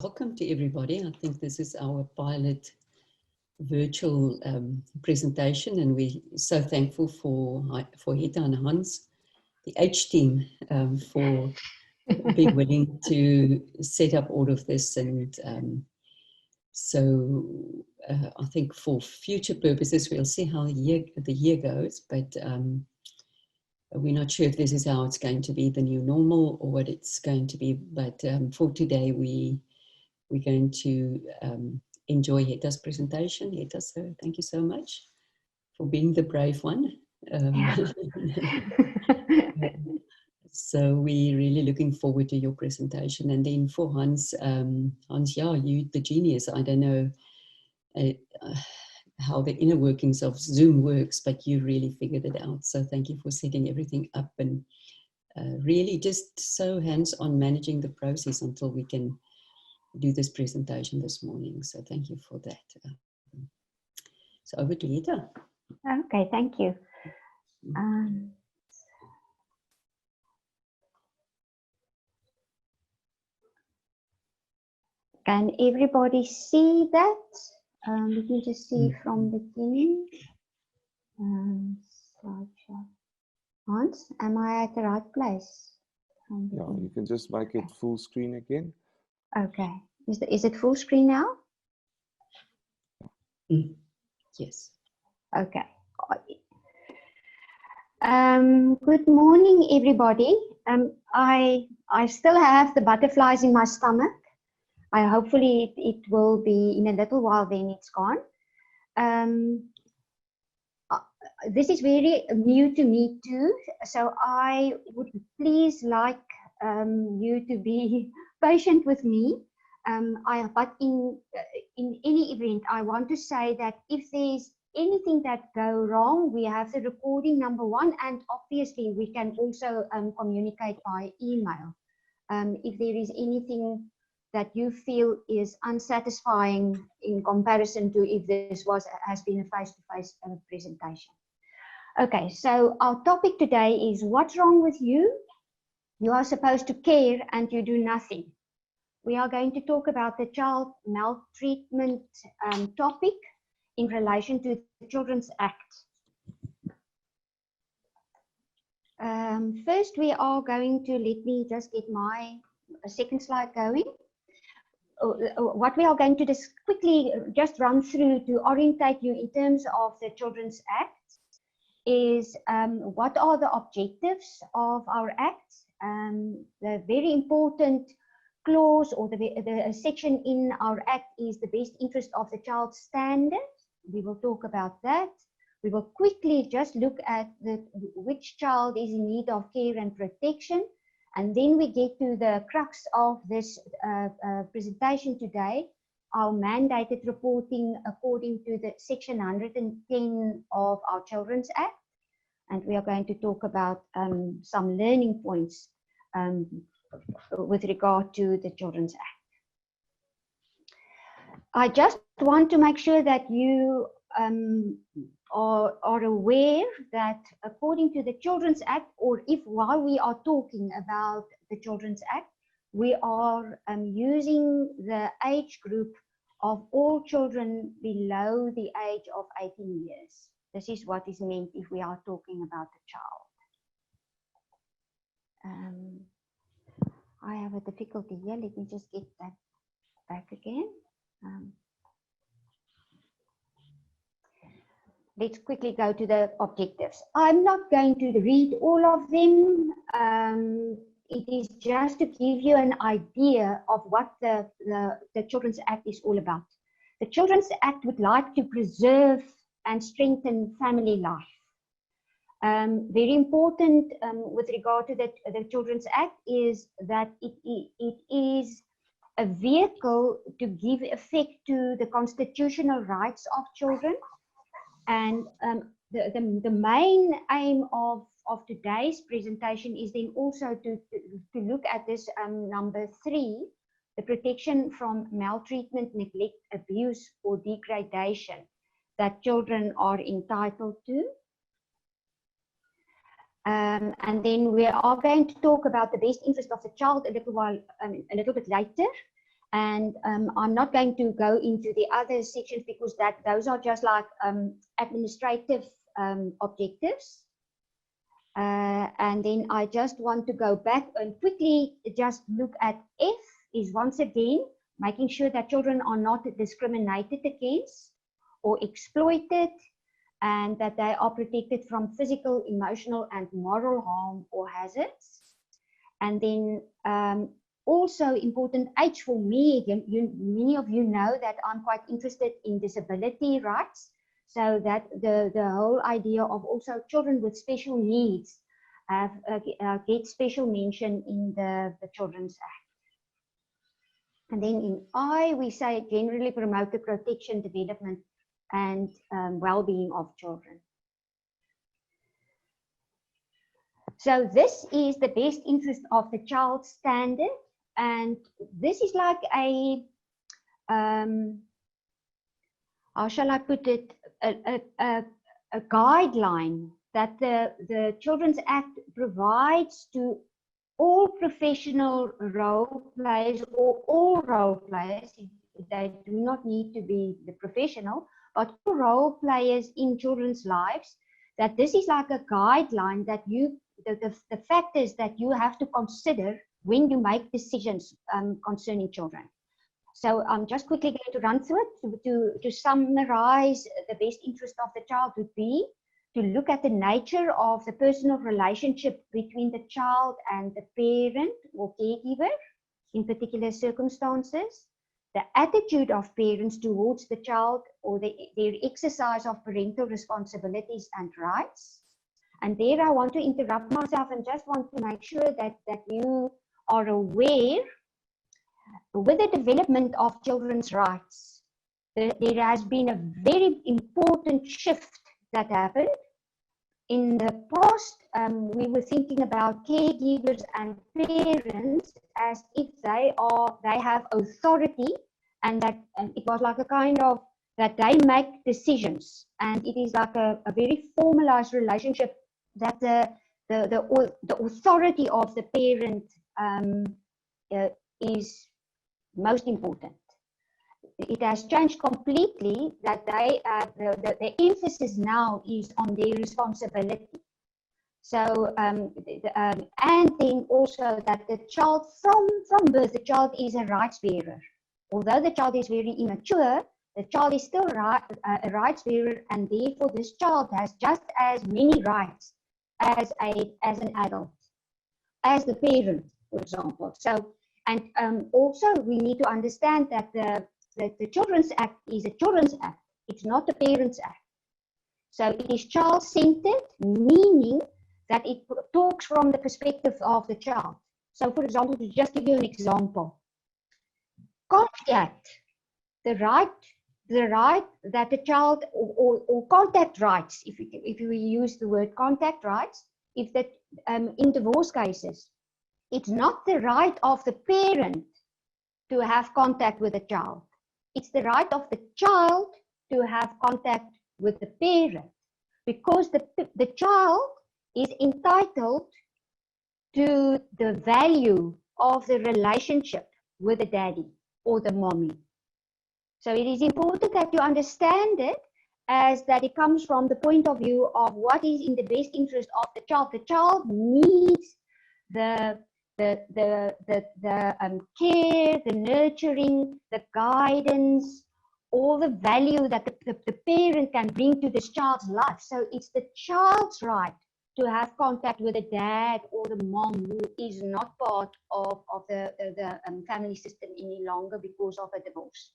welcome to everybody. I think this is our pilot virtual presentation, and we're so thankful for Hetta and Hans, the H team, for being willing to set up all of this. And I think for future purposes, we'll see how the year goes, but we're not sure if this is how it's going to be the new normal or what it's going to be. But for today, we're going to enjoy Hetta's presentation. Hetta, so thank you so much for being the brave one. So we're really looking forward to your presentation. And then for Hans, Hans, yeah, you the genius. I don't know how the inner workings of Zoom works, but you really figured it out. So thank you for setting everything up and really just so hands-on managing the process until we can do this presentation this morning. So thank you for that. So over to Hetta. Okay, thank you. Can everybody see that? Let me just see from the beginning. Hans, am I at the right place? Yeah, you can just make it full screen again. Okay. Is it full screen now? Yes. Okay. Good morning, everybody. I still have the butterflies in my stomach. Hopefully it will be in a little while, then it's gone. This is very new to me too, so I would please like you to be patient with me. But in any event, I want to say that if there's anything that go wrong, we have the recording #1, and obviously we can also communicate by email. If there is anything that you feel is unsatisfying in comparison to if this has been a face-to-face presentation. Okay, so our topic today is what's wrong with you? You are supposed to care and you do nothing. We are going to talk about the child maltreatment topic in relation to the Children's Act. First, we are going to, let me just get my second slide going. What we are going to just quickly just run through to orientate you in terms of the Children's Act is what are the objectives of our Act. The very important clause or the section in our Act is the best interest of the child standard. We will talk about that. We will quickly just look at which child is in need of care and protection. And then we get to the crux of this presentation today, our mandated reporting according to the section 110 of our Children's Act. And we are going to talk about some learning points with regard to the Children's Act. I just want to make sure that you are aware that according to the Children's Act, or if while we are talking about the Children's Act, we are using the age group of all children below the age of 18 years. This is what is meant if we are talking about the child. I have a difficulty here. Let me just get that back again. Let's quickly go to the objectives. I'm not going to read all of them. It is just to give you an idea of what the Children's Act is all about. The Children's Act would like to preserve and strengthen family life. Very important with regard to the Children's Act is that it is a vehicle to give effect to the constitutional rights of children. And the main aim of today's presentation is then also to look at this #3, the protection from maltreatment, neglect, abuse, or degradation that children are entitled to. And then we are going to talk about the best interest of the child a little bit later. And I'm not going to go into the other sections because those are just like administrative objectives. And then I just want to go back and quickly just look at F is once again making sure that children are not discriminated against or exploited, and that they are protected from physical, emotional, and moral harm or hazards. And then also important, H for me, many of you know that I'm quite interested in disability rights. So that the whole idea of also children with special needs get special mention in the Children's Act. And then in I, we say generally promote the protection, development, and well-being of children. So this is the best interest of the child standard, and this is like a how shall I put it, a guideline that the Children's Act provides to all professional role players or all role players. They do not need to be the professional, but all role players in children's lives, that this is like a guideline that the factors that you have to consider when you make decisions concerning children. So I'm just quickly going to run through it. To summarize, the best interest of the child would be to look at the nature of the personal relationship between the child and the parent or caregiver in particular circumstances, the attitude of parents towards the child or their exercise of parental responsibilities and rights. And there I want to interrupt myself and just want to make sure that you are aware with the development of children's rights, there has been a very important shift that happened. In the past, we were thinking about caregivers and parents as if they have authority, and that it was like a kind of that they make decisions, and it is like a very formalized relationship that the authority of the parent is most important. It has changed completely, that the emphasis now is on their responsibility. So and then also that the child from birth, the child is a rights bearer. Although the child is very immature, the child is still a rights bearer, and therefore this child has just as many rights as an adult, as the parent, for example. So, and also we need to understand that the Children's Act is a Children's Act. It's not a Parents' Act. So it is child-centered, meaning that it talks from the perspective of the child. So, for example, to just give you an example, contact, the right that the child, or contact rights, if we use the word contact rights, if that in divorce cases, it's not the right of the parent to have contact with the child. It's the right of the child to have contact with the parent, because the child is entitled to the value of the relationship with the daddy or the mommy. So it is important that you understand it as that it comes from the point of view of what is in the best interest of the child. The child needs the care, the nurturing, the guidance, all the value that the parent can bring to this child's life. So it's the child's right to have contact with the dad or the mom who is not part of the family system any longer because of a divorce.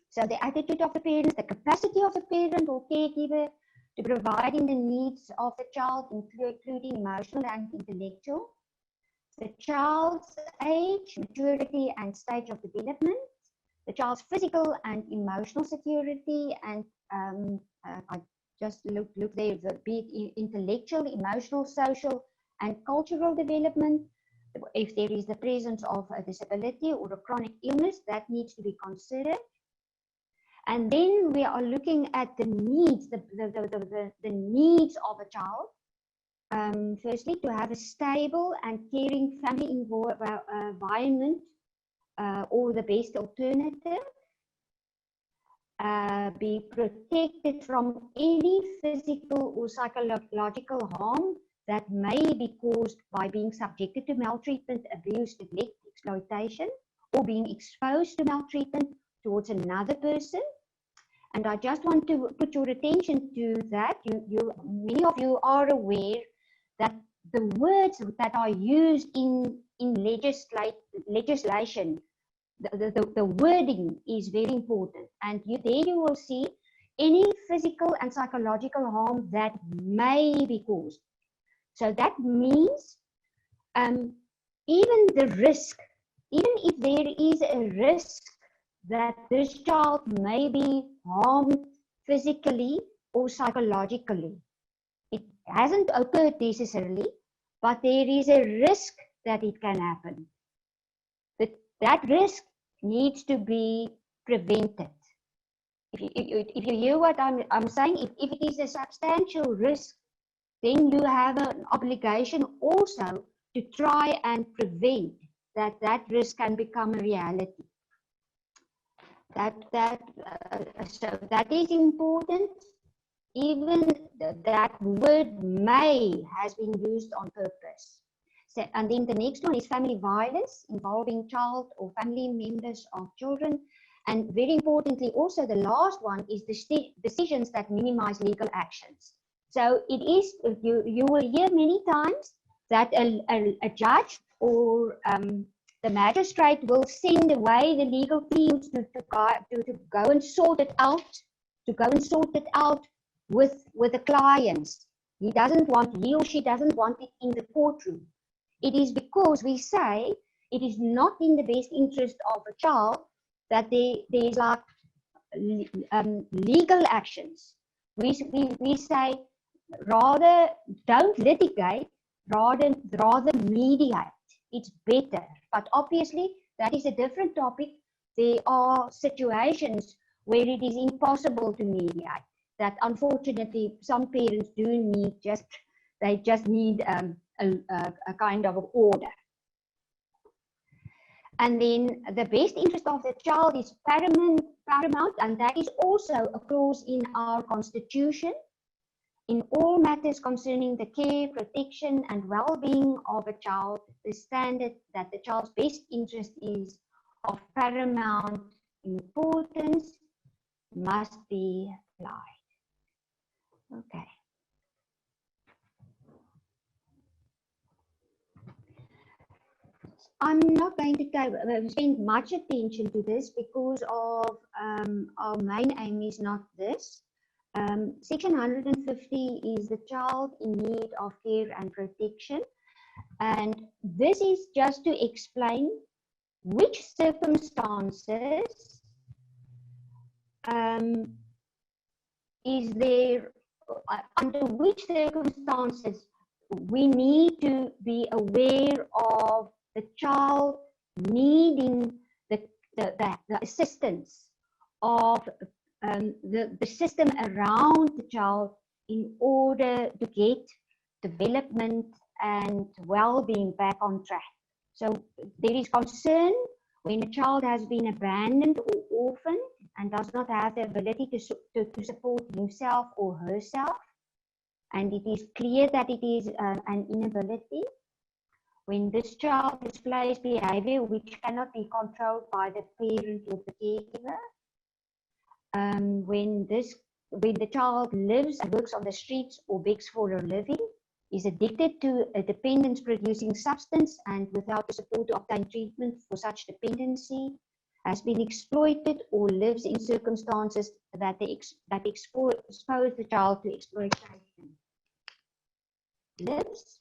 So the attitude of the parents, the capacity of the parent or caregiver to provide in the needs of the child, including emotional and intellectual, the child's age, maturity, and stage of development, the child's physical and emotional security, and I just look there, be it intellectual, emotional, social, and cultural development. If there is the presence of a disability or a chronic illness, that needs to be considered. And then we are looking at the needs, the needs of a child. Firstly, to have a stable and caring family environment or the best alternative. Be protected from any physical or psychological harm that may be caused by being subjected to maltreatment, abuse, neglect, exploitation, or being exposed to maltreatment towards another person. And I just want to put your attention to that. Many of you are aware that the words that are used in legislation, the wording is very important. And there you will see any physical and psychological harm that may be caused. So that means even the risk, even if there is a risk that this child may be harmed physically or psychologically. It hasn't occurred necessarily, but there is a risk that it can happen. But that risk needs to be prevented. If you hear what I'm saying, if it is a substantial risk, then you have an obligation also to try and prevent that risk can become a reality. So that is important. Even that word may has been used on purpose. So, and then the next one is family violence involving child or family members of children. And very importantly, also the last one is the decisions that minimize legal actions. So it is, you will hear many times that a judge or the magistrate will send away the legal teams to go and sort it out, with the clients. He or she doesn't want it in the courtroom. It is because we say it is not in the best interest of a child that there is like legal actions. We say rather don't litigate, rather mediate. It's better. But obviously that is a different topic. There are situations where it is impossible to mediate. That unfortunately some parents do need they just need a kind of order. And then the best interest of the child is paramount, and that is also a clause in our constitution. In all matters concerning the care, protection, and well-being of a child, the standard that the child's best interest is of paramount importance must be applied. Okay. I'm not going to spend much attention to this because of our main aim is not this. Section 150 is the child in need of care and protection. And this is just to explain which circumstances is there, under which circumstances we need to be aware of the child needing the assistance of the system around the child in order to get development and well-being back on track. So there is concern when a child has been abandoned or orphaned and does not have the ability to support himself or herself, and it is clear that it is an inability. When this child displays behavior which cannot be controlled by the parent or the caregiver, when the child lives and works on the streets or begs for a living, is addicted to a dependence-producing substance and without the support to obtain treatment for such dependency, has been exploited or lives in circumstances that expose the child to exploitation, lives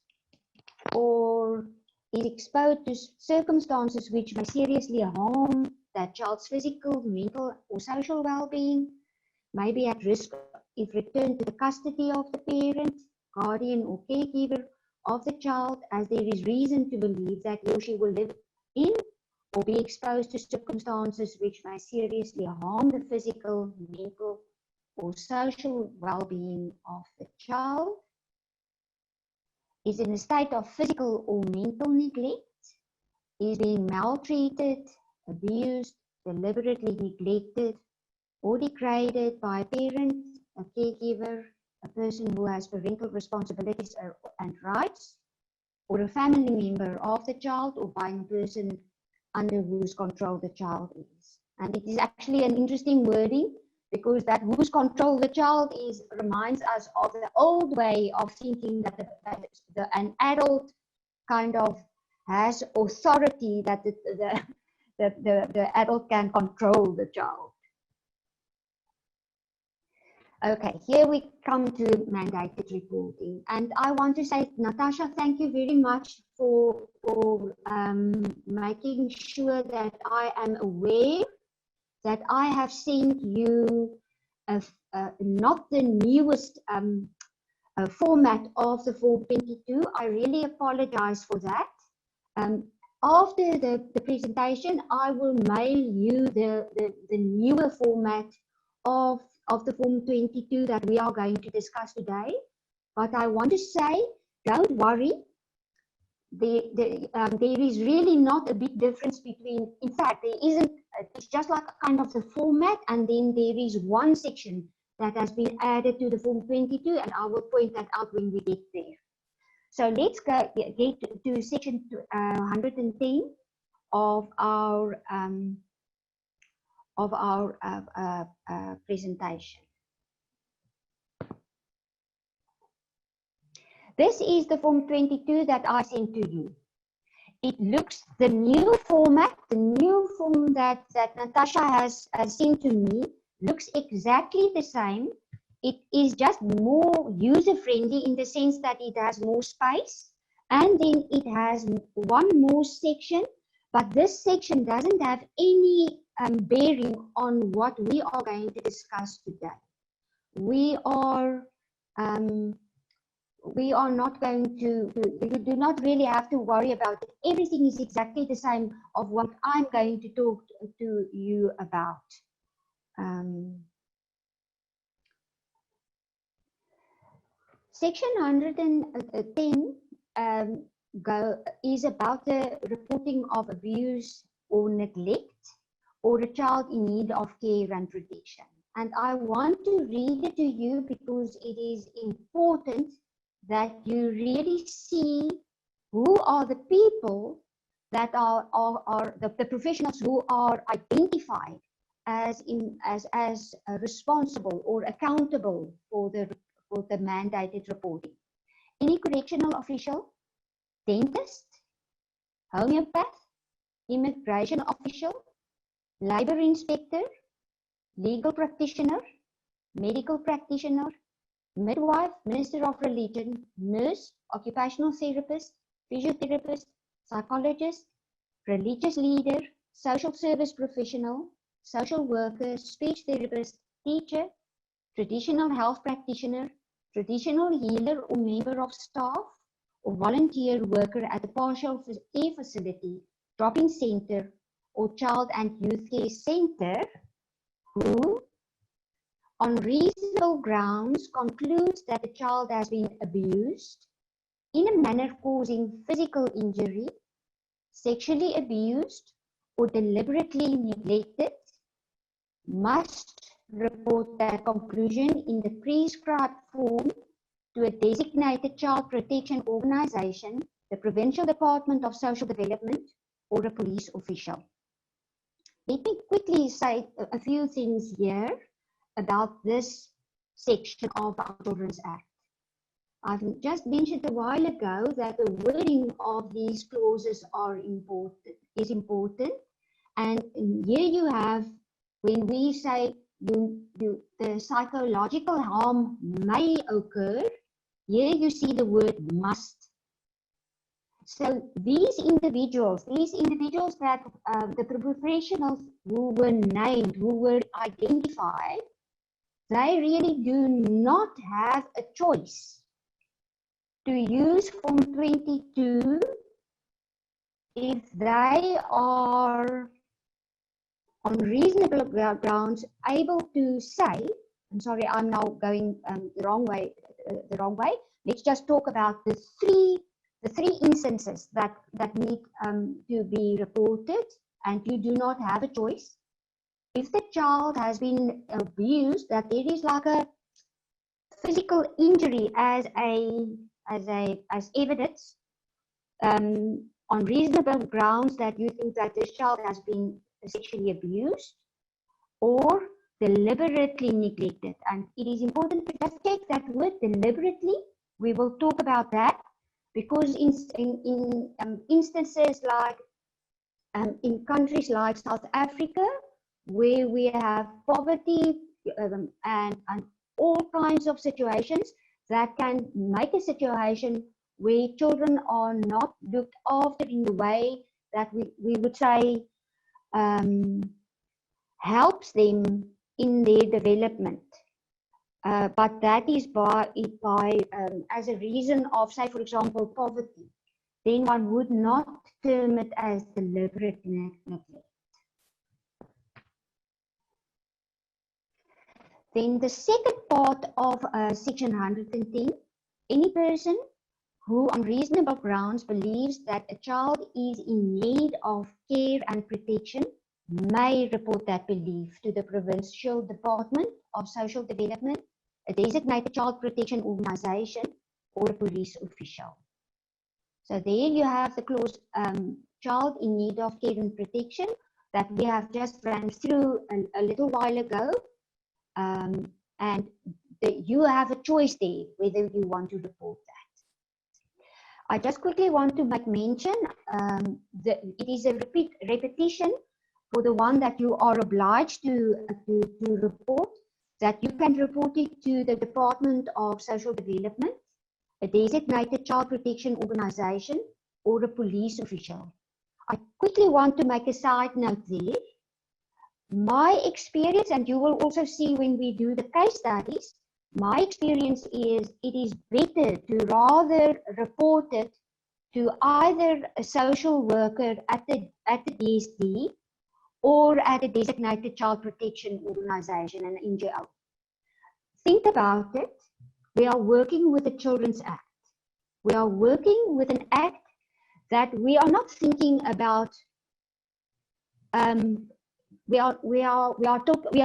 or is exposed to circumstances which may seriously harm that child's physical, mental, or social well-being, may be at risk if returned to the custody of the parent, guardian, or caregiver of the child, as there is reason to believe that he or she will live in or be exposed to circumstances which may seriously harm the physical, mental, or social well-being of the child, is in a state of physical or mental neglect, is being maltreated, abused, deliberately neglected, or degraded by a parent, a caregiver, a person who has parental responsibilities and rights, or a family member of the child, or by a person under whose control the child is. And it is actually an interesting wording, because that whose control the child is reminds us of the old way of thinking that an adult kind of has authority, that the adult can control the child. Okay, here we come to mandated reporting. And I want to say, Natasha, thank you very much for making sure that I am aware that I have sent you not the newest format of the Form 22. I really apologize for that. After the presentation, I will mail you the newer format of the Form 22 that we are going to discuss today. But I want to say, don't worry. There is really not a big difference between, in fact, there isn't, it's just like a kind of the format, and then there is one section that has been added to the Form 22, and I will point that out when we get there. So let's get to section 110 of our presentation. This is the Form 22 that I sent to you. It looks, the new format, the new form that Natasha has sent to me, looks exactly the same. It is just more user-friendly in the sense that it has more space, and then it has one more section, but this section doesn't have any bearing on what we are going to discuss today. We are not going to, you do not really have to worry about it. Everything is exactly the same of what I'm going to talk to you about. Section 110 is about the reporting of abuse or neglect, or a child in need of care and protection. And I want to read it to you because it is important that you really see who are the people that are the professionals who are identified as responsible or accountable for the mandated reporting. Any correctional official, dentist, homeopath, immigration official, labor inspector, legal practitioner, medical practitioner, midwife, minister of religion, nurse, occupational therapist, physiotherapist, psychologist, religious leader, social service professional, social worker, speech therapist, teacher, traditional health practitioner, traditional healer or member of staff, or volunteer worker at a partial care facility, drop-in center, or child and youth care center, who, on reasonable grounds, concludes that the child has been abused in a manner causing physical injury, sexually abused, or deliberately neglected, must report that conclusion in the prescribed form to a designated child protection organization, the Provincial Department of Social Development, or a police official. Let me quickly say a few things here about this section of our Children's Act. I've just mentioned a while ago that the wording of these clauses is important. And here you have, when we say the psychological harm may occur, here you see the word must. So these individuals that the professionals who were named, who were identified, they really do not have a choice to use Form 22 if they are on reasonable grounds able to say, I'm sorry, I'm now going the wrong way. Let's just talk about the three instances that need to be reported and you do not have a choice. If the child has been abused, that there is like a physical injury as evidence, on reasonable grounds that you think that this child has been sexually abused or deliberately neglected. And it is important to just check that word deliberately. We will talk about that, because in instances like in countries like South Africa, where we have poverty and all kinds of situations that can make a situation where children are not looked after in the way that we would say helps them in their development. But that is by as a reason of, say, for example, poverty. Then one would not term it as deliberate neglect. Then the second part of section 110, any person who on reasonable grounds believes that a child is in need of care and protection may report that belief to the Provincial Department of Social Development, a designated child protection organization, or a police official. So there you have the clause, child in need of care and protection, that we have just ran through a little while ago. And you have a choice there whether you want to report that. I just quickly want to make mention that it is a repetition for the one that you are obliged to report, that you can report it to the Department of Social Development, a designated child protection organization, or a police official. I quickly want to make a side note there. My experience, and you will also see when we do the case studies, my experience is it is better to rather report it to either a social worker at the DSD or at a designated child protection organization, an NGO. Think about it. We are working with the Children's Act. We are working with an act that we are not thinking about. We are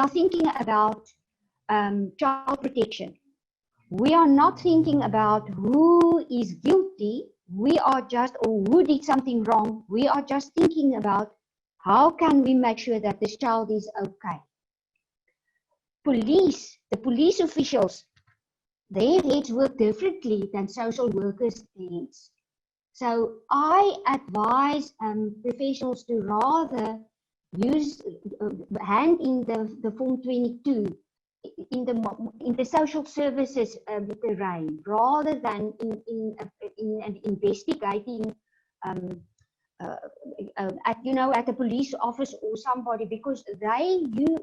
thinking about child protection. We are not thinking about who is guilty. We are just, or who did something wrong. We are just thinking about how can we make sure that this child is okay. The police officials, their heads work differently than social workers' heads. So I advise professionals to rather use hand in the Form 22 in the social services terrain, rather than in an investigating at a police office or somebody, because they do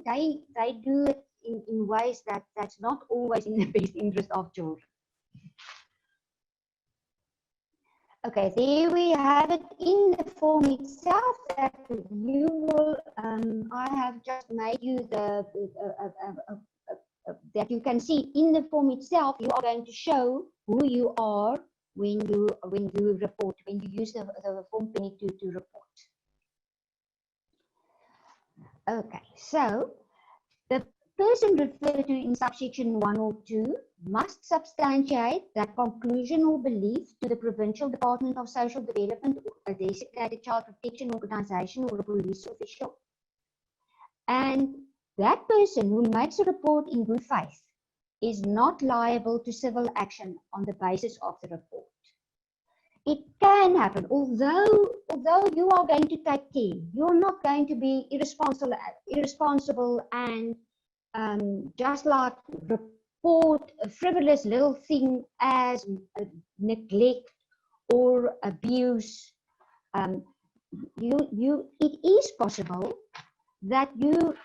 it in ways that's not always in the best interest of children. Okay, there we have it in the form itself that you will, I have just made you that you can see in the form itself. You are going to show who you are when you report, when you use the Form 22 to report. Okay, so the person referred to in subsection 1 or 2 must substantiate that conclusion or belief to the Provincial Department of Social Development, a designated child protection organization, or a police official. And that person who makes a report in good faith is not liable to civil action on the basis of the report. It can happen, although you are going to take care, you're not going to be irresponsible and just like report a frivolous little thing as neglect or abuse. It is possible that you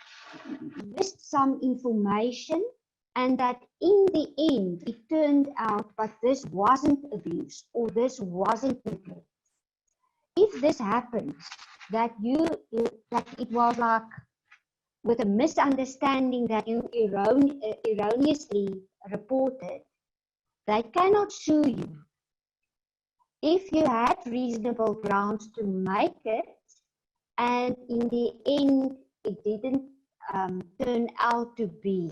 missed some information and that in the end it turned out, but this wasn't abuse or this wasn't neglect. If this happens, that it was like with a misunderstanding that you erroneously reported, they cannot sue you. If you had reasonable grounds to make it, and in the end, it didn't turn out to be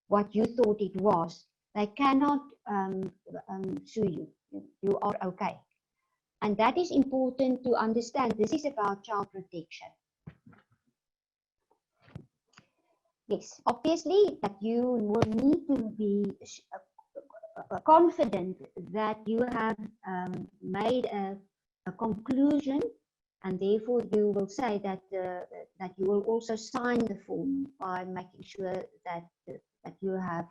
what you thought it was, they cannot sue you. You are okay. And that is important to understand. This is about child protection. Yes, obviously that you will need to be confident that you have made a conclusion, and therefore you will say that that you will also sign the form by making sure that that you have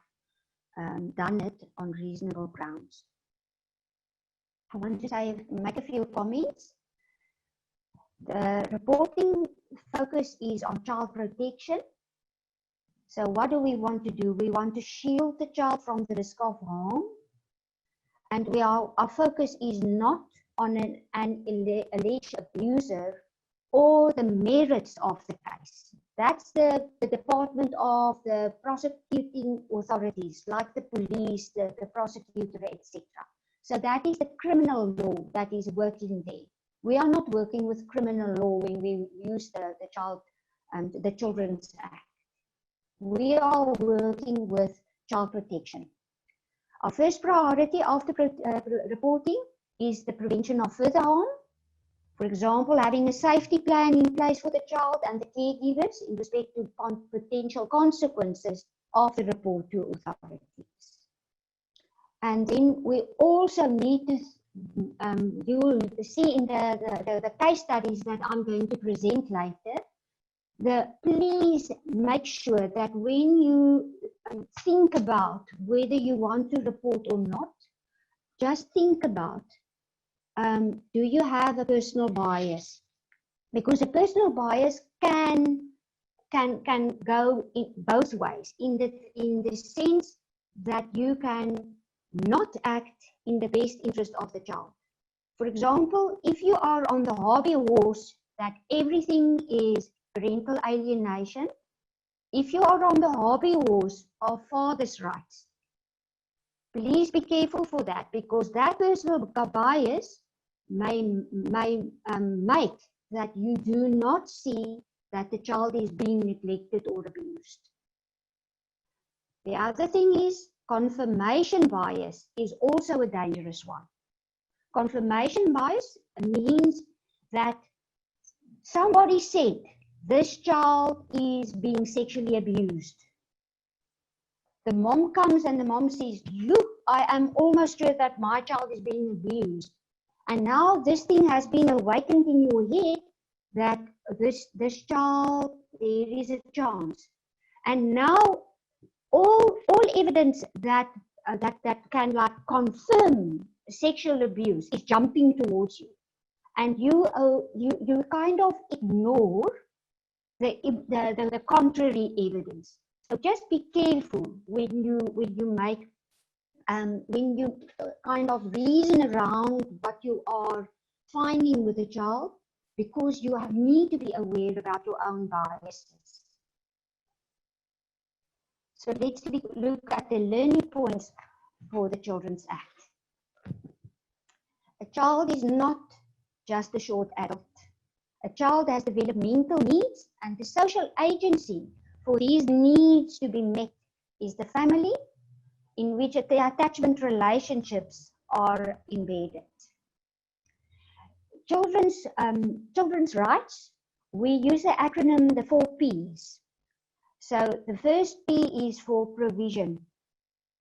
done it on reasonable grounds. I want to make a few comments. The reporting focus is on child protection. So what do we want to do? We want to shield the child from the risk of harm. And our focus is not on an alleged abuser or the merits of the case. That's the department of the prosecuting authorities, like the police, the prosecutor, etc. So that is the criminal law that is working there. We are not working with criminal law when we use the Children's Act. We are working with child protection. Our first priority after reporting is the prevention of further harm. For example, having a safety plan in place for the child and the caregivers in respect to potential consequences of the report to authorities. And then we also need to, you will see in the case studies that I'm going to present later, please make sure that when you think about whether you want to report or not, just think about, do you have a personal bias? Because a personal bias can go in both ways, in the sense that you can not act in the best interest of the child. For example, if you are on the hobby horse that everything is parental alienation, if you are on the hobby horse of father's rights, please be careful for that, because that personal bias may make that you do not see that the child is being neglected or abused. The other thing is confirmation bias is also a dangerous one. Confirmation bias means that somebody said this child is being sexually abused. The mom comes and the mom says, look, I am almost sure that my child is being abused. And now this thing has been awakened in your head that this child, there is a chance. And now all evidence that can like confirm sexual abuse is jumping towards you. And you kind of ignore the contrary evidence. So just be careful when you make when you kind of reason around what you are finding with a child, because you need to be aware about your own biases. So let's look at the learning points for the Children's Act. A child is not just a short adult. A child has developmental needs, and the social agency for these needs to be met is the family, in which the attachment relationships are embedded. Children's rights, we use the acronym, the 4 Ps. So the first P is for provision.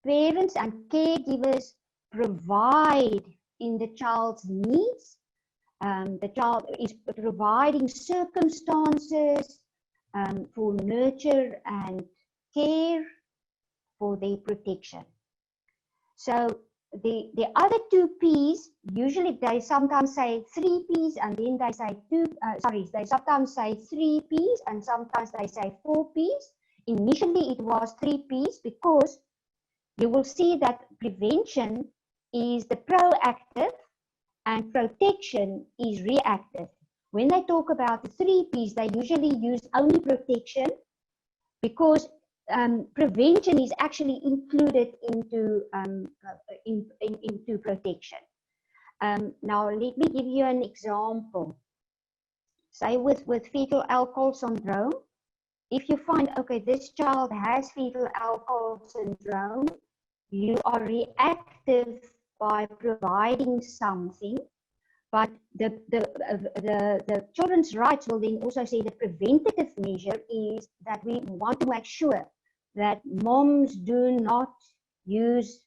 Parents and caregivers provide in the child's needs. The child is providing circumstances for nurture and care, for their protection. So the other 2 Ps, usually they sometimes say 3 Ps and then they say they sometimes say 3 Ps and sometimes they say 4 Ps. Initially it was 3 Ps because you will see that prevention is the proactive and protection is reactive. When they talk about the 3 Ps, they usually use only protection, because prevention is actually included into protection. Now let me give you an example. say with fetal alcohol syndrome, if you find, okay, this child has fetal alcohol syndrome, you are reactive by providing something, but the children's rights will then also say the preventative measure is that we want to make sure that moms do not use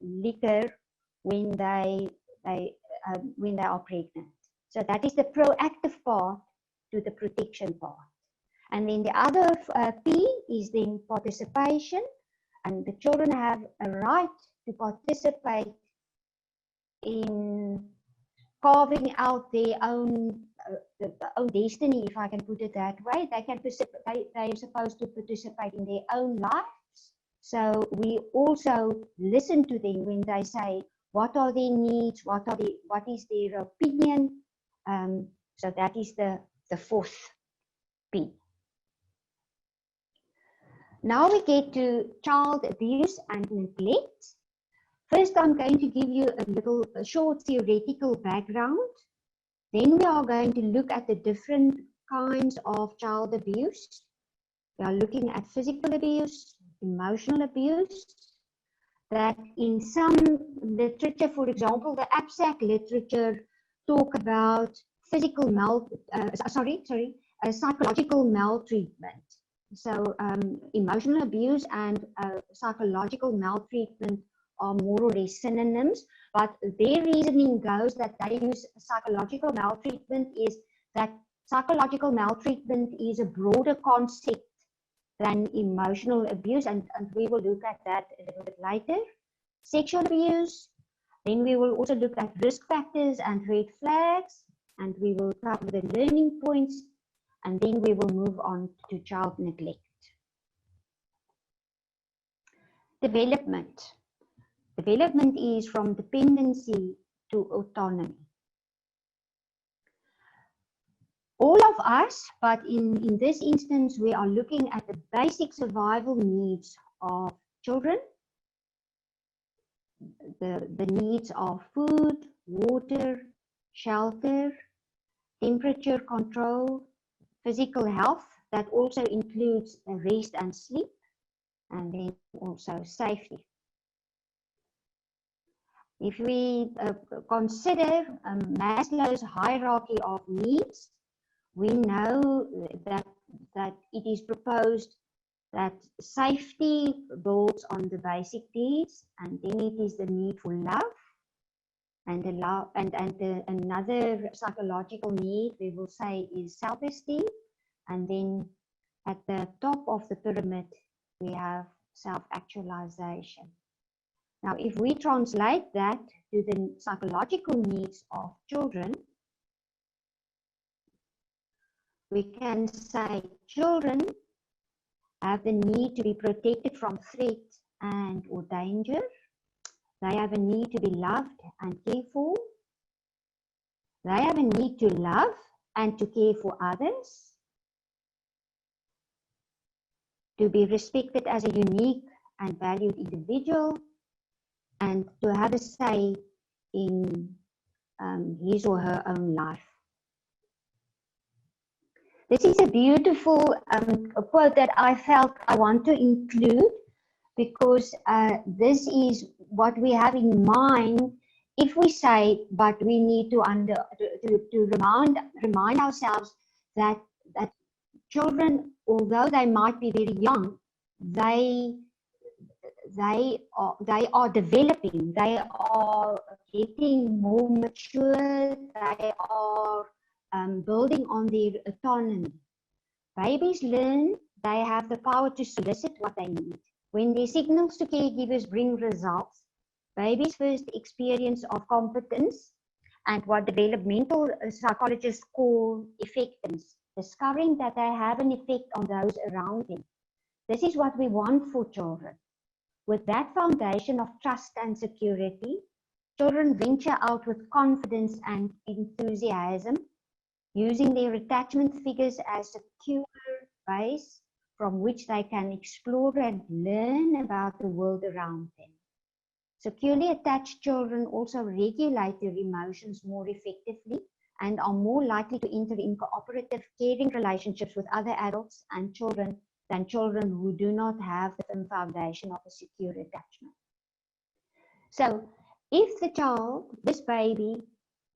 liquor when they are pregnant. So that is the proactive part to the protection part. And then the other P is then participation, and the children have a right to participate in carving out their own own destiny, if I can put it that way. They can participate. They are supposed to participate in their own lives. So we also listen to them when they say what are their needs, what is their opinion. So that is the fourth P. Now we get to child abuse and neglect. First, I'm going to give you a short theoretical background. Then we are going to look at the different kinds of child abuse. We are looking at physical abuse, emotional abuse, that in some literature, for example, the APSAC literature talk about psychological maltreatment. So emotional abuse and psychological maltreatment are more or less synonyms, but their reasoning goes that they use psychological maltreatment is that psychological maltreatment is a broader concept than emotional abuse, and we will look at that a little bit later. Sexual abuse, then we will also look at risk factors and red flags, and we will cover the learning points, and then we will move on to child neglect. Development. Development is from dependency to autonomy. All of us, but in this instance, we are looking at the basic survival needs of children. The needs of food, water, shelter, temperature control, physical health, that also includes rest and sleep, and then also safety. If we consider Maslow's hierarchy of needs, we know that it is proposed that safety builds on the basic needs, and then it is the need for love, and another psychological need we will say is self-esteem, and then at the top of the pyramid we have self-actualization. Now, if we translate that to the psychological needs of children, we can say children have the need to be protected from threat and or danger. They have a need to be loved and cared for. They have a need to love and to care for others. To be respected as a unique and valued individual, and to have a say in his or her own life. This is a beautiful quote that I felt I want to include, because this is what we have in mind if we say, but we need to remind ourselves that children, although they might be very young, they are developing, they are getting more mature, they are building on their autonomy. Babies learn they have the power to solicit what they need. When their signals to caregivers bring results, babies' first experience of competence and what developmental psychologists call effectiveness, discovering that they have an effect on those around them. This is what we want for children. With that foundation of trust and security, children venture out with confidence and enthusiasm, using their attachment figures as a secure base from which they can explore and learn about the world around them. Securely attached children also regulate their emotions more effectively and are more likely to enter in cooperative caring relationships with other adults and children than children who do not have the firm foundation of a secure attachment. So if the child, this baby,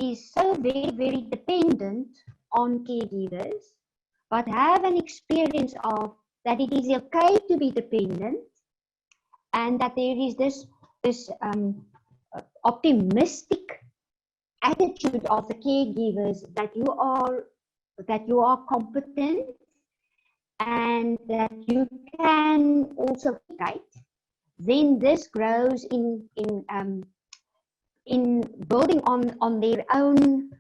is so very, very dependent on caregivers, but have an experience of that it is okay to be dependent, and that there is this optimistic attitude of the caregivers that you are competent and that you can also guide, then this grows in building on their own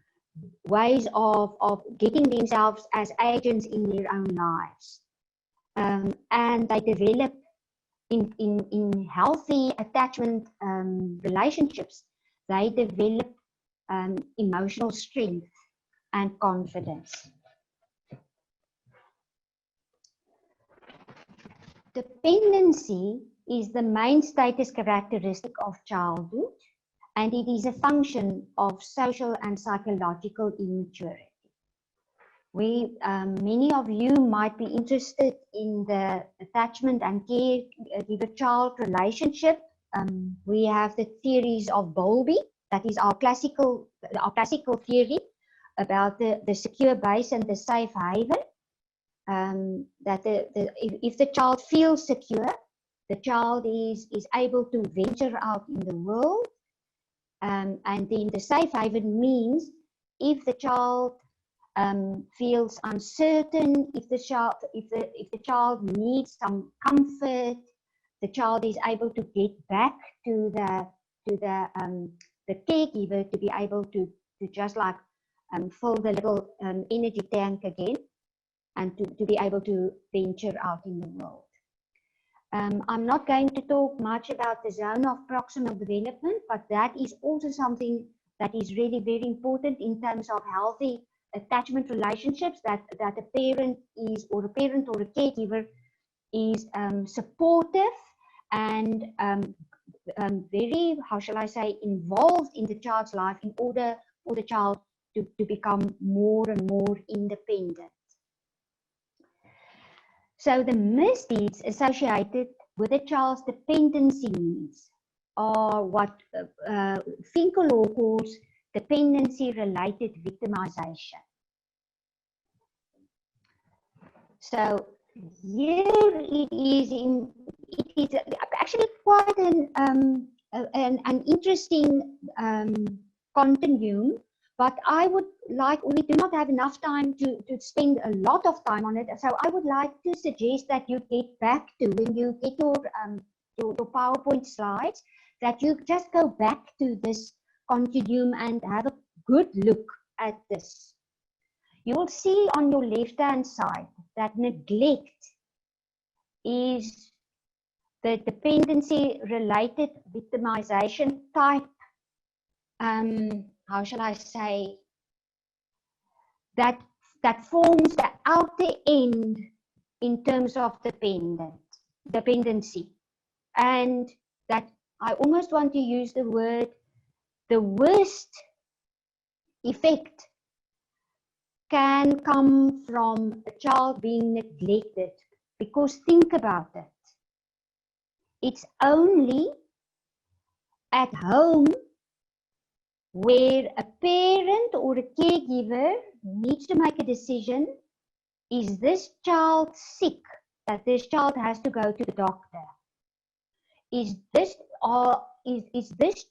ways of getting themselves as agents in their own lives, and they develop in healthy attachment relationships. They develop emotional strength and confidence. Dependency is the main status characteristic of childhood, and it is a function of social and psychological immaturity. Many of you might be interested in the attachment and caregiver-child relationship. We have the theories of Bowlby, that is our classical theory about the secure base and the safe haven. That if the child feels secure, the child is able to venture out in the world, and then the safe haven means if the child feels uncertain, if the child needs some comfort, the child is able to get back to the caregiver to be able to just like fill the little energy tank again, and to be able to venture out in the world. I'm not going to talk much about the zone of proximal development, but that is also something that is really very important in terms of healthy attachment relationships, that a parent or a caregiver is supportive and very, how shall I say, involved in the child's life in order for the child to become more and more independent. So the misdeeds associated with a child's dependency needs are what Finkelhor calls dependency-related victimization. So here it is actually quite an interesting continuum, but I would like, we do not have enough time to spend a lot of time on it, so I would like to suggest that you get back to, when you get your PowerPoint slides, that you just go back to this continuum and have a good look at this. You will see on your left-hand side that neglect is the dependency-related victimization type, how shall I say, that forms the outer end in terms of dependency. And that I almost want to use the word, the worst effect can come from a child being neglected, because think about it. It's only at home where a parent or a caregiver needs to make a decision. Is this child sick, that this child has to go to the doctor? Is this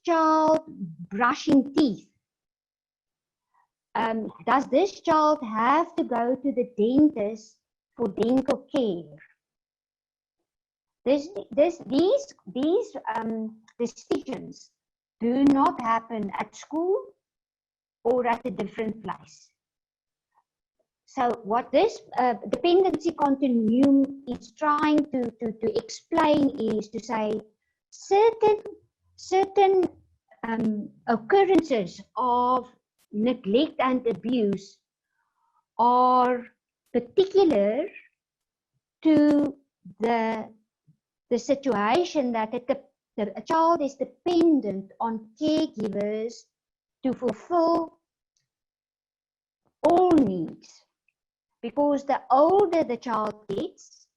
child brushing teeth? Does this child have to go to the dentist for dental care? These decisions do not happen at school or at a different place. So what this dependency continuum is trying to explain is to say certain occurrences of neglect and abuse are particular to the situation that a child is dependent on caregivers to fulfill needs. Because the older the child gets,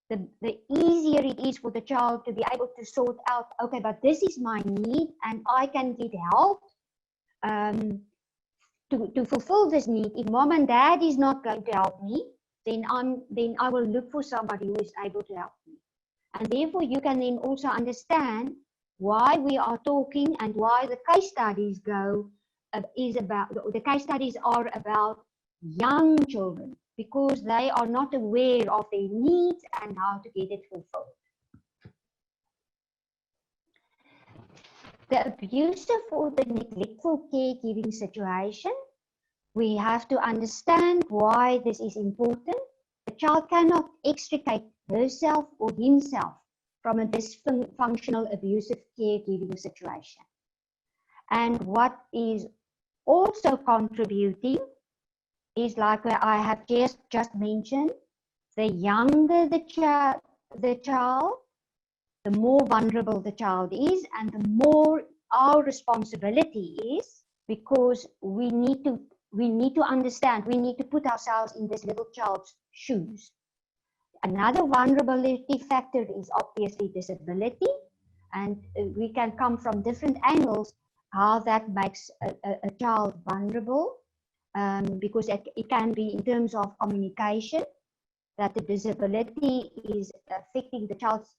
the easier it is for the child to be able to sort out, okay, but this is my need and I can get help to fulfill this need. If mom and dad is not going to help me, then I will look for somebody who is able to help me. And therefore you can then also understand why we are talking and why the case studies the case studies are about young children, because they are not aware of their needs and how to get it fulfilled. The abusive or the neglectful caregiving situation, we have to understand why this is important. The child cannot extricate herself or himself from a dysfunctional abusive caregiving situation. And what is also contributing is, like I have just mentioned, the younger the child, the more vulnerable the child is, and the more our responsibility is, because we need to understand, we need to put ourselves in this little child's shoes. Another vulnerability factor is obviously disability, and we can come from different angles how that makes a child vulnerable, because it can be in terms of communication, that the disability is affecting the child's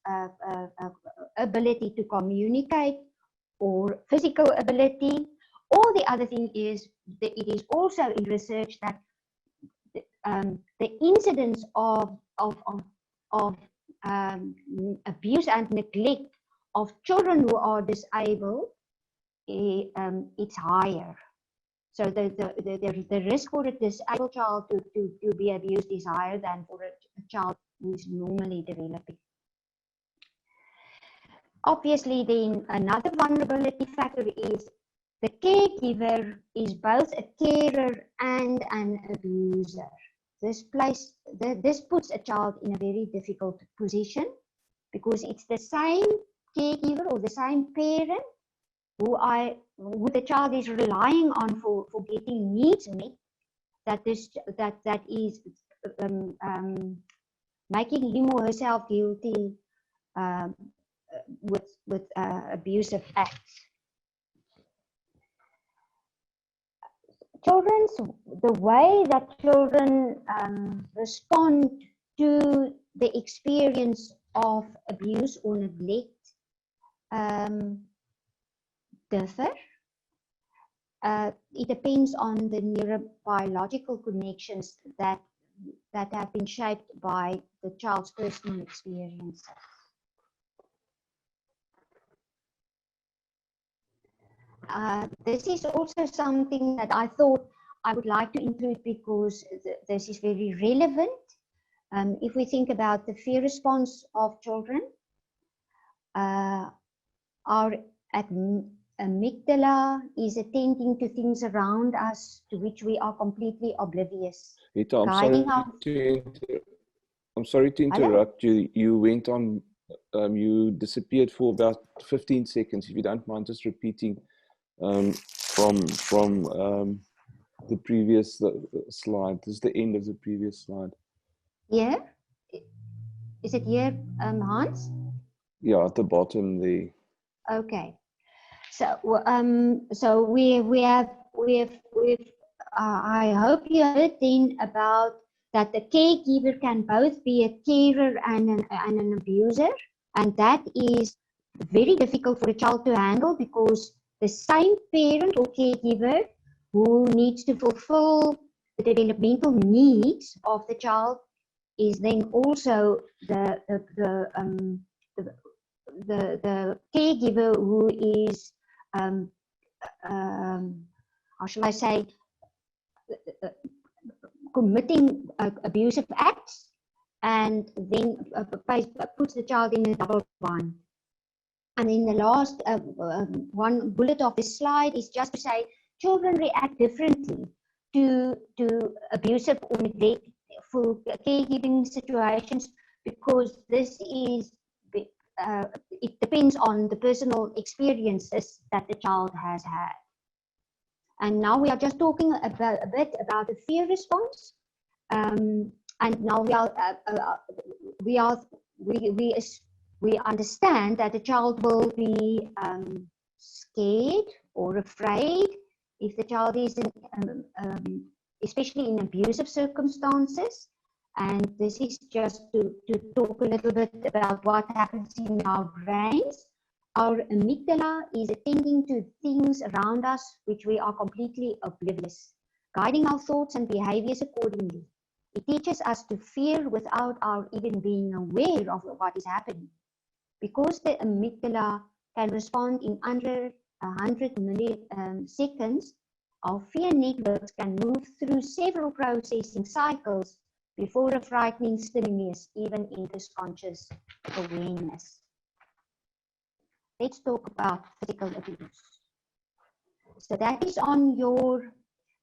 ability to communicate, or physical ability. Or the other thing is that it is also in research that the incidence of abuse and neglect of children who are disabled, it's higher. So the risk for a disabled child to be abused is higher than for a child who is normally developing. Obviously, then another vulnerability factor is the caregiver is both a carer and an abuser. This puts a child in a very difficult position, because it's the same caregiver or the same parent who the child is relying on for getting needs met, that is making him or herself guilty with abusive acts. The way that children respond to the experience of abuse or neglect differ. It depends on the neurobiological connections that have been shaped by the child's personal experiences. This is also something that I thought I would like to include, because this is very relevant. If we think about the fear response of children, our amygdala is attending to things around us to which we are completely oblivious. Hetta, I'm sorry to interrupt you. You went on, you disappeared for about 15 seconds. If you don't mind just repeating from the previous slide. This is the end of the previous slide. Yeah? Is it here, Hans? Yeah, at the bottom there. Okay. So, we have I hope you heard then about that the caregiver can both be a carer and an abuser, and that is very difficult for a child to handle, because the same parent or caregiver who needs to fulfill the developmental needs of the child is then also the caregiver who is how shall I say, committing abusive acts, and then puts the child in a double bind. And in the last one bullet of this slide is just to say children react differently to abusive or neglectful caregiving situations, because this is it depends on the personal experiences that the child has had. And now we are just talking a bit about the fear response. And now we understand that the child will be scared or afraid if the child is especially in abusive circumstances. And this is just to talk a little bit about what happens in our brains. Our amygdala is attending to things around us which we are completely oblivious, guiding our thoughts and behaviors accordingly. It teaches us to fear without our even being aware of what is happening. Because the amygdala can respond in under 100 milliseconds, our fear networks can move through several processing cycles before a frightening stimulus even enters conscious awareness. Let's talk about physical abuse. So that is on your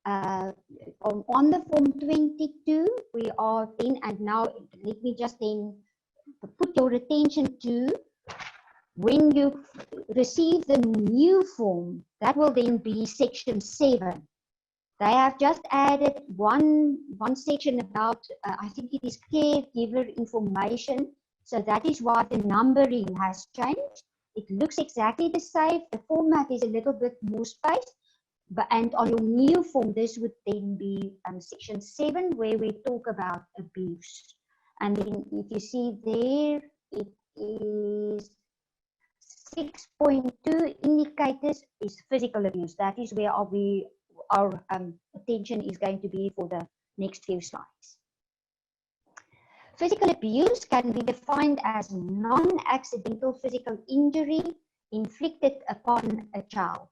on the form 22. We are in, and now let me just then put your attention to when you receive the new form. That will then be section 7. They have just added one section about, I think it is caregiver information. So that is why the numbering has changed. It looks exactly the same. The format is a little bit more spaced. And on your new form, this would then be section 7, where we talk about abuse. And then if you see there, it is 6.2 indicators is physical abuse. That is where our attention is going to be for the next few slides. Physical abuse can be defined as non-accidental physical injury inflicted upon a child.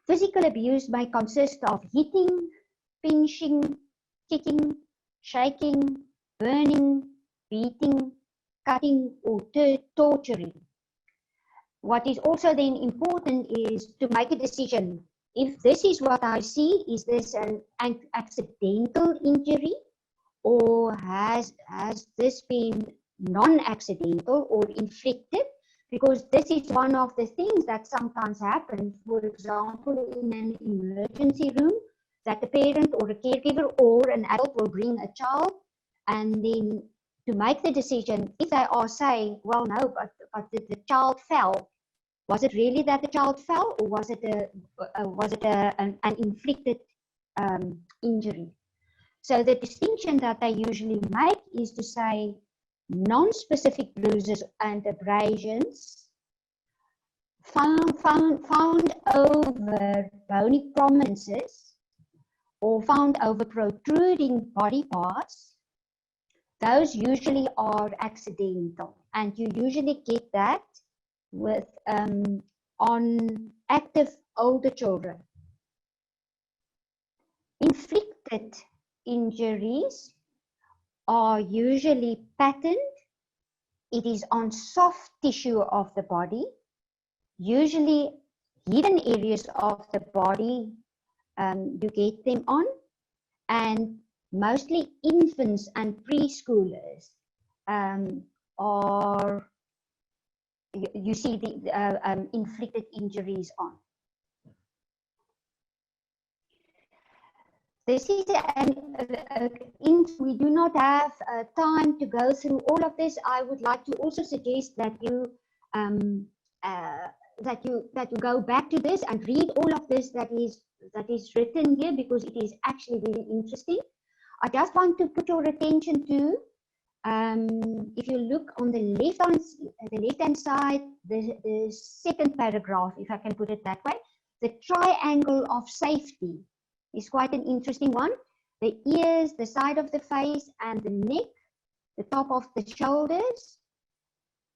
Physical abuse may consist of hitting, pinching, kicking, shaking, burning, beating, cutting, or torturing. What is also then important is to make a decision. If this is what I see, is this an accidental injury, or has this been non-accidental or inflicted? Because this is one of the things that sometimes happens, for example, in an emergency room, that the parent or a caregiver or an adult will bring a child, and then to make the decision, if they are saying, well, no, but the child fell, was it really that the child fell, or was it an inflicted injury? So the distinction that they usually make is to say non-specific bruises and abrasions found over bony prominences or found over protruding body parts. Those usually are accidental, and you usually get that with on active older children. Inflicted injuries are usually patterned. It is on soft tissue of the body, usually hidden areas of the body you get them on, and mostly infants and preschoolers are you see the inflicted injuries on. This is we do not have time to go through all of this. I would like to also suggest that you go back to this and read all of this that is written here, because it is actually really interesting. I just want to put your attention to if you look on the left hand side, the second paragraph, if I can put it that way, the triangle of safety is quite an interesting one. The ears, the side of the face, and the neck, the top of the shoulders.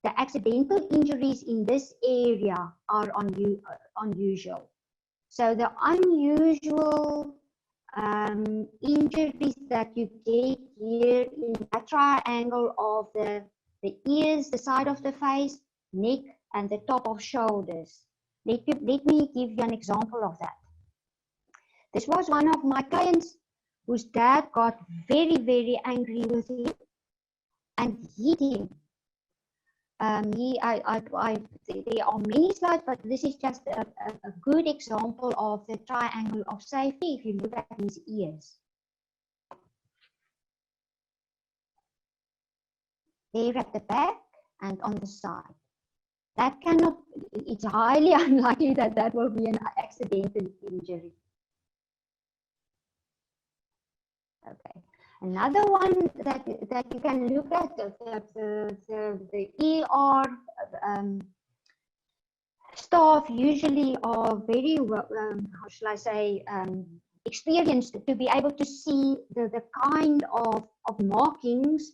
The accidental injuries in this area are unusual. So the unusual injuries that you get here in that triangle of the ears, the side of the face, neck, and the top of shoulders. Let me give you an example of that. This was one of my clients whose dad got very, very angry with him and hit him there are many slides, but this is just a good example of the triangle of safety if you look at his ears. There at the back and on the side. That cannot, it's highly unlikely that that will be an accidental injury. Okay. Another one that you can look at, the ER staff usually are very, how shall I say, experienced to be able to see the kind of markings,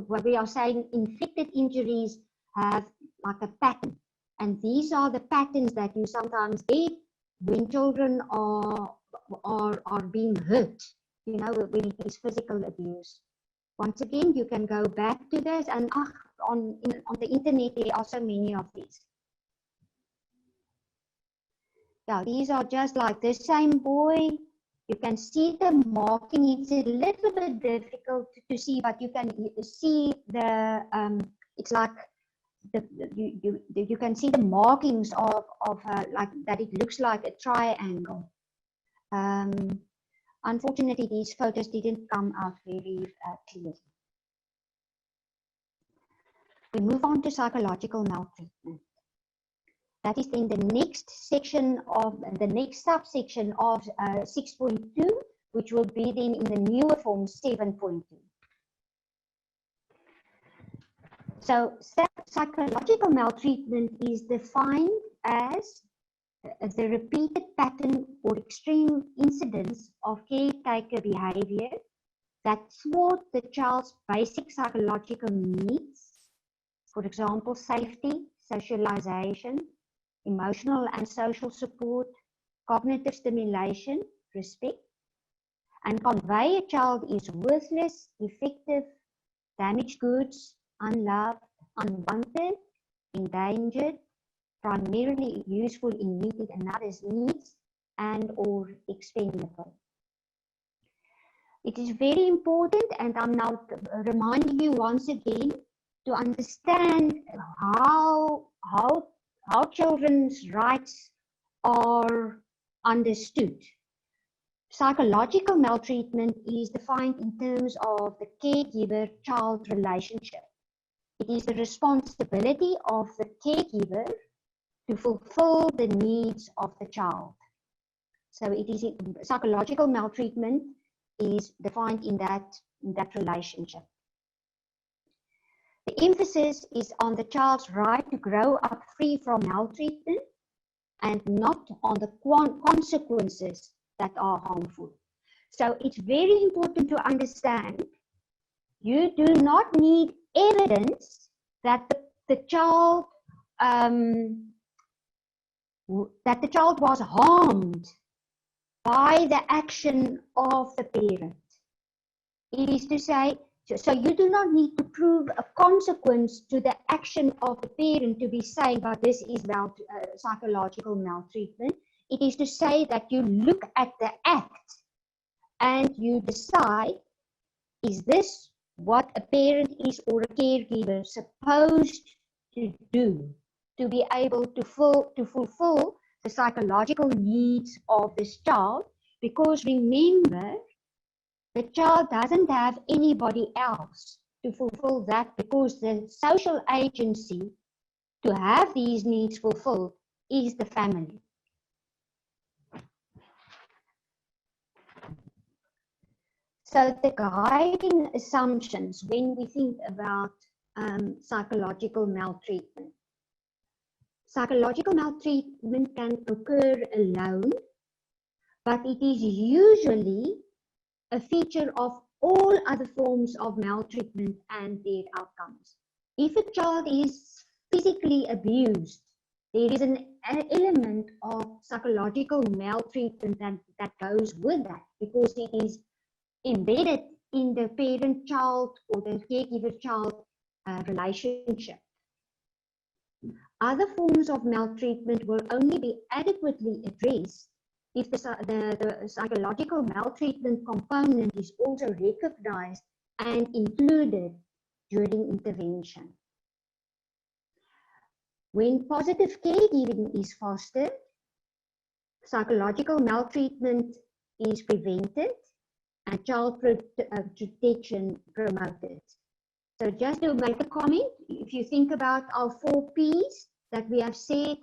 where we are saying inflicted injuries have like a pattern. And these are the patterns that you sometimes get when children are being hurt. You know, when it is physical abuse. Once again, you can go back to this, and on the internet there are so many of these. Yeah, these are just like the same boy. You can see the marking. It's a little bit difficult to see, but you can see the it's like you can see the markings of like that. It looks like a triangle. Unfortunately, these photos didn't come out very clearly. We move on to psychological maltreatment. That is in the next section of the next subsection of 6.2, which will be then in the newer form 7.2. So psychological maltreatment is defined as the repeated pattern or extreme incidents of caretaker behavior that thwart the child's basic psychological needs, for example, safety, socialization, emotional and social support, cognitive stimulation, respect, and convey a child is worthless, defective, damaged goods, unloved, unwanted, endangered, primarily useful in meeting another's needs and or expendable. It is very important, and I'm now reminding you once again to understand how children's rights are understood. Psychological maltreatment is defined in terms of the caregiver-child relationship. It is the responsibility of the caregiver to fulfill the needs of the child. So it is psychological maltreatment is defined in that relationship. The emphasis is on the child's right to grow up free from maltreatment and not on the consequences that are harmful. So it's very important to understand you do not need evidence that the child was harmed by the action of the parent. It is to say, so you do not need to prove a consequence to the action of the parent to be saying, but this is about psychological maltreatment. It is to say that you look at the act and you decide, is this what a parent is or a caregiver supposed to do to be able to fulfill the psychological needs of this child? Because remember, the child doesn't have anybody else to fulfill that, because the social agency to have these needs fulfilled is the family. So the guiding assumptions when we think about psychological maltreatment. Psychological maltreatment can occur alone, but it is usually a feature of all other forms of maltreatment and their outcomes. If a child is physically abused, there is an element of psychological maltreatment that goes with that, because it is embedded in the parent-child or the caregiver-child relationship. Other forms of maltreatment will only be adequately addressed if the psychological maltreatment component is also recognized and included during intervention. When positive caregiving is fostered, psychological maltreatment is prevented, and child protection promoted. So just to make a comment, if you think about our 4 Ps that we have said,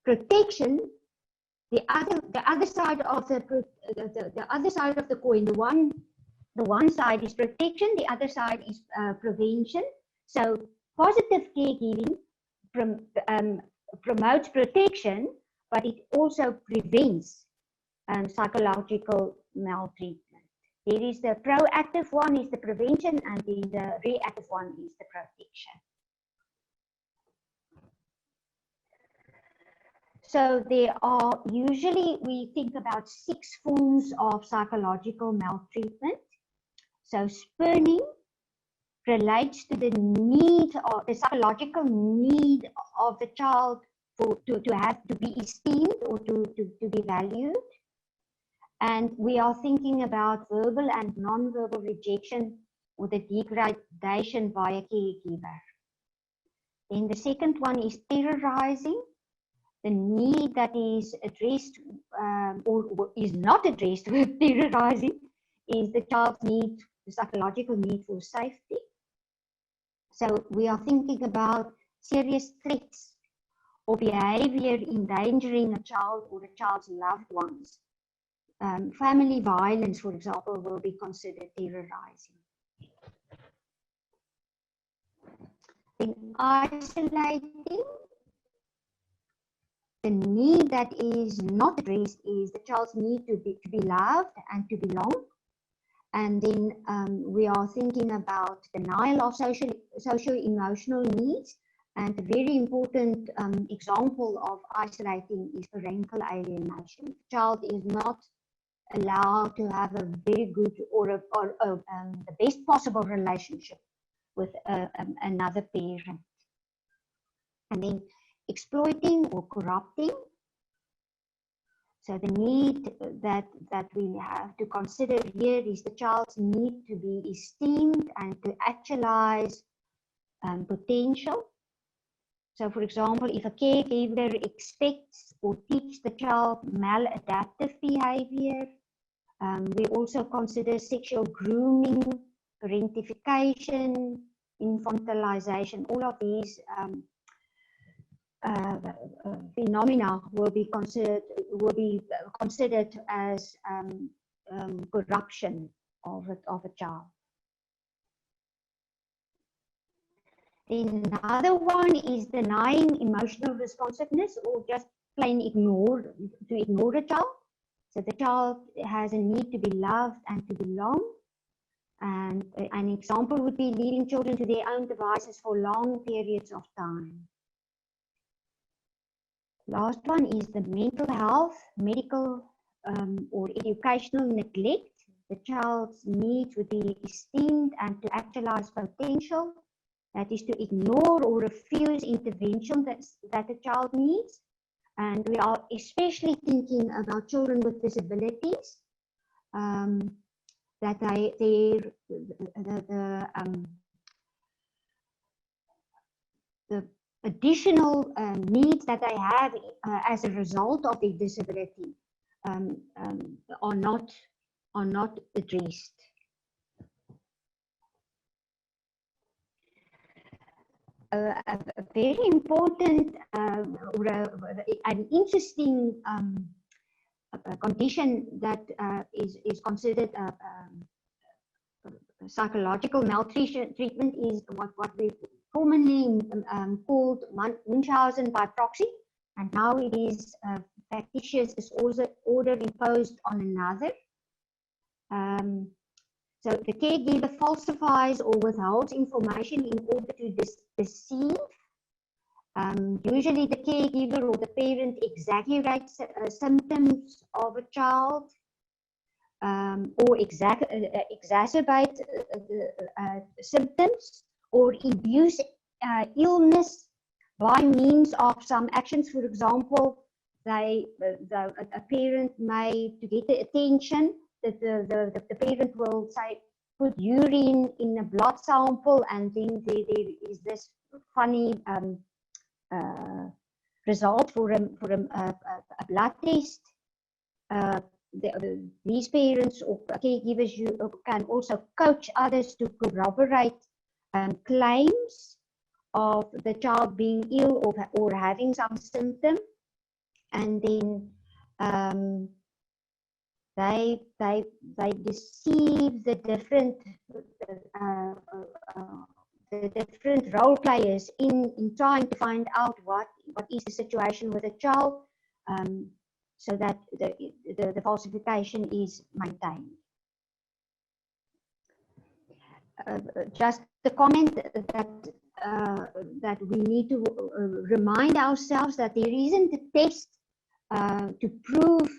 protection, the other side of the other side of the coin, the one side is protection, the other side is prevention. So positive caregiving promotes protection, but it also prevents psychological maltreatment. There is the proactive one is the prevention, and then the reactive one is the protection. So there are usually, we think about 6 forms of psychological maltreatment. So spurning relates to the need or the psychological need of the child to have to be esteemed or to be valued. And we are thinking about verbal and non-verbal rejection or the degradation by a caregiver. Then the second one is terrorizing. The need that is addressed or is not addressed with terrorizing is the child's need, the psychological need for safety. So we are thinking about serious threats or behavior endangering a child or a child's loved ones. Family violence, for example, will be considered terrorizing. In isolating, the need that is not addressed is the child's need to be loved and to belong. And then we are thinking about denial of socio-emotional needs. And a very important example of isolating is parental alienation. The child is not allowed to have a very good or the best possible relationship with another parent. And then exploiting or corrupting. So the need that we have to consider here is the child's need to be esteemed and to actualize potential. So for example, if a caregiver expects or teaches the child maladaptive behavior, we also consider sexual grooming, parentification, infantilization. All of these phenomena will be considered as corruption of a child. Another one is denying emotional responsiveness or just plain ignore a child. So the child has a need to be loved and to belong. And an example would be leaving children to their own devices for long periods of time. Last one is the mental health, medical or educational neglect. The child's needs would be esteemed and to actualize potential. That is to ignore or refuse intervention that the child needs. And we are especially thinking about children with disabilities, that the additional needs that they have as a result of their disability are not addressed. A very important an interesting condition that is considered psychological maltreatment is what we formerly called Munchausen by proxy, and now it is factitious disorder imposed on another. So the caregiver falsifies or withholds information in order to deceive. Usually the caregiver or the parent exaggerates symptoms of a child or exacerbate symptoms or induce illness by means of some actions. For example, a parent may, to get the attention, that the parent will say, put urine in a blood sample, and then there is this funny result for a blood test. These parents or caregivers can also coach others to corroborate claims of the child being ill or having some symptom, and then they deceive the different role players in trying to find out what is the situation with the child, so that the falsification is maintained. Just the comment that we need to remind ourselves that there isn't a test to prove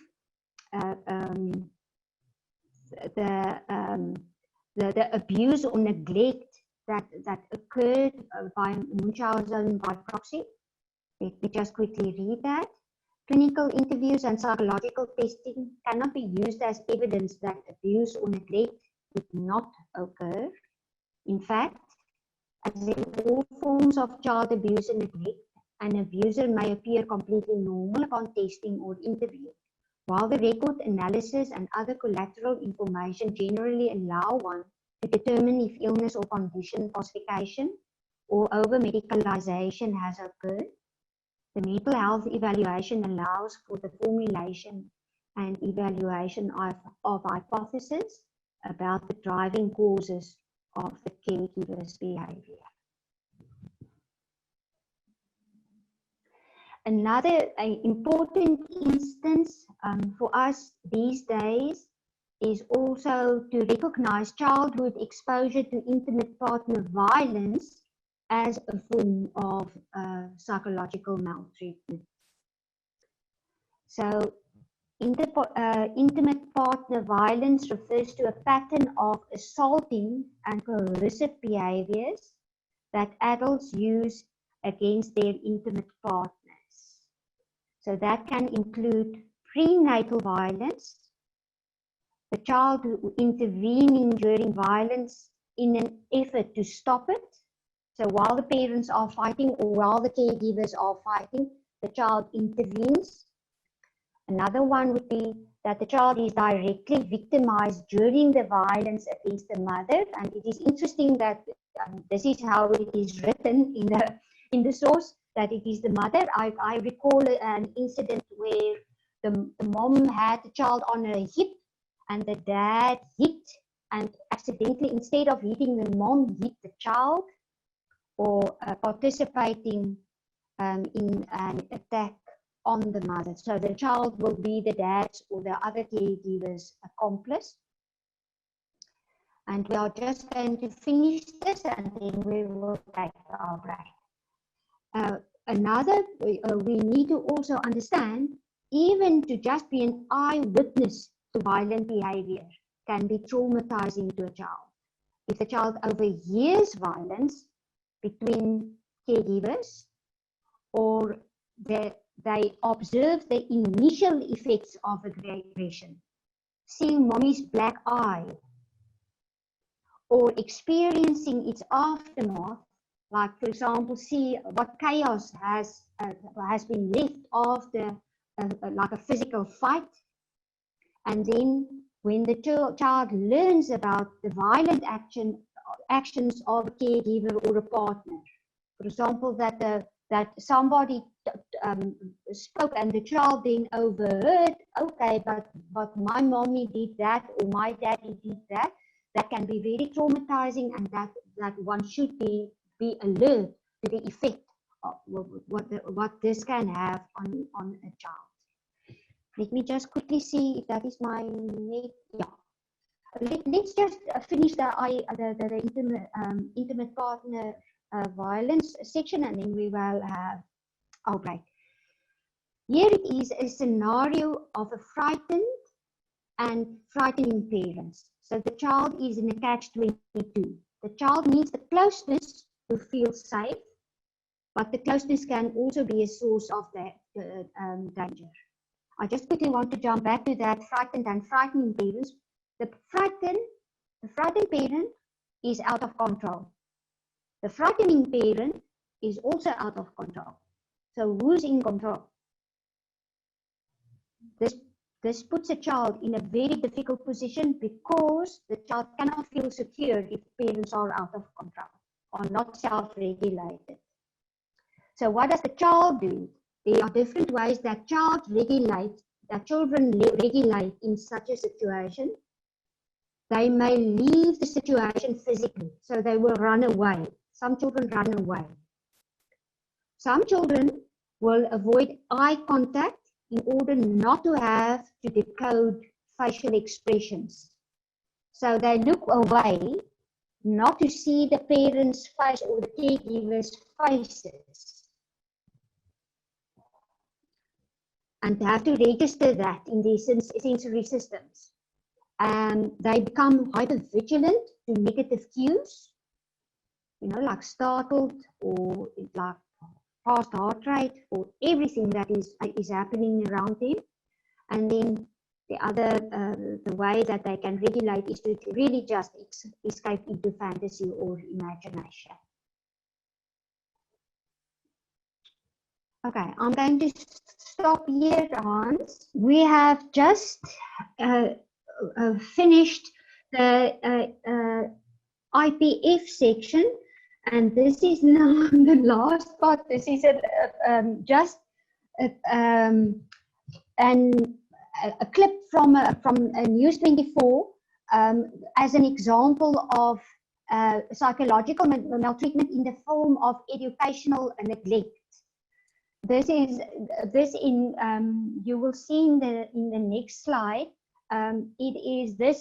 the abuse or neglect that occurred by Munchausen by proxy. Let me just quickly read that. Clinical interviews and psychological testing cannot be used as evidence that abuse or neglect did not occur. In fact, as in all forms of child abuse and neglect, an abuser may appear completely normal upon testing or interview. While the record analysis and other collateral information generally allow one to determine if illness or condition falsification or over-medicalization has occurred, the mental health evaluation allows for the formulation and evaluation of hypotheses about the driving causes of the caregiver's behavior. Another important instance for us these days is also to recognize childhood exposure to intimate partner violence as a form of psychological maltreatment. So, intimate partner violence refers to a pattern of assaulting and coercive behaviors that adults use against their intimate partners. So that can include prenatal violence, the child intervening during violence in an effort to stop it. So while the parents are fighting or while the caregivers are fighting, the child intervenes. Another one would be that the child is directly victimized during the violence against the mother. And it is interesting that this is how it is written in the source, that it is the mother. I recall an incident where the mom had the child on her hip and the dad hit, and accidentally, instead of hitting the mom, hit the child, or participating in an attack on the mother. So the child will be the dad's or the other caregiver's accomplice. And we are just going to finish this and then we will take our break. We need to also understand, even to just be an eyewitness to violent behavior can be traumatizing to a child. If the child overhears violence between caregivers, or they observe the initial effects of aggression, seeing mommy's black eye, or experiencing its aftermath, like for example, see what chaos has been left after like a physical fight, and then when the child learns about the violent actions of a caregiver or a partner, for example, that somebody spoke and the child then overheard, okay, but my mommy did that or my daddy did that, that can be very traumatizing, and that one should be alert to the effect of what this can have on a child. Let me just quickly see if that is my net. Yeah. Let's just finish the intimate partner violence section, and then we will have our break. Here it is a scenario of a frightened and frightening parents. So the child is in a catch-22. The child needs the closeness to feel safe, but the closeness can also be a source of danger. I just quickly want to jump back to that frightened and frightening parents. The frightened The frightened parent is out of control. The frightening parent is also out of control. So who's in control? This puts a child in a very difficult position because the child cannot feel secure if parents are out of control or not self-regulated. So what does the child do? There are different ways that children regulate in such a situation. They may leave the situation physically, so they will run away. Some children run away. Some children will avoid eye contact in order not to have to decode facial expressions. So they look away, not to see the parents' face or the caregivers' faces. And they have to register that in their sensory systems. And they become hypervigilant to negative cues, like startled or like fast heart rate or everything that is happening around them. And then the way that they can regulate is to really just escape into fantasy or imagination. Okay, I'm going to stop here, Hans. We have just finished the IPF section, and this is now the last part. This is just a clip from News 24 as an example of psychological maltreatment in the form of educational neglect. You will see in the next slide. It is the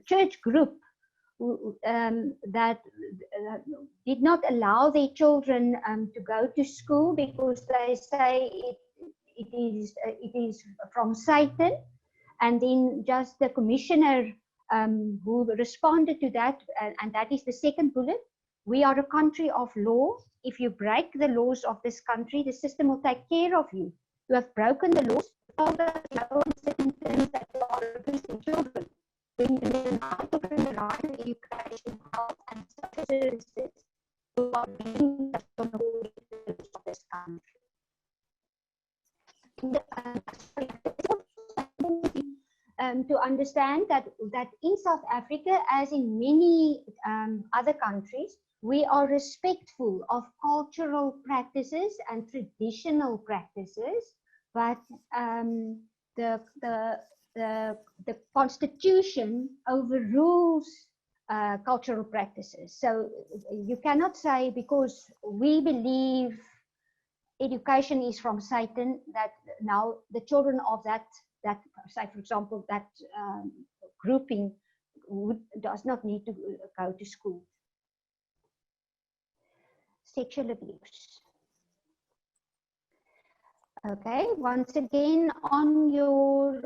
church group that did not allow their children to go to school because they say it is from Satan, and then just the commissioner who responded to that, and that is the second bullet. We are a country of law. If you break the laws of this country, the system will take care of you. You have broken the laws. Told us certain terms that you are abusing children. When children the right to education, health, and social services, you are being the laws of this country. To understand that in South Africa, as in many other countries, we are respectful of cultural practices and traditional practices, but the constitution overrules cultural practices. So you cannot say because we believe education is from Satan that now the children of that say, for example, that grouping does not need to go to school. Sexual abuse. Okay, once again on your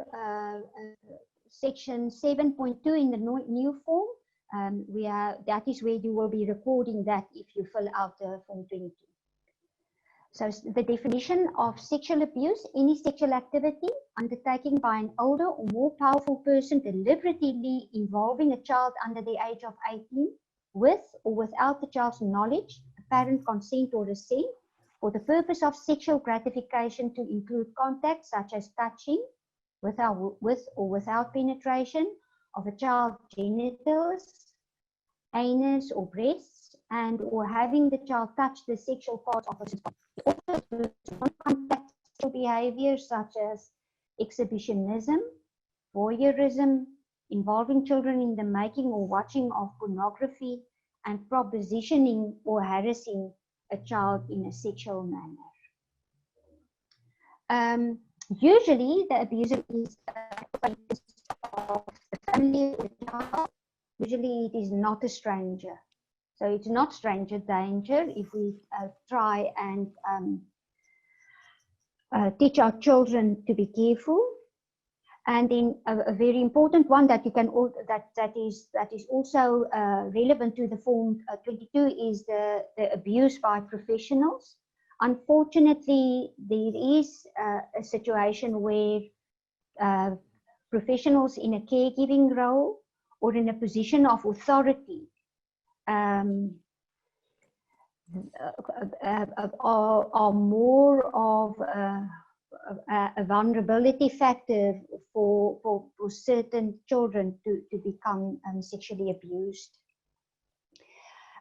section 7.2 in the new form, that is where you will be recording that if you fill out the form 22. So the definition of sexual abuse: any sexual activity undertaken by an older or more powerful person deliberately involving a child under the age of 18 with or without the child's knowledge, apparent consent or assent, for the purpose of sexual gratification, to include contact such as touching with or without penetration of a child's genitals, anus or breasts, and or having the child touch the sexual parts of his body. It also includes non-contact sexual behavior such as exhibitionism, voyeurism, involving children in the making or watching of pornography, and propositioning or harassing a child in a sexual manner. Usually, the abuser is of the family or the child. Usually, it is not a stranger. So it's not stranger danger if we try and teach our children to be careful. And then a very important one that you can that is also relevant to the form 22 is the abuse by professionals. Unfortunately, there is a situation where professionals in a caregiving role or in a position of authority are more of a vulnerability factor for certain children to become sexually abused.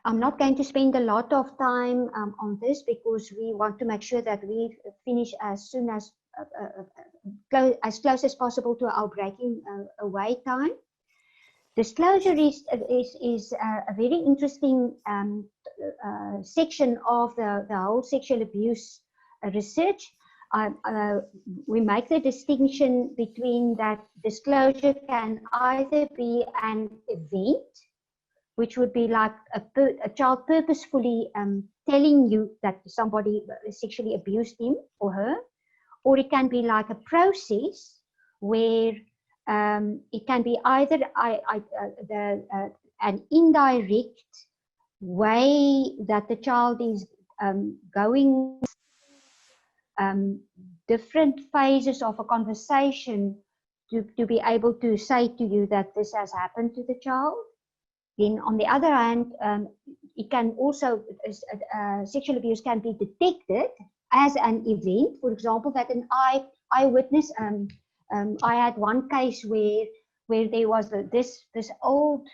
I'm not going to spend a lot of time on this because we want to make sure that we finish as soon as close as possible to our breaking away time. Disclosure is a very interesting section of the whole sexual abuse research. We make the distinction between that disclosure can either be an event, which would be like a child purposefully telling you that somebody sexually abused him or her, or it can be like a process where it can be either an indirect way that the child is going different phases of a conversation to be able to say to you that this has happened to the child. Then on the other hand, it can also, sexual abuse can be detected as an event. For example, that an eyewitness, I had one case where there was this old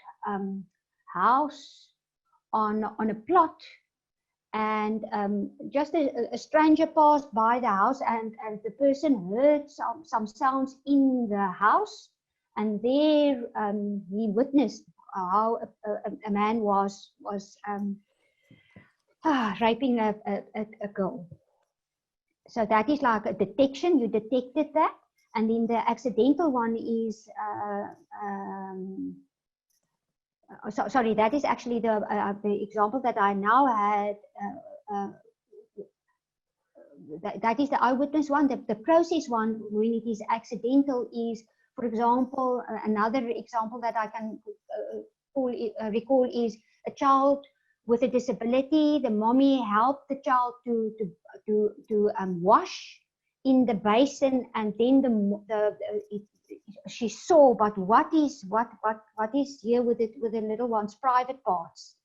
house on a plot, and just a stranger passed by the house, and the person heard some sounds in the house, and there he witnessed how a man was raping a girl. So that is like a detection. You detected that. And then the accidental one is, sorry, that is actually the example that I now had. That is the eyewitness one. The process one, when it is accidental, is, for example, another example that I can recall is a child with a disability. The mommy helped the child to wash in the basin, and then she saw, but what is here with the little one's private parts?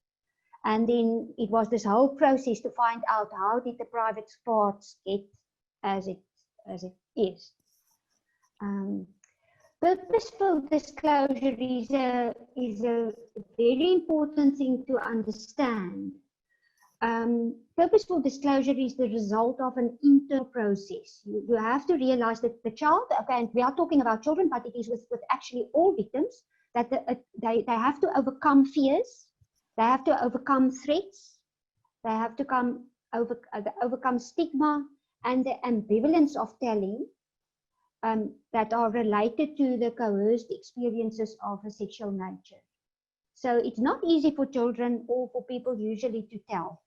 And then it was this whole process to find out how did the private parts get as it is. Purposeful disclosure is a very important thing to understand. Purposeful disclosure is the result of an internal process. You have to realize that the child, okay, and we are talking about children, but it is with actually all victims, that they have to overcome fears, they have to overcome threats, they have to overcome stigma and the ambivalence of telling that are related to the coerced experiences of a sexual nature. So it's not easy for children or for people usually to tell.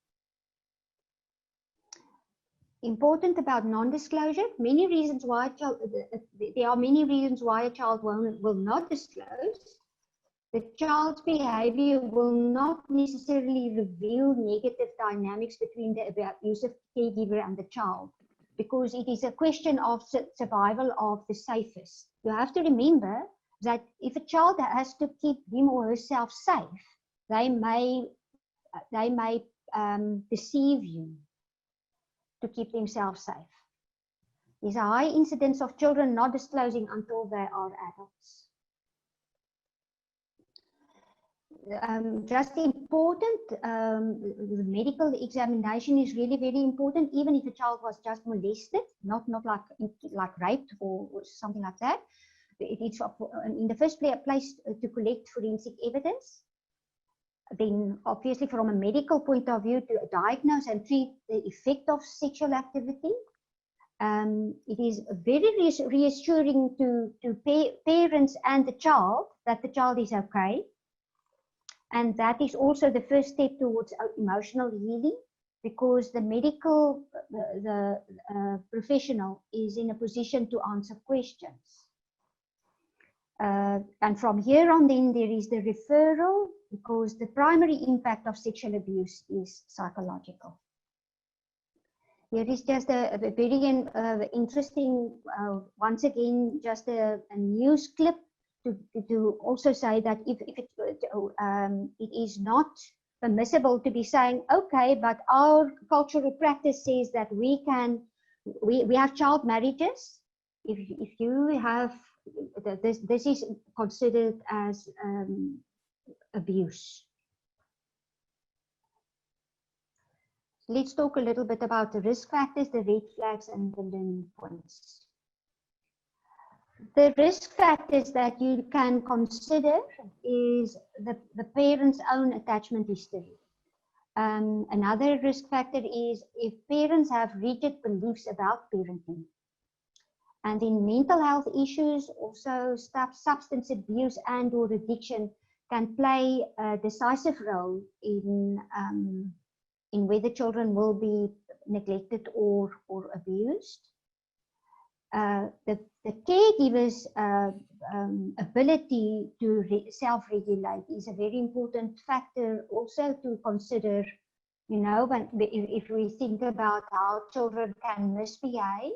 Important about non-disclosure, many reasons why there are many reasons why a child will not disclose. The child's behavior will not necessarily reveal negative dynamics between the abusive caregiver and the child, because it is a question of survival of the safest. You have to remember that if a child has to keep him or herself safe, they may deceive you to keep themselves safe. There's a high incidence of children not disclosing until they are adults. Just important, the medical examination is really very important, even if a child was just molested, not like raped or something like that. It's in the first place to collect forensic evidence. Then obviously from a medical point of view to diagnose and treat the effect of sexual activity. It is very reassuring to parents and the child that the child is okay. And that is also the first step towards emotional healing, because the medical, the professional is in a position to answer questions. And from here on then there is the referral, because the primary impact of sexual abuse is psychological. Here is just a very interesting, once again, just a news clip to also say that if it is not permissible to be saying, okay, but our cultural practice says that we have child marriages. If you have this is considered as abuse. Let's talk a little bit about the risk factors, the red flags, and the learning points. The risk factors that you can consider is the parent's own attachment history. Another risk factor is if parents have rigid beliefs about parenting. And in mental health issues, also substance abuse and or addiction can play a decisive role in whether children will be neglected or abused. The caregiver's ability to self-regulate is a very important factor also to consider, you know, if we think about how children can misbehave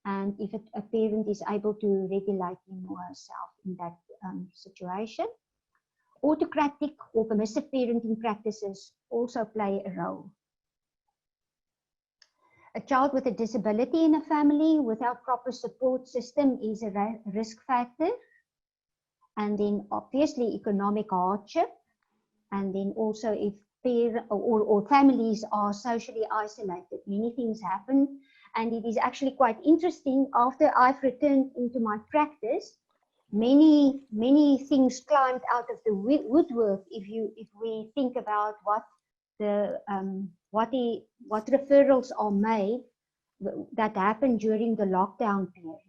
and if a parent is able to regulate him or herself in that situation. Autocratic or permissive parenting practices also play a role. A child with a disability in a family without proper support system is a risk factor. And then obviously economic hardship. And then also if parents or families are socially isolated, many things happen. And it is actually quite interesting, after I've returned into my practice, many things climbed out of the woodwork if we think about what referrals are made that happened during the lockdown period.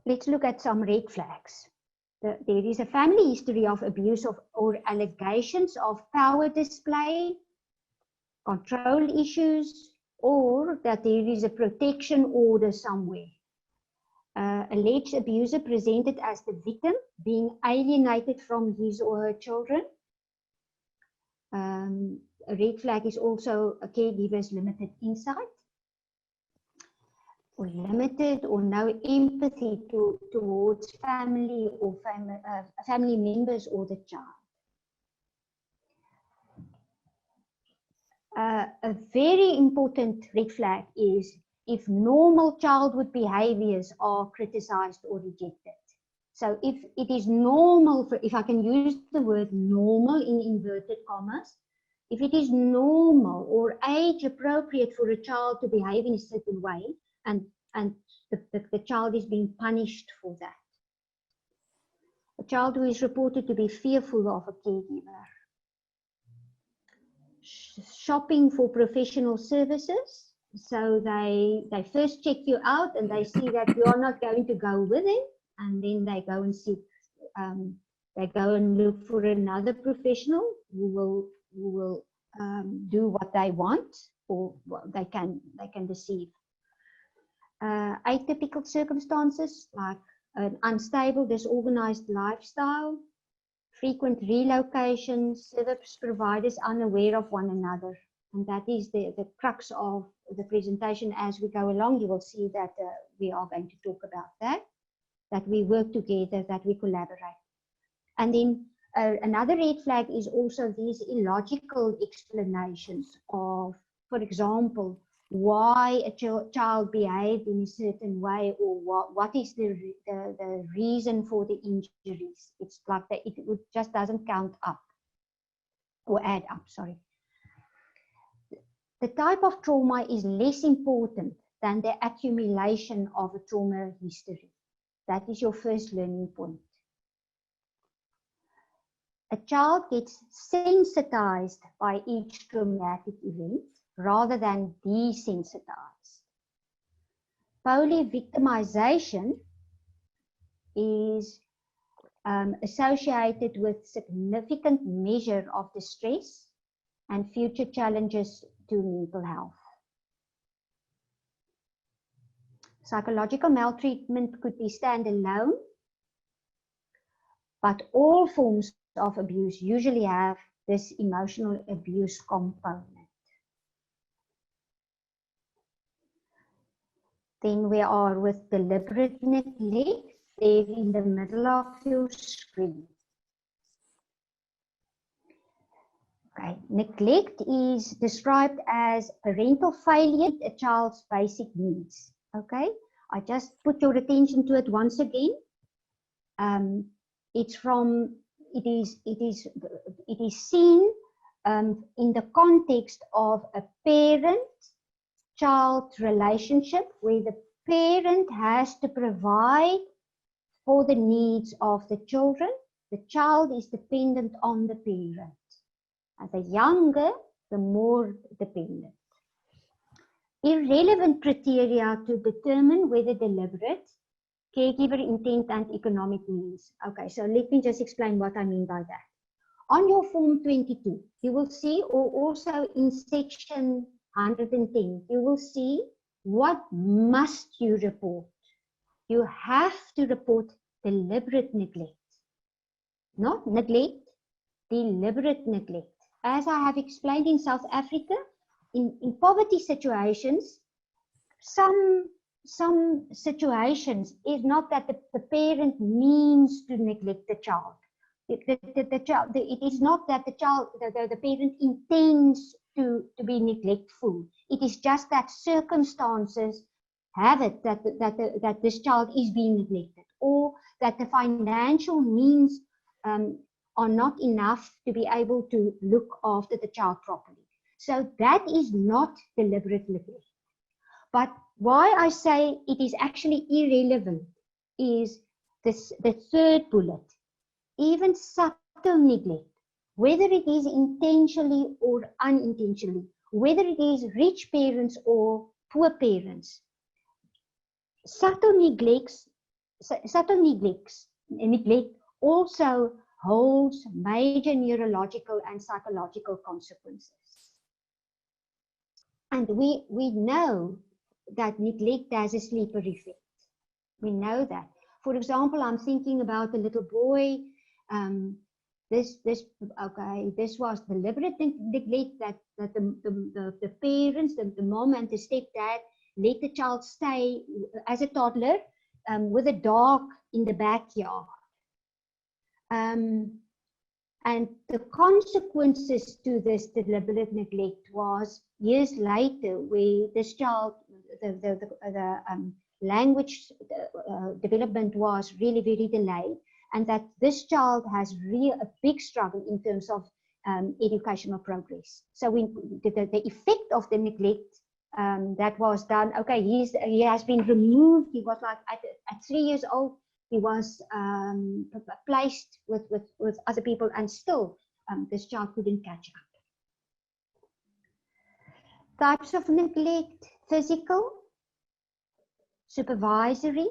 Let's look at some red flags. There is a family history of abuse or allegations of power display, control issues, or that there is a protection order somewhere. Alleged abuser presented as the victim, being alienated from his or her children. A red flag is also a caregiver's limited insight, or limited or no empathy towards family or family members or the child. A very important red flag is if normal childhood behaviors are criticized or rejected. So if it is normal, if I can use the word normal in inverted commas, if it is normal or age appropriate for a child to behave in a certain way, and the child is being punished for that. A child who is reported to be fearful of a caregiver. Shopping for professional services. So they first check you out and they see that you are not going to go with them, and then they go and seek, they go and look for another professional who will do what they want or what they can deceive. Atypical circumstances like an unstable, disorganized lifestyle, frequent relocations, service providers unaware of one another. And that is the crux of the presentation. As we go along, you will see that we are going to talk about that we work together, that we collaborate. And then another red flag is also these illogical explanations of, for example, why a child behaved in a certain way, or what is the reason for the injuries. It's like that it just doesn't count up or add up, sorry. The type of trauma is less important than the accumulation of a trauma history. That is your first learning point. A child gets sensitized by each traumatic event rather than desensitized. Polyvictimization is associated with significant measure of distress and future challenges to mental health. Psychological maltreatment could be standalone, but all forms of abuse usually have this emotional abuse component. Then we are with deliberate neglect, there in the middle of your screen. Okay. Neglect is described as parental failure to meet a child's basic needs. Okay, I just put your attention to it once again. It is seen in the context of a parent-child relationship where the parent has to provide for the needs of the children. The child is dependent on the parent. And the younger, the more dependent. Irrelevant criteria to determine whether deliberate, caregiver intent and economic means. Okay, so let me just explain what I mean by that. On your form 22, you will see, or also in section 110, you will see what must you report. You have to report deliberate neglect. Not neglect, deliberate neglect. As I have explained in South Africa, in poverty situations, some situations is not that the parent means to neglect the child. It is not that the parent intends to be neglectful. It is just that circumstances have it that this child is being neglected, or that the financial means are not enough to be able to look after the child properly. So that is not deliberate neglect. But why I say it is actually irrelevant is the third bullet. Even subtle neglect, whether it is intentionally or unintentionally, whether it is rich parents or poor parents, subtle neglect also holds major neurological and psychological consequences. And we know that neglect has a sleeper effect. We know that. For example, I'm thinking about a little boy. This was deliberate neglect that the parents, the mom and the stepdad, let the child stay as a toddler with a dog in the backyard. And the consequences to this deliberate neglect was years later, where this child, the language development was really very delayed, and that this child has really a big struggle in terms of educational progress. So the effect of the neglect that was done, okay, he has been removed. He was like at 3 years old. He was placed with other people, and still this child couldn't catch up. Types of neglect: physical, supervisory.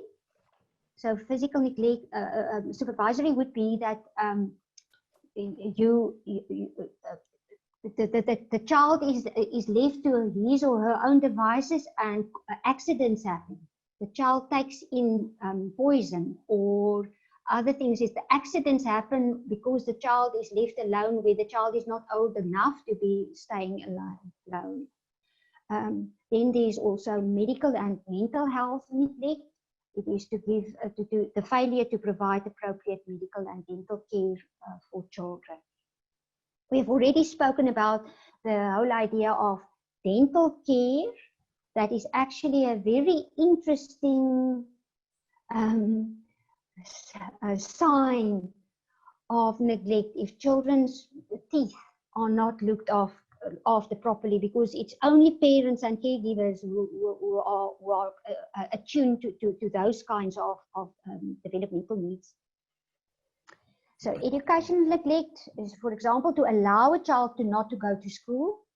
So physical neglect, supervisory would be that the child is left to his or her own devices, and accidents happen. The child takes in poison or other things. If the accidents happen because the child is left alone, where the child is not old enough to be staying alone. Then there's also medical and mental health neglect. It is to give the failure to provide appropriate medical and dental care for children. We've already spoken about the whole idea of dental care. That is actually a very interesting sign of neglect if children's teeth are not looked after properly, because it's only parents and caregivers who are attuned to those kinds of developmental needs. So educational neglect is, for example, to allow a child not to go to school,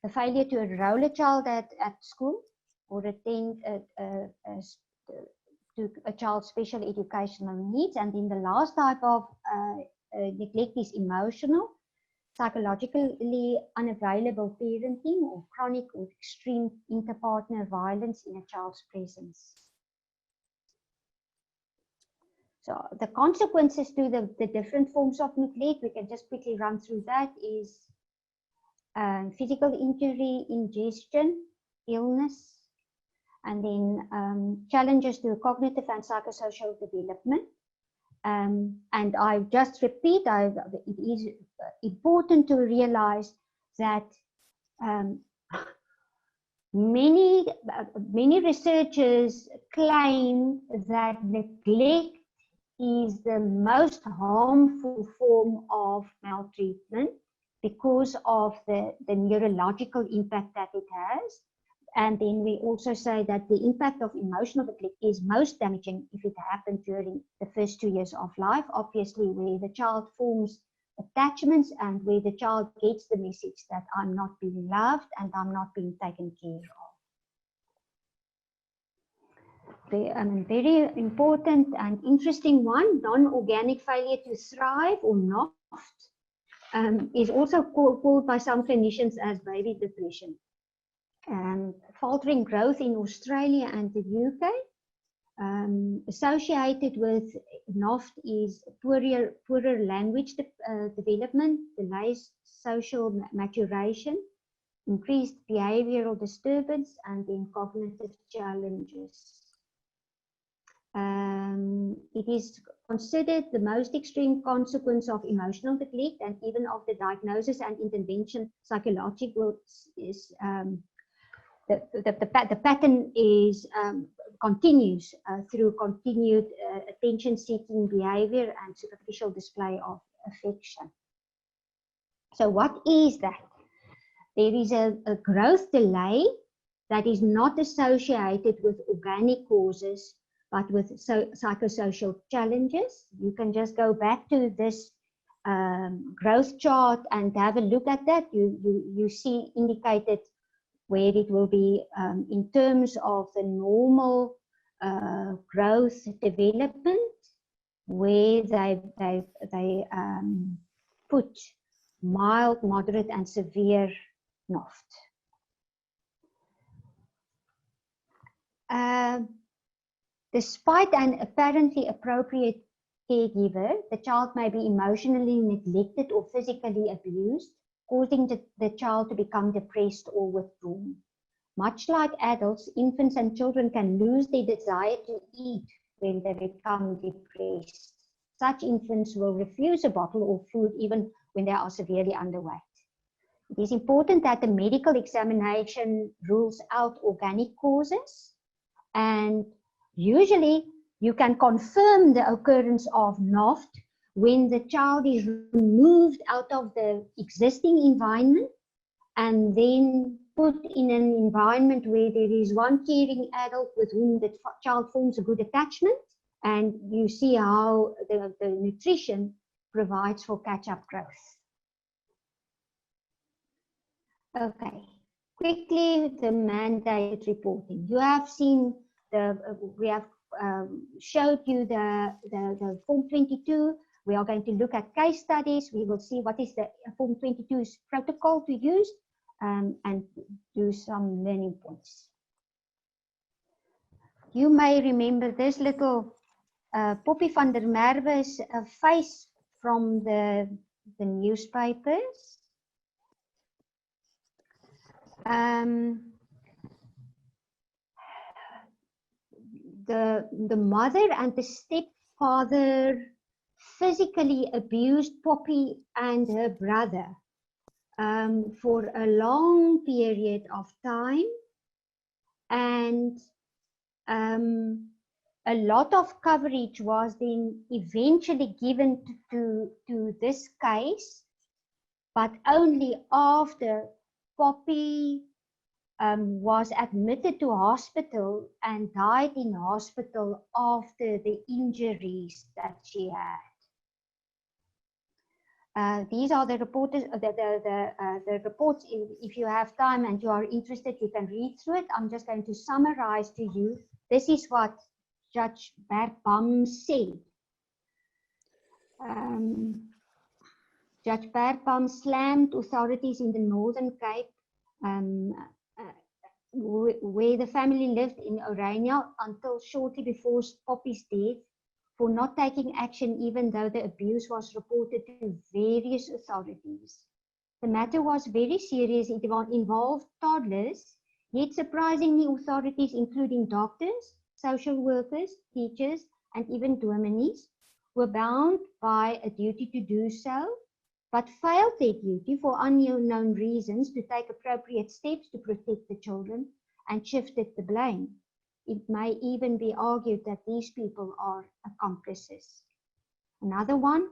the failure to enroll a child at school, or attend to a child's special educational needs. And then the last type of neglect is emotional, psychologically unavailable parenting, or chronic or extreme interpartner violence in a child's presence. So the consequences to the different forms of neglect, we can just quickly run through that, is physical injury, ingestion, illness, and then challenges to cognitive and psychosocial development. And I just repeat, it is important to realize that many researchers claim that neglect is the most harmful form of maltreatment because of the neurological impact that it has. And then we also say that the impact of emotional neglect is most damaging if it happens during the first 2 years of life, obviously where the child forms attachments and where the child gets the message that I'm not being loved and I'm not being taken care of. Very important and interesting one, non-organic failure to thrive, or NOFT, is also called by some clinicians as baby depression. Faltering growth in Australia and the UK. Associated with NOFT is poorer language development, delays social maturation, increased behavioral disturbance, and then cognitive challenges. It is considered the most extreme consequence of emotional neglect, and even of the diagnosis and intervention. Psychological is the pattern is continues through continued attention-seeking behavior and superficial display of affection. So what is that? There is a growth delay that is not associated with organic causes, but with psychosocial challenges. You can just go back to this growth chart and have a look at that. You see indicated where it will be in terms of the normal growth development, where they put mild, moderate, and severe NOFT. Despite an apparently appropriate caregiver, the child may be emotionally neglected or physically abused, causing the child to become depressed or withdrawn. Much like adults, infants and children can lose their desire to eat when they become depressed. Such infants will refuse a bottle of food even when they are severely underweight. It is important that the medical examination rules out organic causes, and usually you can confirm the occurrence of NOFT when the child is removed out of the existing environment and then put in an environment where there is one caring adult with whom the child forms a good attachment, and you see how the nutrition provides for catch-up growth. Okay, quickly the mandated reporting. You have seen we have showed you the Form 22. We are going to look at case studies. We will see what is the Form 22's protocol to use and do some learning points. You may remember this little Poppie van der Merwe's face from the newspapers. The mother and the stepfather physically abused Poppie and her brother for a long period of time, and a lot of coverage was then eventually given to this case, but only after Poppie was admitted to hospital and died in hospital after the injuries that she had. These are the reports. The reports. If you have time and you are interested, you can read through it. I'm just going to summarize to you. This is what Judge Bert Bam said. Judge Bert Bam slammed authorities in the Northern Cape, where the family lived in Orania until shortly before Poppie's death, for not taking action even though the abuse was reported to various authorities. The matter was very serious. It involved toddlers, Yet surprisingly, authorities, including doctors, social workers, teachers, and even dominees, were bound by a duty to do so, but failed their duty for unknown reasons to take appropriate steps to protect the children and shifted the blame. It may even be argued that these people are accomplices. Another one,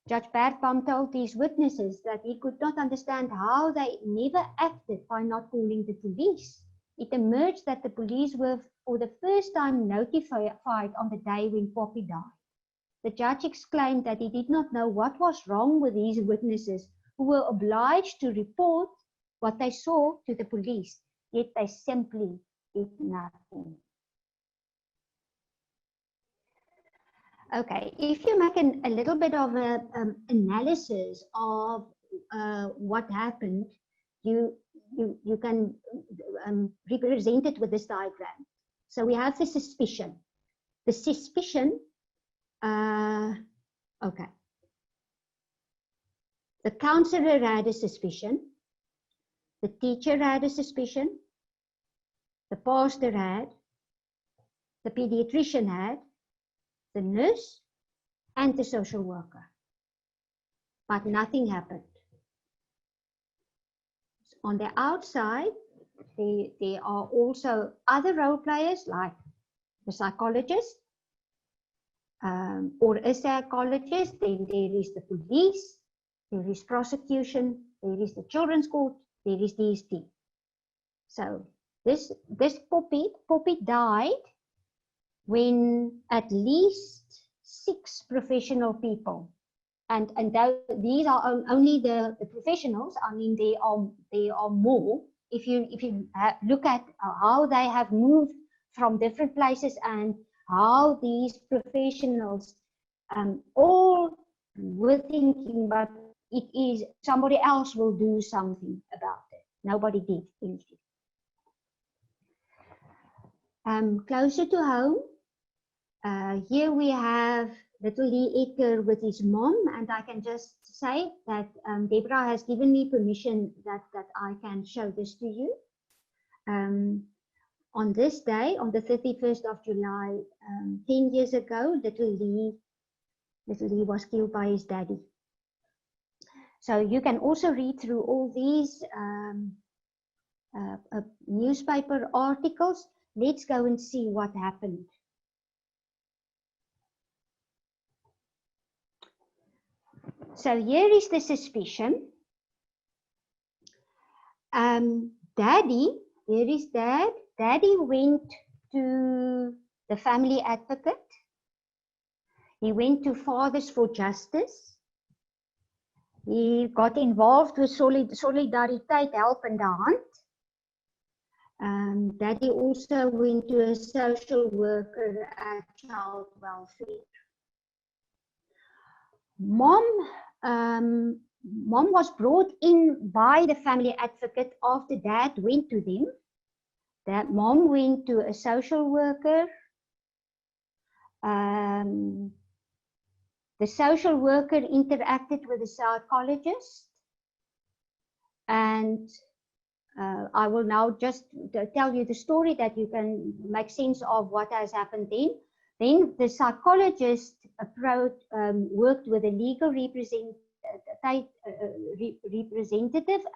Judge Bert Bam told these witnesses that he could not understand how they never acted by not calling the police. It emerged that the police were for the first time notified on the day when Poppie died. The judge exclaimed that he did not know what was wrong with these witnesses who were obliged to report what they saw to the police, yet they simply did nothing. Okay, if you make a little bit of an analysis of what happened, you can represent it with this diagram. So we have the suspicion. The suspicion, okay. The counselor had a suspicion. The teacher had a suspicion. The pastor had. The pediatrician had. The nurse and the social worker. But nothing happened. On the outside, there are also other role players like the psychologist or a psychologist. Then there is the police, there is prosecution, there is the children's court, there is DST. So this Poppie died when at least 6 professional people, and these are only the professionals. I mean, there are more. If you look at how they have moved from different places and how these professionals all were thinking, but it is somebody else will do something about it. Nobody did anything. Closer to home. Here we have little Lee Edgar with his mom, and I can just say that Deborah has given me permission that I can show this to you. On this day, on the 31st of July, 10 years ago, little Lee was killed by his daddy. So you can also read through all these newspaper articles. Let's go and see what happened. So here is the suspicion. Daddy, here is Dad. Daddy went to the family advocate. He went to Fathers for Justice. He got involved with Solidariteit Help in the Hand. Daddy also went to a social worker at Child Welfare. Mom was brought in by the family advocate after Dad went to them. That mom went to a social worker. The social worker interacted with the psychologist. And I will now just tell you the story that you can make sense of what has happened then. Then the psychologist worked with a legal representative,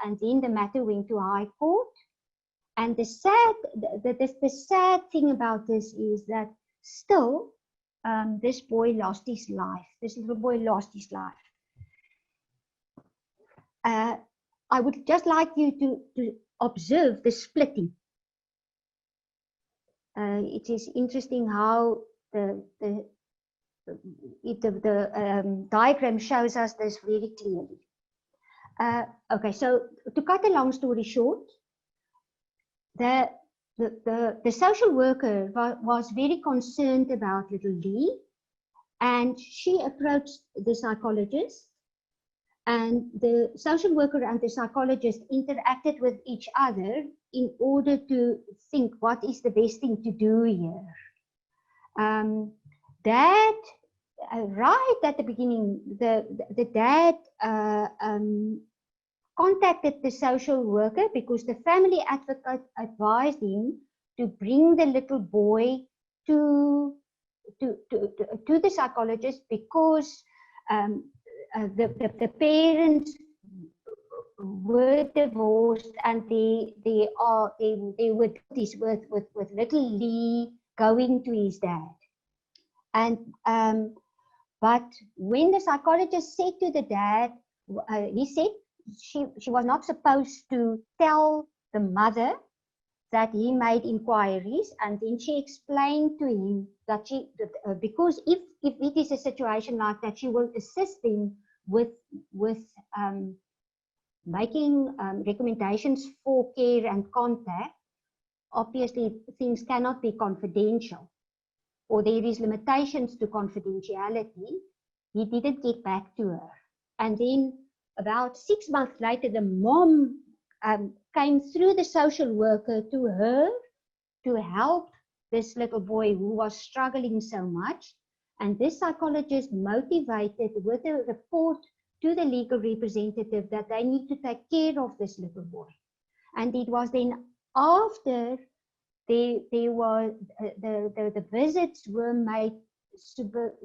and then the matter went to High Court. And the sad thing about this is that still this boy lost his life. This little boy lost his life. I would just like you to observe the splitting. It is interesting how the diagram shows us this very clearly. Okay, so to cut a long story short, the social worker was very concerned about little Lee, and she approached the psychologist, and the social worker and the psychologist interacted with each other in order to think what is the best thing to do here. Dad, right at the beginning, the dad contacted the social worker because the family advocate advised him to bring the little boy to the psychologist because the parents were divorced and they were this with little Lee going to his dad. And but when the psychologist said to the dad, he said she was not supposed to tell the mother that he made inquiries, and then she explained to him that because if it is a situation like that, she will assist him with making recommendations for care and contact. Obviously, things cannot be confidential, or there is limitations to confidentiality. He didn't get back to her. And then about 6 months later, the mom came through the social worker to her to help this little boy who was struggling so much. And this psychologist motivated with a report to the legal representative that they need to take care of this little boy. And it was then after the visits were made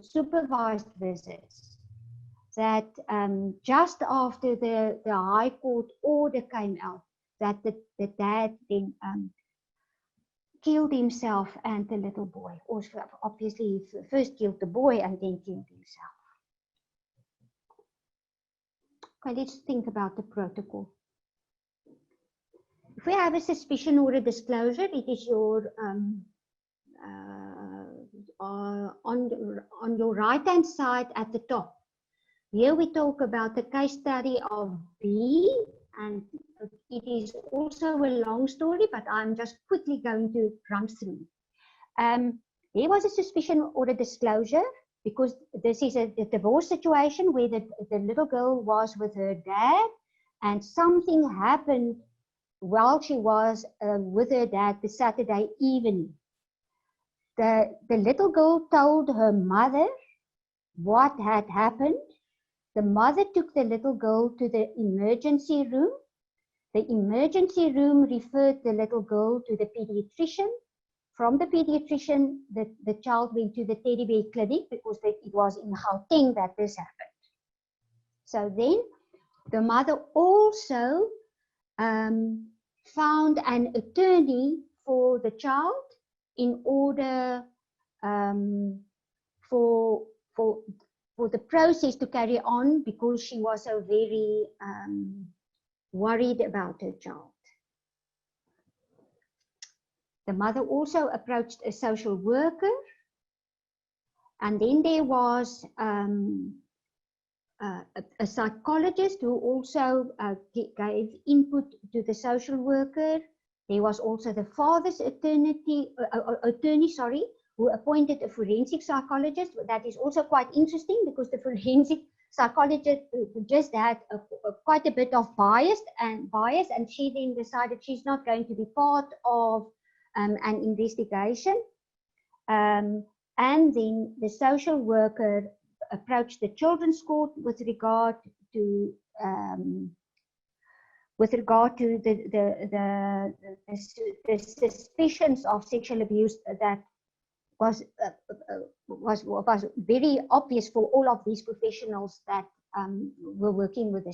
supervised visits that just after the High Court order came out that the dad then killed himself and the little boy. Also, obviously, he first killed the boy and then killed himself. Okay, let's think about the protocol. If we have a suspicion or a disclosure, it is your on your right-hand side at the top. Here we talk about the case study of B, and it is also a long story, but I'm just quickly going to run through. There was a suspicion or a disclosure because this is a divorce situation where the little girl was with her dad, and something happened while she was with her dad the Saturday evening. The little girl told her mother what had happened. The mother took the little girl to the emergency room. The emergency room referred the little girl to the pediatrician. From the pediatrician, the child went to the teddy bear clinic because it was in Gauteng that this happened. So then the mother also found an attorney for the child in order for the process to carry on because she was so very worried about her child. The mother also approached a social worker, and then there was a psychologist who also gave input to the social worker. There was also the father's attorney, who appointed a forensic psychologist. That is also quite interesting because the forensic psychologist just had quite a bit of bias, and she then decided she's not going to be part of an investigation. And then the social worker approached the children's court with regard to the suspicions of sexual abuse that was very obvious for all of these professionals that were working with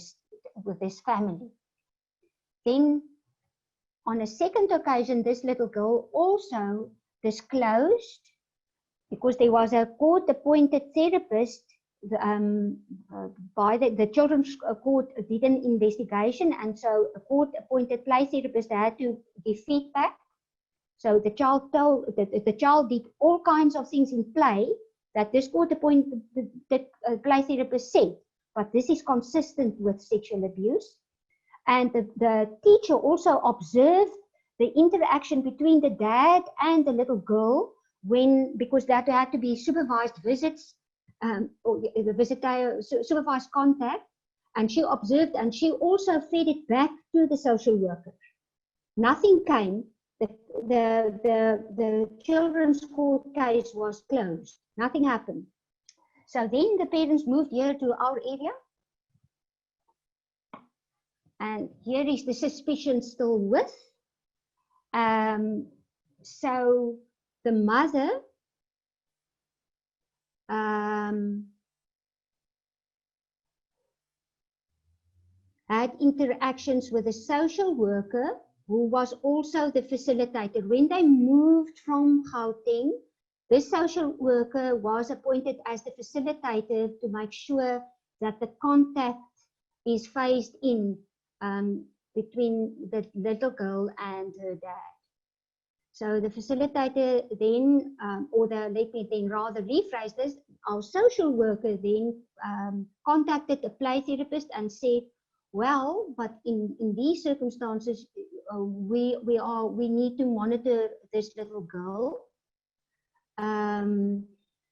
this family. Then on a second occasion, this little girl also disclosed, because there was a court-appointed therapist by the children's court did an investigation, and so a court-appointed play therapist had to give feedback. So the child did all kinds of things in play that this court-appointed play therapist said, but this is consistent with sexual abuse. And the teacher also observed the interaction between the dad and the little girl because that had to be supervised visits or the supervised contact, and she observed and she also fed it back to the social worker. Nothing came. The children's court case was closed. Nothing happened. So then the parents moved here to our area. And here is the suspicion still with. So the mother had interactions with a social worker who was also the facilitator. When they moved from Gauteng, this social worker was appointed as the facilitator to make sure that the contact is phased in between the little girl and her dad. So the facilitator then, let me then rather rephrase this, our social worker then contacted the play therapist and said, well, but in these circumstances, we need to monitor this little girl.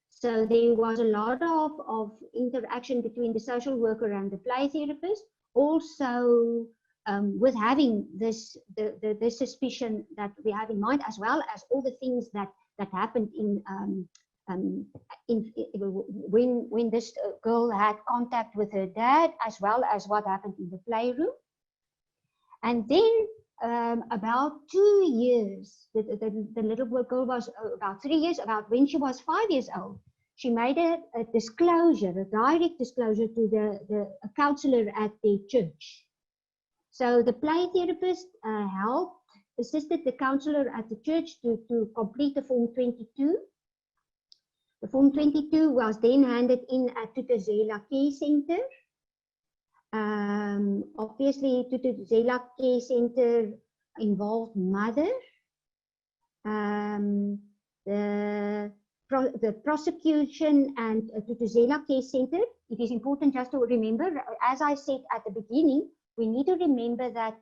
So there was a lot of interaction between the social worker and the play therapist. Also, with having this the suspicion that we have in mind, as well as all the things that happened when this girl had contact with her dad, as well as what happened in the playroom. And then about 2 years, the little girl was about 3 years, about when she was 5 years old, she made a disclosure, a direct disclosure to the counselor at the church. So the play therapist assisted the counselor at the church to complete the Form 22. The Form 22 was then handed in at Tutuzela Care Center. Obviously, Tutuzela Care Center involved mother. The prosecution and Tutuzela Care Center, it is important just to remember, as I said at the beginning, we need to remember that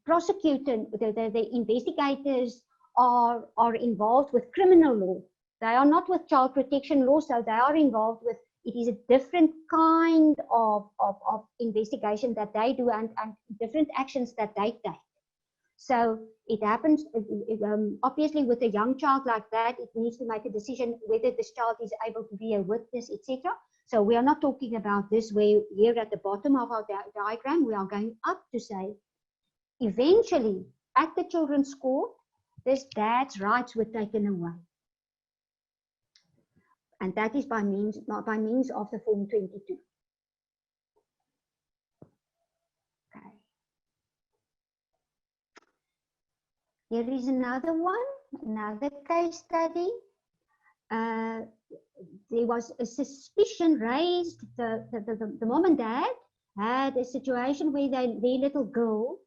prosecuting, the investigators are involved with criminal law. They are not with child protection law, so they are involved with, it is a different kind of investigation that they do and different actions that they take. So it happens, obviously with a young child like that, it needs to make a decision whether this child is able to be a witness, etc. So we are not talking about this way here at the bottom of our diagram. We are going up to say, eventually at the children's court, this dad's rights were taken away. And that is by means of the Form 22. Okay. Here is another one, another case study. There was a suspicion raised. The mom and dad had a situation where their little girl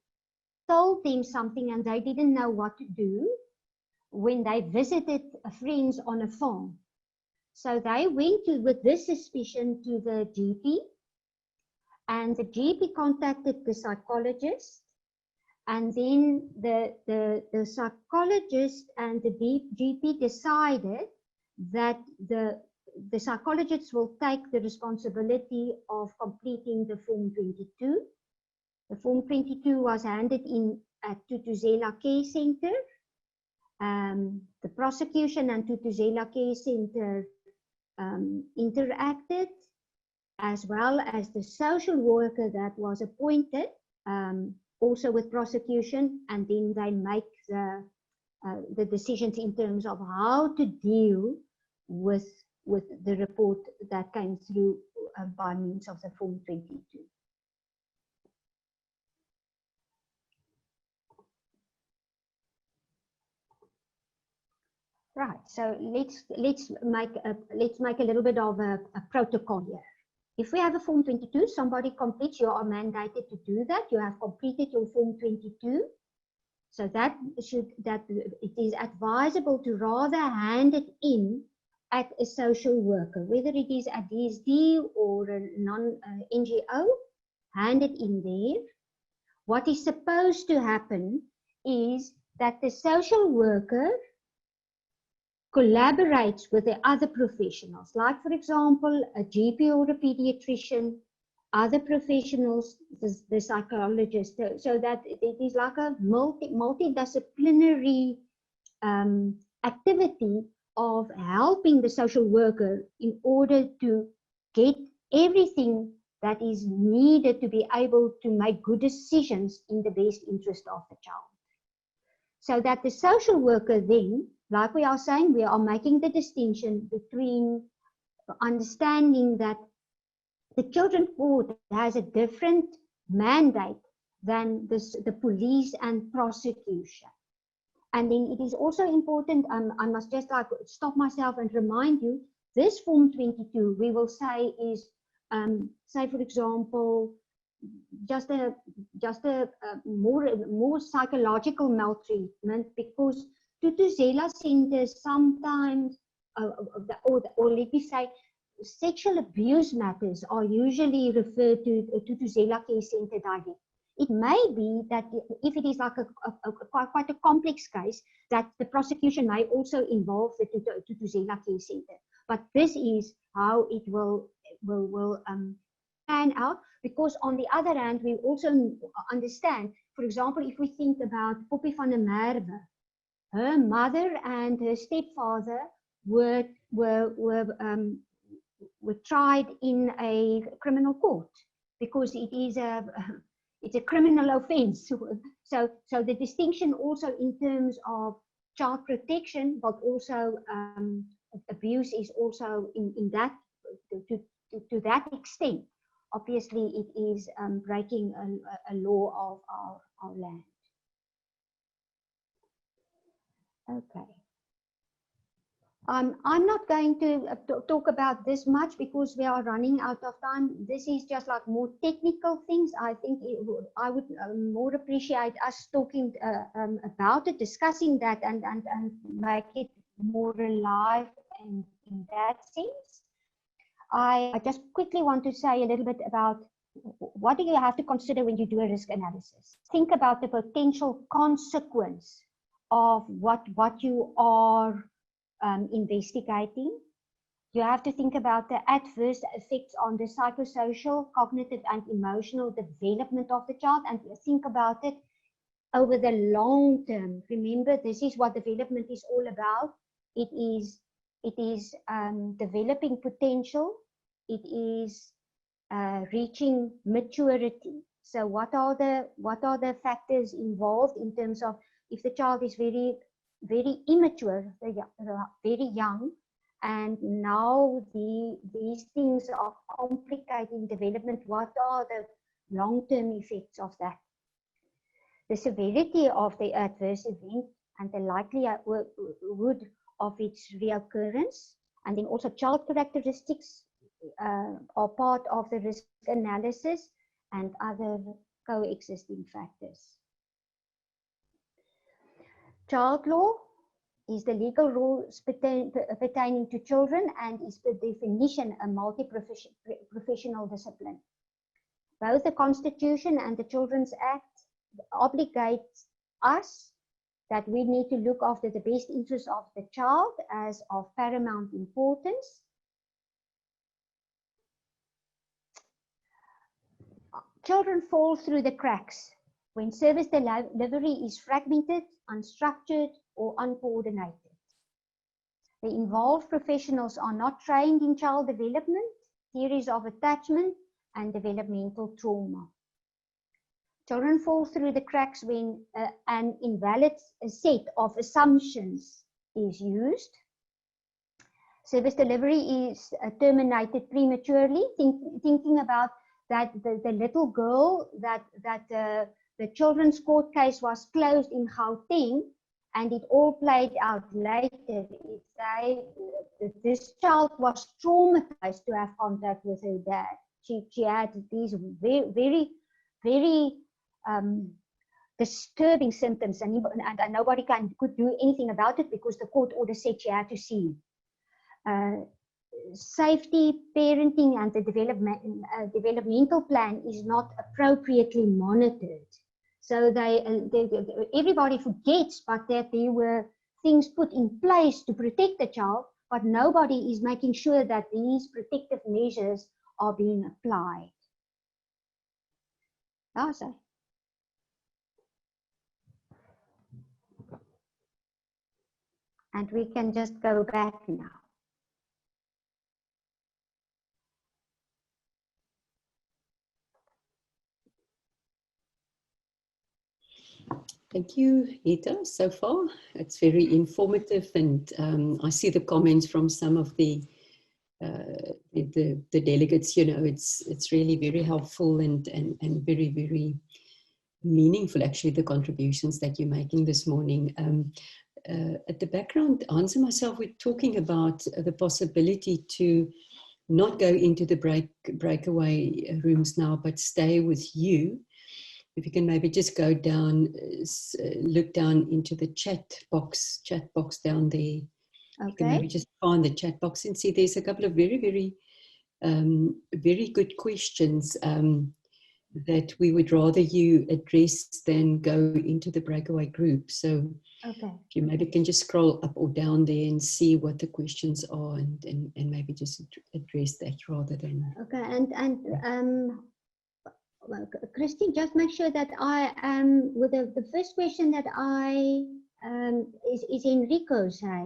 told them something and they didn't know what to do when they visited friends on a farm. So they went with this suspicion to the GP, and the GP contacted the psychologist, and then the psychologist and the GP decided that the psychologist will take the responsibility of completing the Form 22. The Form 22 was handed in at Tutuzela Care Center. The prosecution and Tutuzela Care Center interacted, as well as the social worker that was appointed, also with prosecution, and then they make the decisions in terms of how to deal with the report that came through by means of the Form 22. Right, so let's make a little bit of a protocol here. If we have a Form 22, somebody completes, you are mandated to do that. You have completed your Form 22. So that it is advisable to rather hand it in at a social worker, whether it is a DSD or a non-NGO, hand it in there. What is supposed to happen is that the social worker collaborates with the other professionals, like for example, a GP or a pediatrician, other professionals, the psychologist, so that it is like a multidisciplinary activity of helping the social worker in order to get everything that is needed to be able to make good decisions in the best interest of the child. So that the social worker then, like we are saying, we are making the distinction between understanding that the children's court has a different mandate than the police and prosecution. And then it is also important, I must just like stop myself and remind you, this Form 22, we will say is, say for example, just a more psychological maltreatment, because Tutuzela centers sometimes, or let me say, sexual abuse matters are usually referred to Tutuzela Care Center directly. It may be that if it is like quite a complex case, that the prosecution may also involve the Tutuzela Care Center. But this is how it will pan out, because on the other hand, we also understand, for example, if we think about Poppie van der Merwe, her mother and her stepfather were tried in a criminal court because it's a criminal offense. So the distinction also in terms of child protection, but also abuse is also in that to that extent. Obviously, it is breaking a law of our land. Okay. I'm not going to talk about this much because we are running out of time. This is just like more technical things. I think I would more appreciate us talking about it, discussing that, and make it more alive in that sense. I just quickly want to say a little bit about what do you have to consider when you do a risk analysis. Think about the potential consequence of what you are investigating. You have to think about the adverse effects on the psychosocial, cognitive, and emotional development of the child, and think about it over the long term. Remember, this is what development is all about. It is developing potential. It is reaching maturity. So what are the factors involved in terms of if the child is very immature, very young, and now these things are complicating development, what are the long-term effects of that? The severity of the adverse event and the likelihood of its reoccurrence, and then also child characteristics are part of the risk analysis and other coexisting factors. Child law is the legal rules pertaining to children and is per definition a multi-professional discipline. Both the Constitution and the Children's Act obligate us that we need to look after the best interests of the child as of paramount importance. Children fall through the cracks when service delivery is fragmented, unstructured, or uncoordinated. The involved professionals are not trained in child development, theories of attachment, and developmental trauma. Children fall through the cracks when an invalid set of assumptions is used. Service delivery is terminated prematurely, thinking about that the little girl that the children's court case was closed in Gauteng, and it all played out later. This child was traumatized to have contact with her dad. She had these very disturbing symptoms, and nobody could do anything about it because the court order said she had to see him. Safety, parenting, and the developmental plan is not appropriately monitored. So everybody forgets, but that there were things put in place to protect the child, but nobody is making sure that these protective measures are being applied. Awesome. And we can just go back now. Thank you, Hetta, so far. It's very informative, and I see the comments from some of the delegates. You know, it's really very helpful and very, very meaningful, actually, the contributions that you're making this morning. At the background, Hans and myself, we're talking about the possibility to not go into the breakaway rooms now, but stay with you. If you can maybe just go down, look down into the chat box down there. Okay. You can maybe just find the chat box and see there's a couple of very, very, very good questions that we would rather you address than go into the breakaway group. So if you maybe can just scroll up or down there and see what the questions are and maybe just address that rather than... Okay, and well, Christine, just make sure that I am with the first question that I is Enrico's, hey?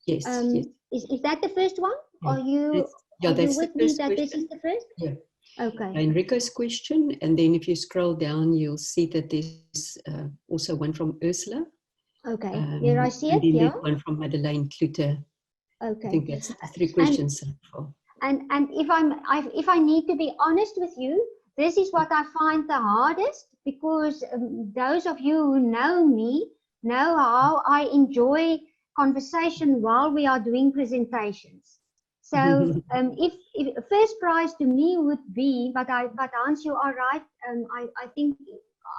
Yes, yes. Is that the first one? Yeah. Are you with me that this is the first? Yeah. Okay. Enrico's question, and then if you scroll down, you'll see that there's also one from Ursula. Okay. Here I see it. And then yeah. there's one from Madeleine Kluter. Okay. I think that's the 3 questions so far. And if I need to be honest with you, this is what I find the hardest, because those of you who know me know how I enjoy conversation while we are doing presentations. So if first prize to me would be, but Hans, you are right. I think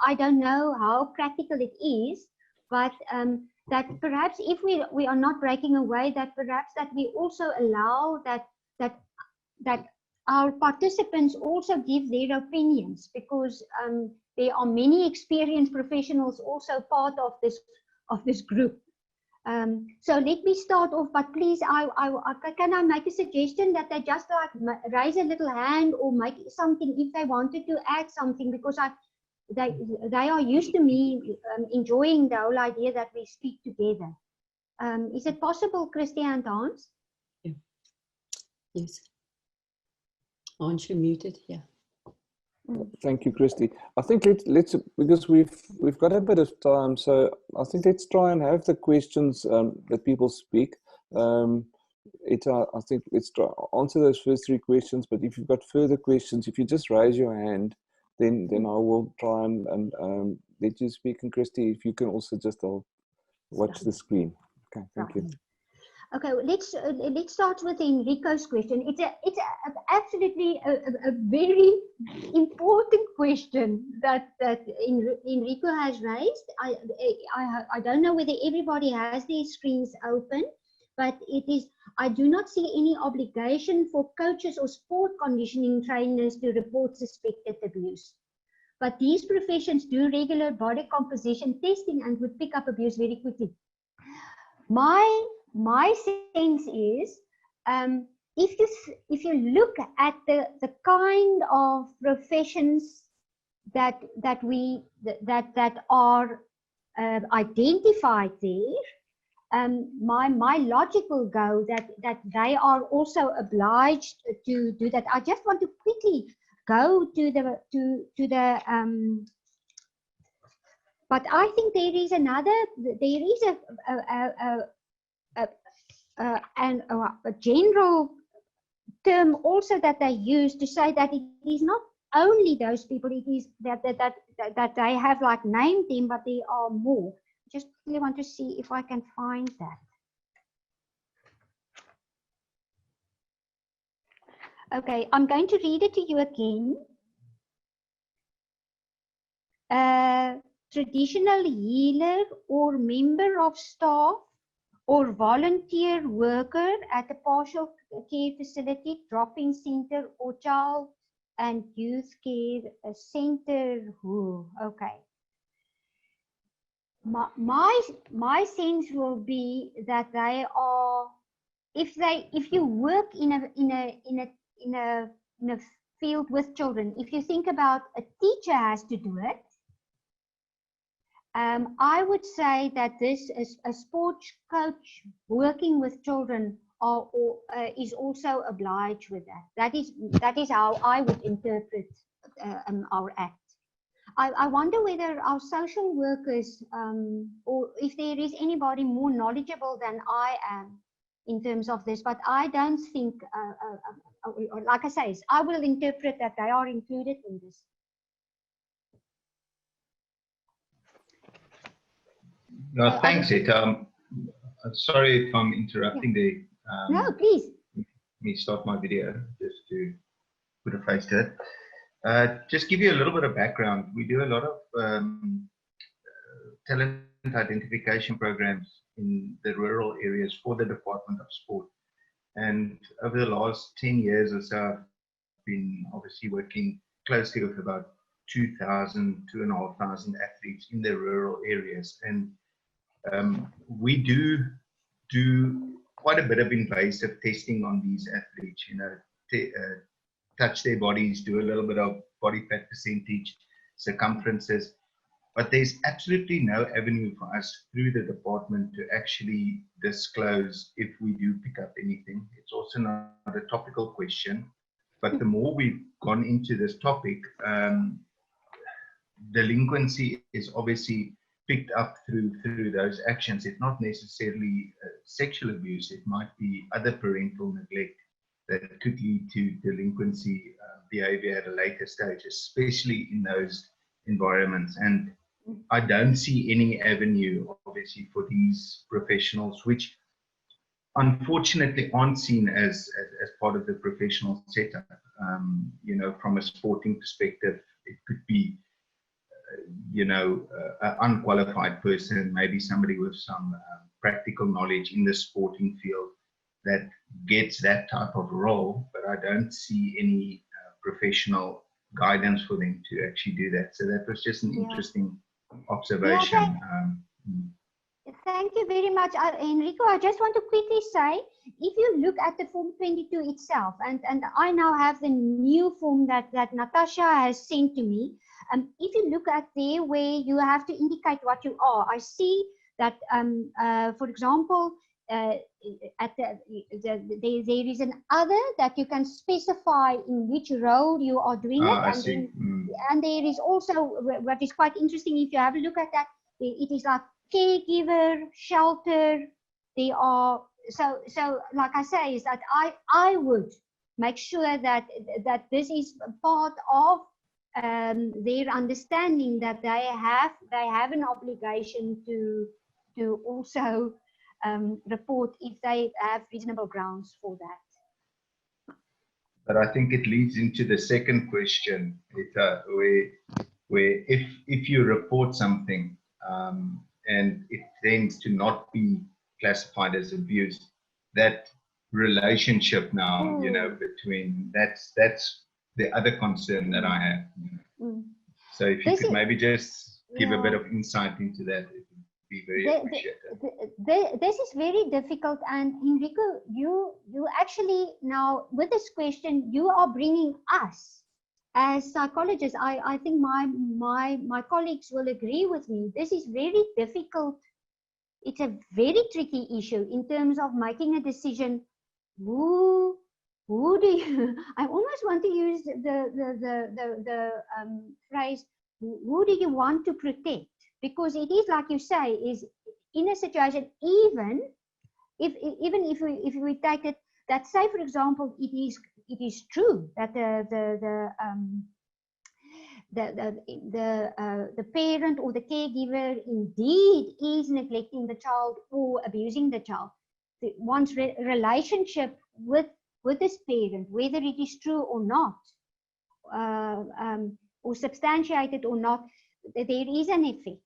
I don't know how practical it is, but that perhaps if we are not breaking away, that perhaps that we also allow that our participants also give their opinions, because there are many experienced professionals also part of this group. So let me start off, but please, can I make a suggestion that they just like raise a little hand or make something if they wanted to add something, because they are used to me enjoying the whole idea that we speak together. Is it possible, Christy and Hans? Yeah. Yes. Aren't you muted? Yeah. Thank you, Christy. I think let's because we've got a bit of time, so I think let's try and have the questions that people speak. I think let's try answer those first 3 questions. But if you've got further questions, if you just raise your hand, then I will try and let you speak. And Christy, if you can also just watch the screen. Okay, thank you. Okay, let's start with Enrico's question. It's absolutely a very important question that Enrico has raised. I don't know whether everybody has their screens open, but it is. I do not see any obligation for coaches or sport conditioning trainers to report suspected abuse. But these professions do regular body composition testing and would pick up abuse very quickly. My sense is, if you look at the kind of professions that are identified there, my logic will go that they are also obliged to do that. I just want to quickly go to the but I think there is a general term also that they use to say that it is not only those people, it is that they have like named them, but there are more. Just really want to see if I can find that. Okay, I'm going to read it to you again. Traditional healer or member of staff or volunteer worker at a partial care facility, drop-in center, or child and youth care center. Ooh, okay. My sense will be that they are, if you work in a field with children, if you think about a teacher has to do it, I would say that this is a sports coach working with children is also obliged with that. That is how I would interpret our act. I wonder whether our social workers, or if there is anybody more knowledgeable than I am in terms of this, but I don't think, like I say, I will interpret that they are included in this. No, thanks, Hetta. Sorry if I'm interrupting there. No, please. Let me start my video just to put a face to it. Just give you a little bit of background. We do a lot of talent identification programs in the rural areas for the Department of Sport. And over the last 10 years or so, I've been obviously working closely with about 2,000, 2,500 athletes in the rural areas. And we do quite a bit of invasive testing on these athletes, you know, touch their bodies, do a little bit of body fat percentage, circumferences, but there's absolutely no avenue for us through the department to actually disclose if we do pick up anything. It's also not a topical question, but the more we've gone into this topic, delinquency is obviously picked up through those actions. It's not necessarily sexual abuse, it might be other parental neglect that could lead to delinquency behavior at a later stage, especially in those environments. And I don't see any avenue, obviously, for these professionals, which unfortunately aren't seen as part of the professional setup. You know, from a sporting perspective, it could be, you know, an unqualified person, maybe somebody with some practical knowledge in the sporting field that gets that type of role, but I don't see any professional guidance for them to actually do that. So that was just an interesting observation. Thank you very much, Enrico. I just want to quickly say, if you look at the Form 22 itself, and I now have the new form that Natasha has sent to me, if you look at there where you have to indicate what you are, I see that, for example, there is an other that you can specify in which role you are doing it. And there is also, what is quite interesting, if you have a look at that, it is like caregiver, shelter. They are, so like I say, is that I would make sure that this is part of their understanding that they have an obligation to also report if they have reasonable grounds for that. But I think it leads into the second question, Hetta, where if you report something and it tends to not be classified as abuse, that relationship now, you know, between that's the other concern that I have. You know. So if you could maybe just give a bit of insight into that, it would be very appreciated. This is very difficult, and Enrico, you actually now with this question, you are bringing us as psychologists. I think my colleagues will agree with me. This is very difficult. It's a very tricky issue in terms of making a decision. Who do you? I almost want to use the phrase, who do you want to protect? Because it is, like you say, is in a situation, even if we take it that, say for example, it is true that the parent or the caregiver indeed is neglecting the child or abusing the child. One's relationship with this parent, whether it is true or not, or substantiated or not, there is an effect.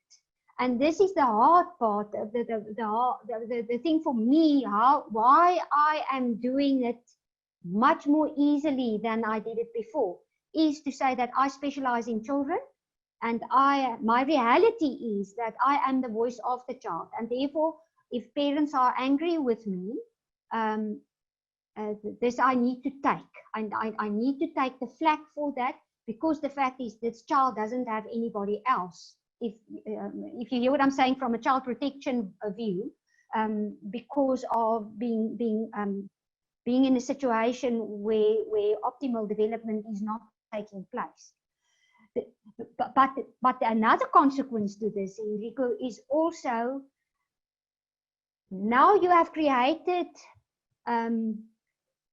And this is the hard part, the thing for me, why I am doing it much more easily than I did it before, is to say that I specialize in children, and my reality is that I am the voice of the child, and therefore if parents are angry with me, this I need to take, and I need to take the flak for that, because the fact is this child doesn't have anybody else. If you hear what I'm saying from a child protection view, because of being in a situation where optimal development is not taking place. but another consequence to this, Enrico, is also now you have created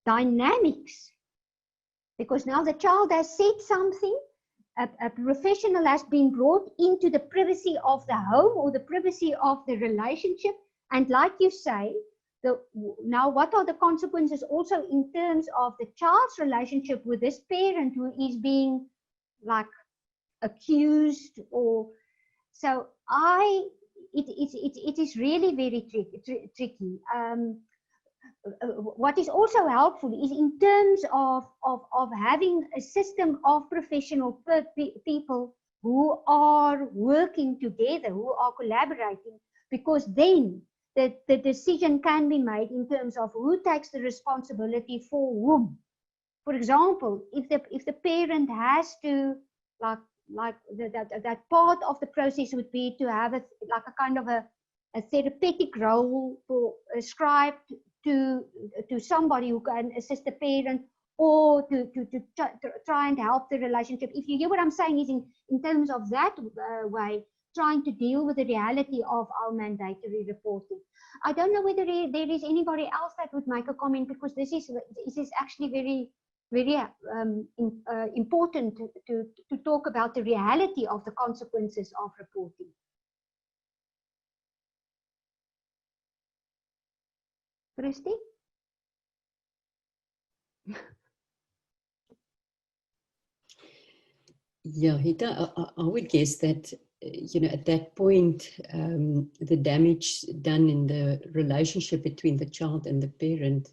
dynamics, because now the child has said something, a professional has been brought into the privacy of the home or the privacy of the relationship, and like you say, now what are the consequences also in terms of the child's relationship with this parent who is being like accused, or so it is really very tricky. What is also helpful is in terms of having a system of professional people who are working together, who are collaborating, because then the decision can be made in terms of who takes the responsibility for whom. For example, if the parent has to, like that part of the process would be to have a kind of a therapeutic role for ascribed to somebody who can assist the parent, or to try and help the relationship. If you hear what I'm saying, is in terms of that way, trying to deal with the reality of our mandatory reporting. I don't know whether there is anybody else that would make a comment, because this is actually very important to talk about the reality of the consequences of reporting. Christy? Yeah, Hetta, I would guess that, at that point, the damage done in the relationship between the child and the parent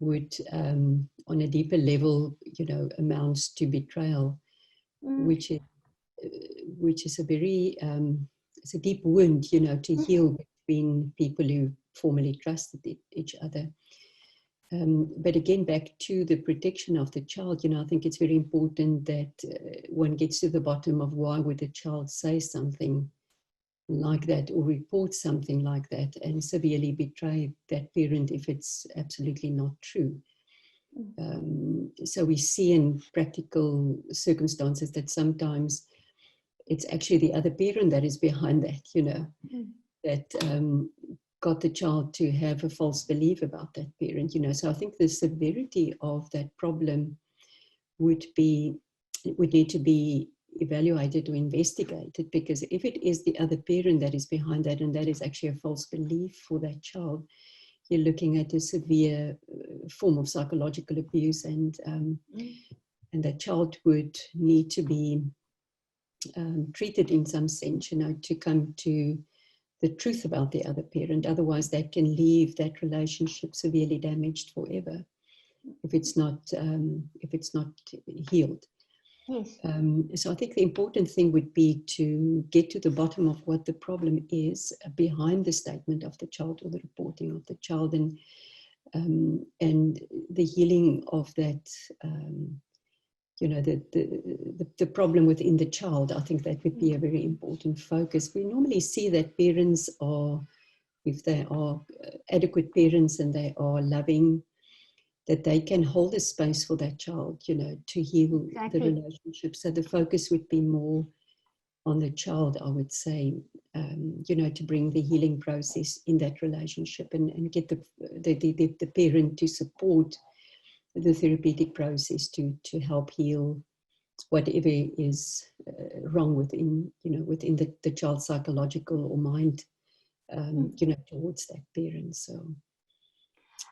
would, on a deeper level, amounts to betrayal, which is a very, it's a deep wound, to heal between people who formerly trusted each other. But again, back to the protection of the child, I think it's very important that one gets to the bottom of why would a child say something like that or report something like that and severely betray that parent if it's absolutely not true. So we see in practical circumstances that sometimes it's actually the other parent that is behind that, that got the child to have a false belief about that parent, So I think the severity of that problem would need to be evaluated or investigated, because if it is the other parent that is behind that, and that is actually a false belief for that child, you're looking at a severe form of psychological abuse, and that child would need to be treated in some sense, to come to the truth about the other parent. Otherwise, that can leave that relationship severely damaged forever if it's not healed. Yes. So I think the important thing would be to get to the bottom of what the problem is behind the statement of the child or the reporting of the child, and the healing of that. The problem within the child. I think that would be a very important focus. We normally see that parents are, if they are adequate parents and they are loving, that they can hold a space for that child, to heal the relationship. So the focus would be more on the child, I would say, to bring the healing process in that relationship, and get the parent to support the therapeutic process to help heal whatever is wrong within the child's psychological or mind, towards that parent. So.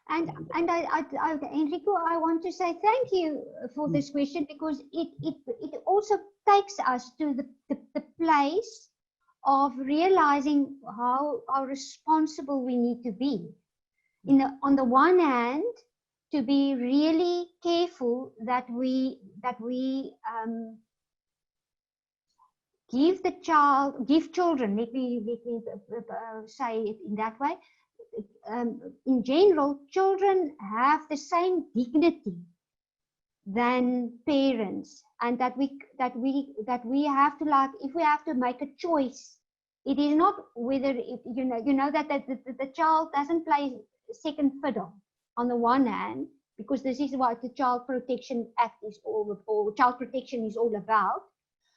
And Enrico, I want to say thank you for this question, because it also takes us to the place of realizing how responsible we need to be. On the one hand, to be really careful that we give children, let me say it in that way. In general, children have the same dignity than parents, and that we have to, if we have to make a choice, it is not whether that the child doesn't play second fiddle on the one hand, because this is what the Child Protection Act is all, or Child Protection is all about.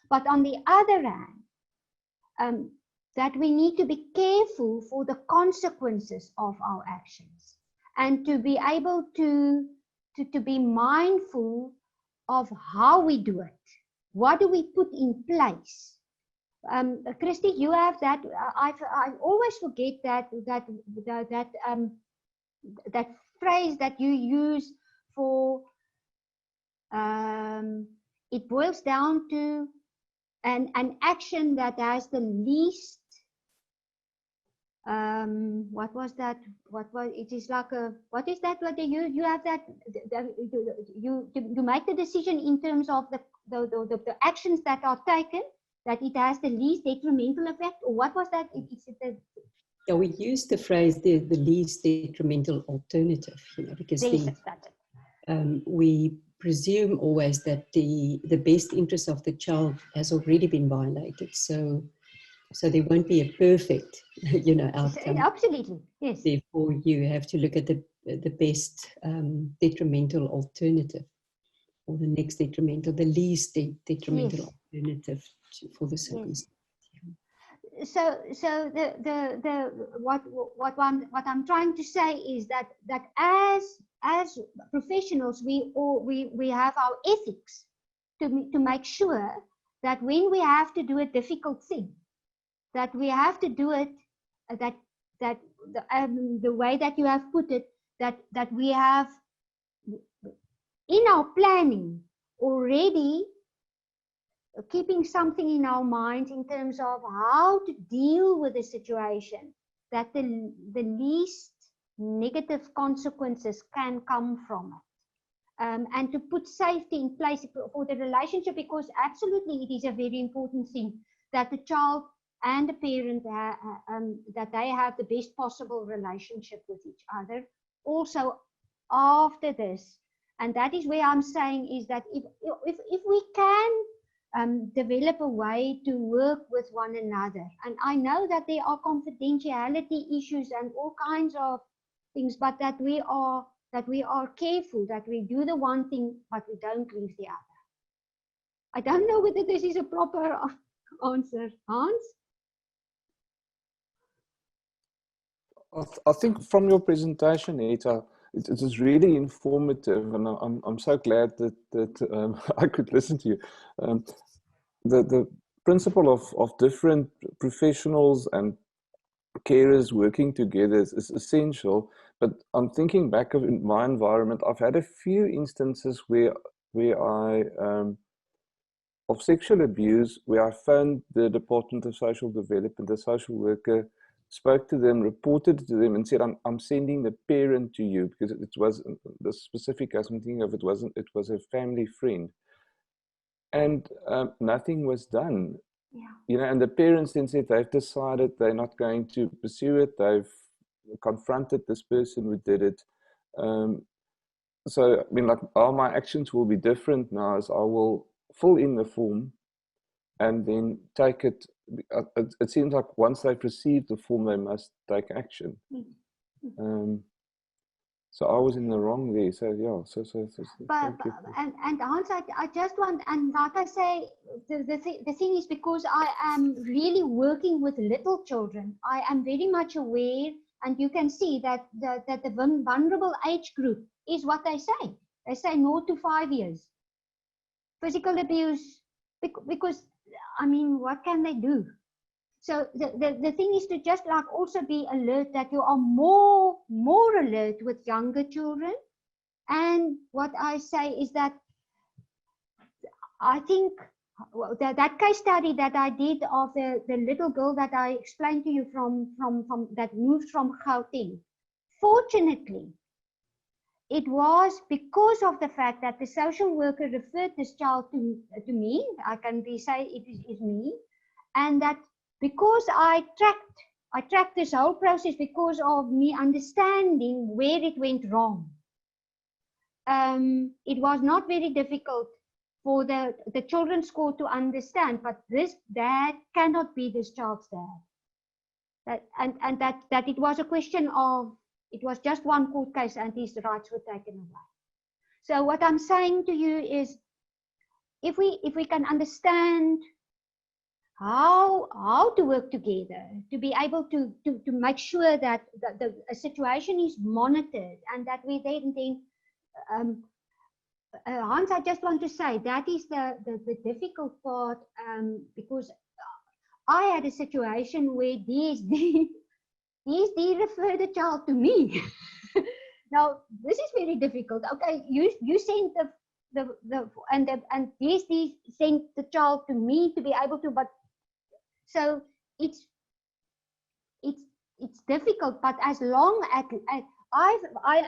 But on the other hand, that we need to be careful for the consequences of our actions and to be able to be mindful of how we do it. What do we put in place? Christy, you have that. I always forget that phrase that you use for. It boils down to an action that has the least. What was that? What was it? Is like a. What is that? What you have that? You make the decision in terms of the actions that are taken, that it has the least detrimental effect, or what was that? Yeah, we use the phrase the least detrimental alternative, because we presume always that the best interest of the child has already been violated. So there won't be a perfect, outcome. Absolutely, yes. Therefore, you have to look at the best detrimental alternative, or the next detrimental, the least detrimental alternative for the circumstance. Yes. So what I'm trying to say is that as professionals, we have our ethics to make sure that when we have to do a difficult thing, that we have to do it the way that you have put it, that we have in our planning already keeping something in our minds in terms of how to deal with the situation, that the least negative consequences can come from it. And to put safety in place for the relationship, because absolutely it is a very important thing that the child and the parent, that they have the best possible relationship with each other also after this. And that is where I'm saying is that if we can develop a way to work with one another, and I know that there are confidentiality issues and all kinds of things, but that we are careful, that we do the one thing but we don't leave the other. I don't know whether this is a proper answer, Hans. I think from your presentation, Hetta, it is really informative, and I'm so glad that I could listen to you. The principle of different professionals and carers working together is essential. But I'm thinking back in my environment, I've had a few instances where I of sexual abuse, where I phoned the Department of Social Development, the social worker, spoke to them, reported to them, and said, I'm sending the parent to you, because it was the specific case I'm thinking of, it was a family friend. And nothing was done. Yeah. And the parents then said they've decided they're not going to pursue it. They've confronted this person who did it. So, I mean, like, all my actions will be different now, as I will fill in the form and then take it. It seems like once they've received the form, they must take action. So I was in the wrong there. So yeah. And Hans, I just want, and like I say, the thing is, because I am really working with little children, I am very much aware, and you can see that the vulnerable age group is what they say. They say 0 to 5 years. Physical abuse, because I mean, what can they do? So the thing is to just like also be alert, that you are more alert with younger children. And what I say is that I think that case study that I did of the little girl that I explained to you from that moved from Gauteng, fortunately, it was because of the fact that the social worker referred this child to me. I can say it is me, and that because I tracked this whole process because of me understanding where it went wrong. It was not very difficult for the children's court to understand, but this dad cannot be this child's dad. That it was a question of, it was just one court case and his rights were taken away. So what I'm saying to you is, if we can understand how to work together, to be able to make sure that the situation is monitored, and that we then Hans, I just want to say that is the difficult part, because I had a situation where DSD referred the child to me. Now this is very difficult. Okay, you sent and DSD sent the child to me to be able to, but so it's difficult. But as long as I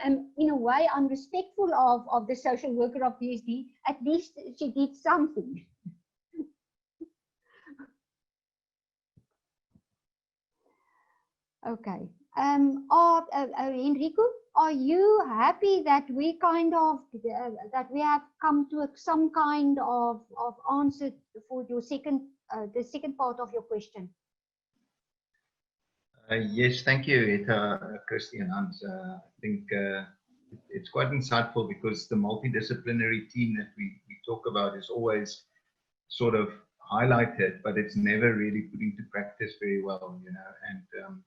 am, in a way, I'm respectful of the social worker of DSD. At least she did something. Okay. Enrico, are you happy that we kind of that we have come to some kind of answer for your second the second part of your question? Yes, thank you, Hetta, Kirsty and Hans. I think it's quite insightful, because the multidisciplinary team that we talk about is always sort of highlighted, but it's never really put into practice very well, you know. And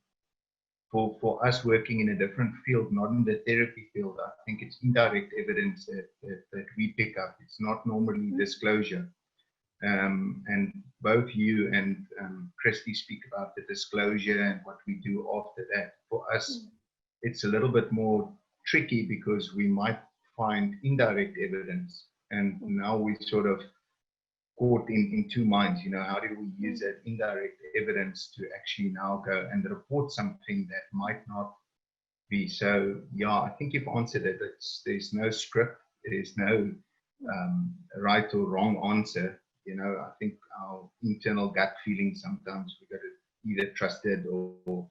for us working in a different field, not in the therapy field, I think it's indirect evidence that we pick up. It's not normally disclosure. And both you and Christy speak about the disclosure and what we do after that. For us, it's a little bit more tricky, because we might find indirect evidence, and now we sort of caught in two minds. You know, how do we use that indirect evidence to actually now go and report something that might not be? So yeah, I think you've answered it. There's no script, there's no right or wrong answer. You know, I think our internal gut feeling, sometimes we got to either trust it or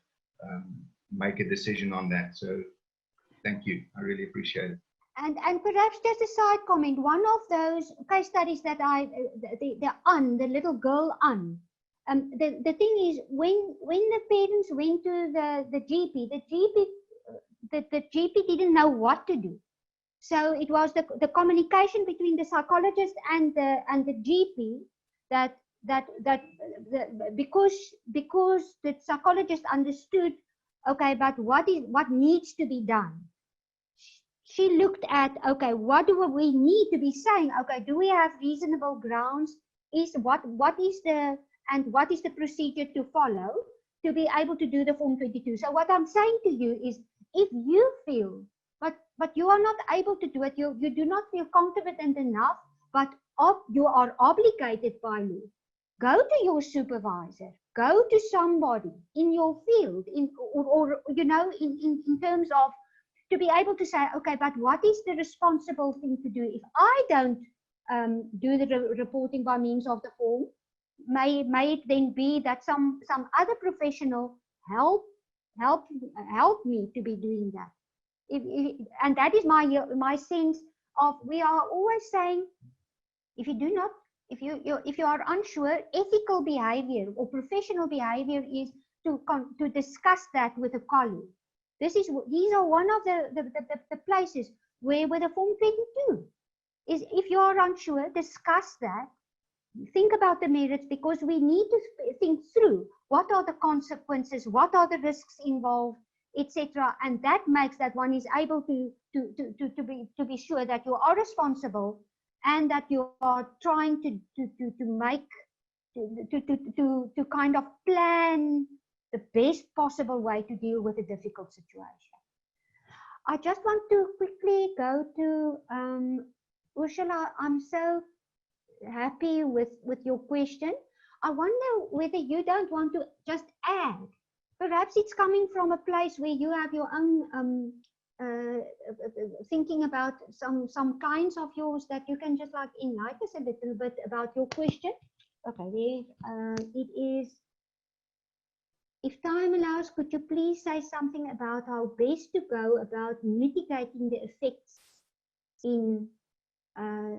make a decision on that. So thank you, I really appreciate it. And perhaps just a side comment, one of those case studies that the little girl the thing is, when the parents went to the GP didn't know what to do. So it was the communication between the psychologist and the GP because the psychologist understood, okay, but what needs to be done. She looked at, okay, what do we need to be saying? Okay, do we have reasonable grounds? What is the procedure to follow to be able to do the Form 22? So what I'm saying to you is, if you feel, but you are not able to do it, you do not feel confident enough, but you are obligated by law, go to your supervisor, go to somebody in your field, or you know, in terms of, to be able to say, okay, but what is the responsible thing to do? If I don't do the reporting by means of the form, may it then be that some other professional help me to be doing that. And that is my sense of, we are always saying, if you are unsure, ethical behavior or professional behavior is to discuss that with a colleague. These are one of the places where with the Form 22 is, if you are unsure, discuss that, think about the merits, because we need to think through what are the consequences, what are the risks involved, etc. And that makes that one is able to be sure that you are responsible, and that you are trying to kind of plan the best possible way to deal with a difficult situation. I just want to quickly go to Ursula. I'm so happy with your question. I wonder whether you don't want to just add. Perhaps it's coming from a place where you have your own thinking about some kinds of yours, that you can just like enlighten us a little bit about your question. Okay, it is. If time allows, could you please say something about how best to go about mitigating the effects in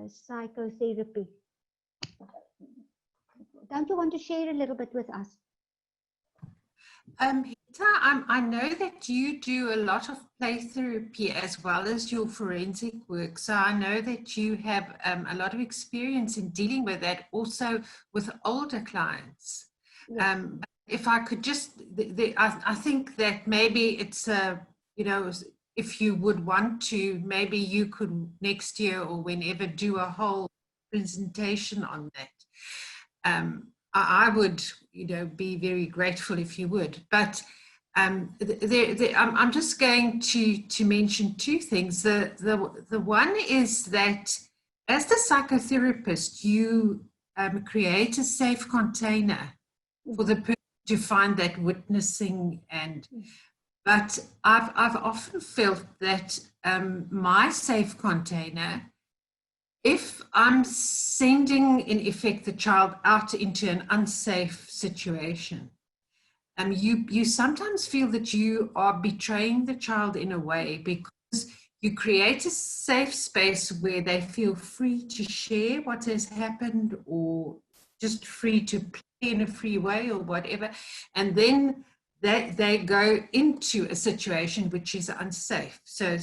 psychotherapy? Don't you want to share a little bit with us? I know that you do a lot of play therapy as well as your forensic work. So I know that you have a lot of experience in dealing with that, also with older clients. Yes. If I could just, I think that maybe it's you know, if you would want to, maybe you could next year or whenever do a whole presentation on that. I would, you know, be very grateful if you would. But I'm just going to mention two things. The one is that as the psychotherapist, you create a safe container for the person to find that witnessing. And but I've often felt that my safe container, if I'm sending in effect the child out into an unsafe situation, you sometimes feel that you are betraying the child in a way, because you create a safe space where they feel free to share what has happened, or just free to play in a free way or whatever. And then they go into a situation which is unsafe. So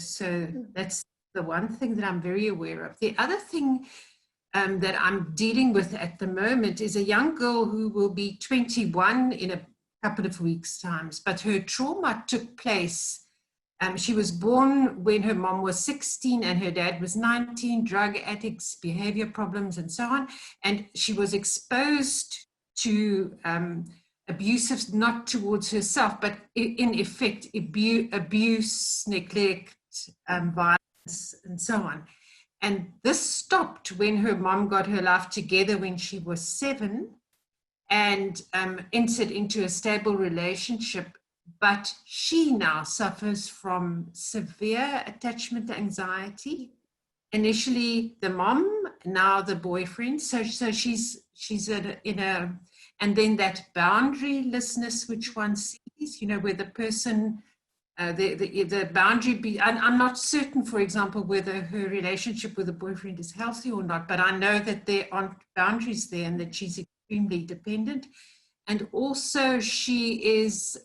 that's the one thing that I'm very aware of. The other thing that I'm dealing with at the moment is a young girl who will be 21 in a couple of weeks' times, but her trauma took place. She was born when her mom was 16 and her dad was 19, drug addicts, behavior problems, and so on. And she was exposed to abusive, not towards herself, but in effect, abuse, neglect, violence, and so on. And this stopped when her mom got her life together when she was 7 and entered into a stable relationship. But she now suffers from severe attachment anxiety. Initially the mom, now the boyfriend. So she's in a, and then that boundarylessness which one sees, you know, where the person, the boundary, I'm not certain, for example, whether her relationship with the boyfriend is healthy or not, but I know that there aren't boundaries there and that she's extremely dependent. And she has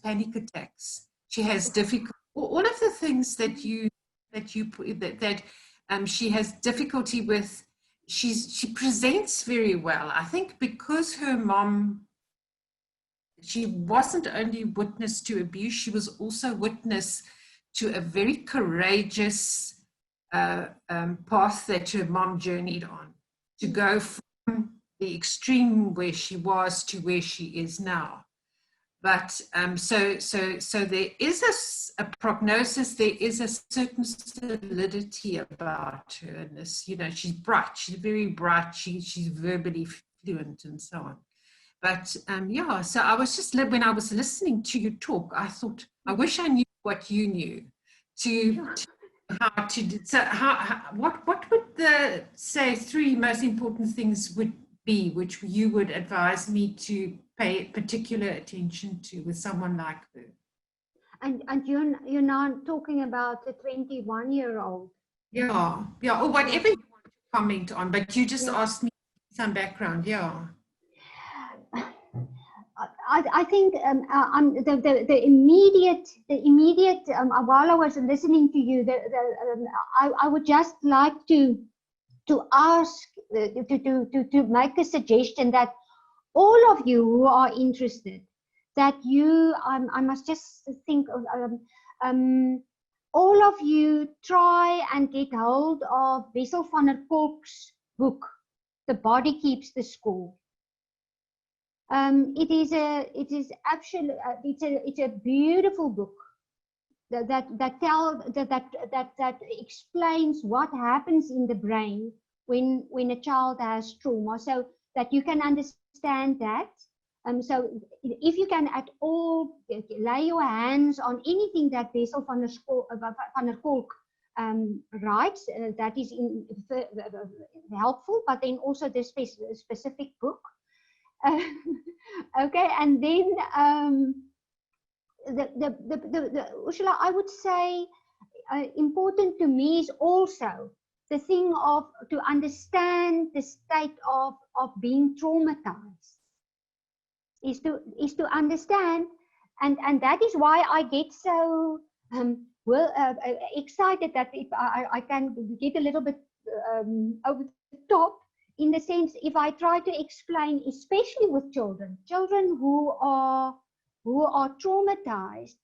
panic attacks. She has difficulty, all of the things that she has difficulty with. She presents very well, I think, because her mom, she wasn't only witness to abuse, she was also witness to a very courageous path that her mom journeyed on, to go from the extreme where she was to where she is now. But so there is a prognosis, there is a certain solidity about her, and this, you know, she's bright, she's very bright, she's verbally fluent and so on. But yeah, so I was just, when I was listening to you talk, I thought, I wish I knew what you knew what would the, say, 3 most important things would be, which you would advise me to pay particular attention to with someone like her? And you're not talking about the 21-year-old. Yeah, or whatever you want to comment on, but you just asked me some background. I think the immediate while I was listening to you, I would just like to ask to make a suggestion that all of you who are interested, that you, I must just think of all of you try and get hold of Bessel van Niekerk's book, The Body Keeps the Score. It is actually it's a beautiful book that explains what happens in the brain when a child has trauma, so that you can understand that. So if you can at all lay your hands on anything that Bessel van Niekerk writes, that is helpful, but then also the specific book. Okay, and then Ursula, I would say important to me is also the thing of to understand the state of being traumatized, is to understand And that is why I get so excited that if I can get a little bit over the top, in the sense, if I try to explain, especially with children who are traumatized,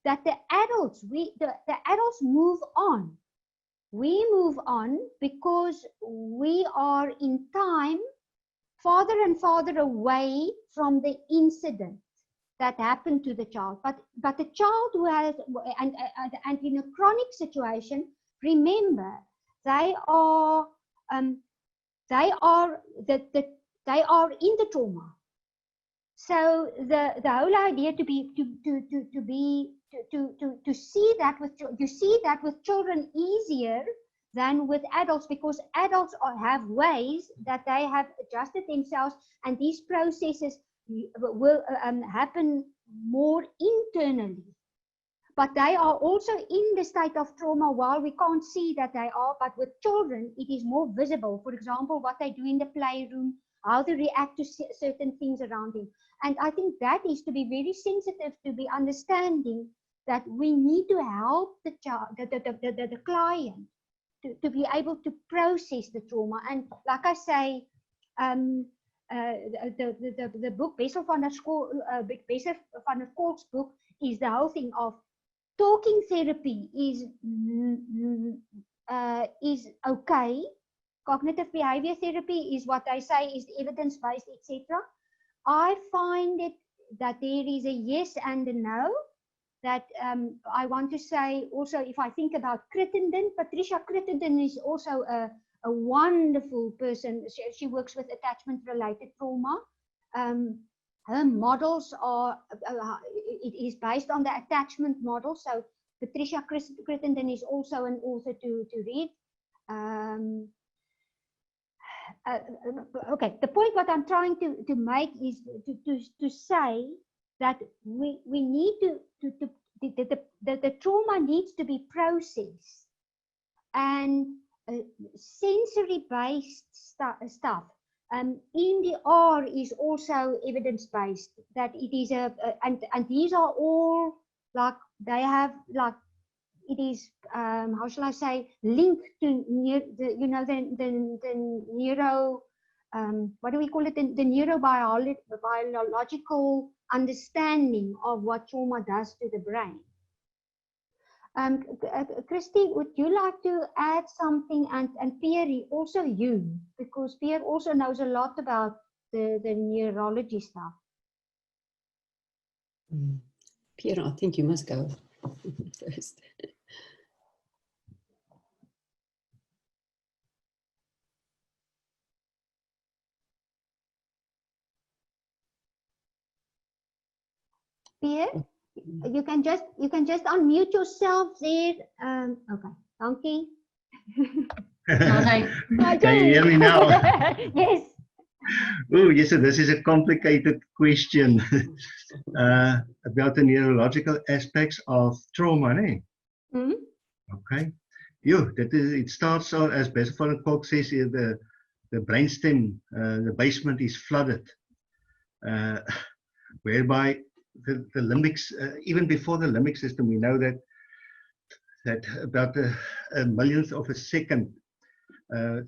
that the adults, the adults move on. We move on because we are in time farther and farther away from the incident that happened to the child. But the child who has, and in a chronic situation, remember, they are in the trauma. So the whole idea to see that with children easier than with adults, because adults have ways that they have adjusted themselves, and these processes will happen more internally. But they are also in the state of trauma while we can't see that they are. But with children, it is more visible. For example, what they do in the playroom, how they react to certain things around them. And I think that is to be very sensitive, to be understanding that we need to help the child, the client, to be able to process the trauma. And like I say, the book, Bessel van der Kolk's book, is the whole thing of talking therapy is okay. Cognitive behavior therapy is what I say is evidence-based, etc. I find it that there is a yes and a no. That I want to say also, if I think about Crittenden, Patricia Crittenden is also a wonderful person. She works with attachment-related trauma. Her models are, it is based on the attachment model. So Patricia Crittenden is also an author to read. Okay, the point what I'm trying to make is to say that we need the trauma needs to be processed, and sensory-based stuff. EMDR is also evidence-based, that it is and these are all like, they have like, it is how shall I say, linked to the neuro, what do we call it, the neurobiological understanding of what trauma does to the brain. Christy, would you like to add something? And Pierre, also you, because Pierre also knows a lot about the neurology stuff. Pierre, I think you must go first. Pierre, you can just unmute yourself there. Okay, thank you. Can you hear me now? Yes. Oh, yes, so this is a complicated question about the neurological aspects of trauma, eh? Mm-hmm. Okay. It starts out, as Bessel van der Kolk says, the brainstem, the basement is flooded, whereby the limbic, even before the limbic system, we know that about a millionth of a second,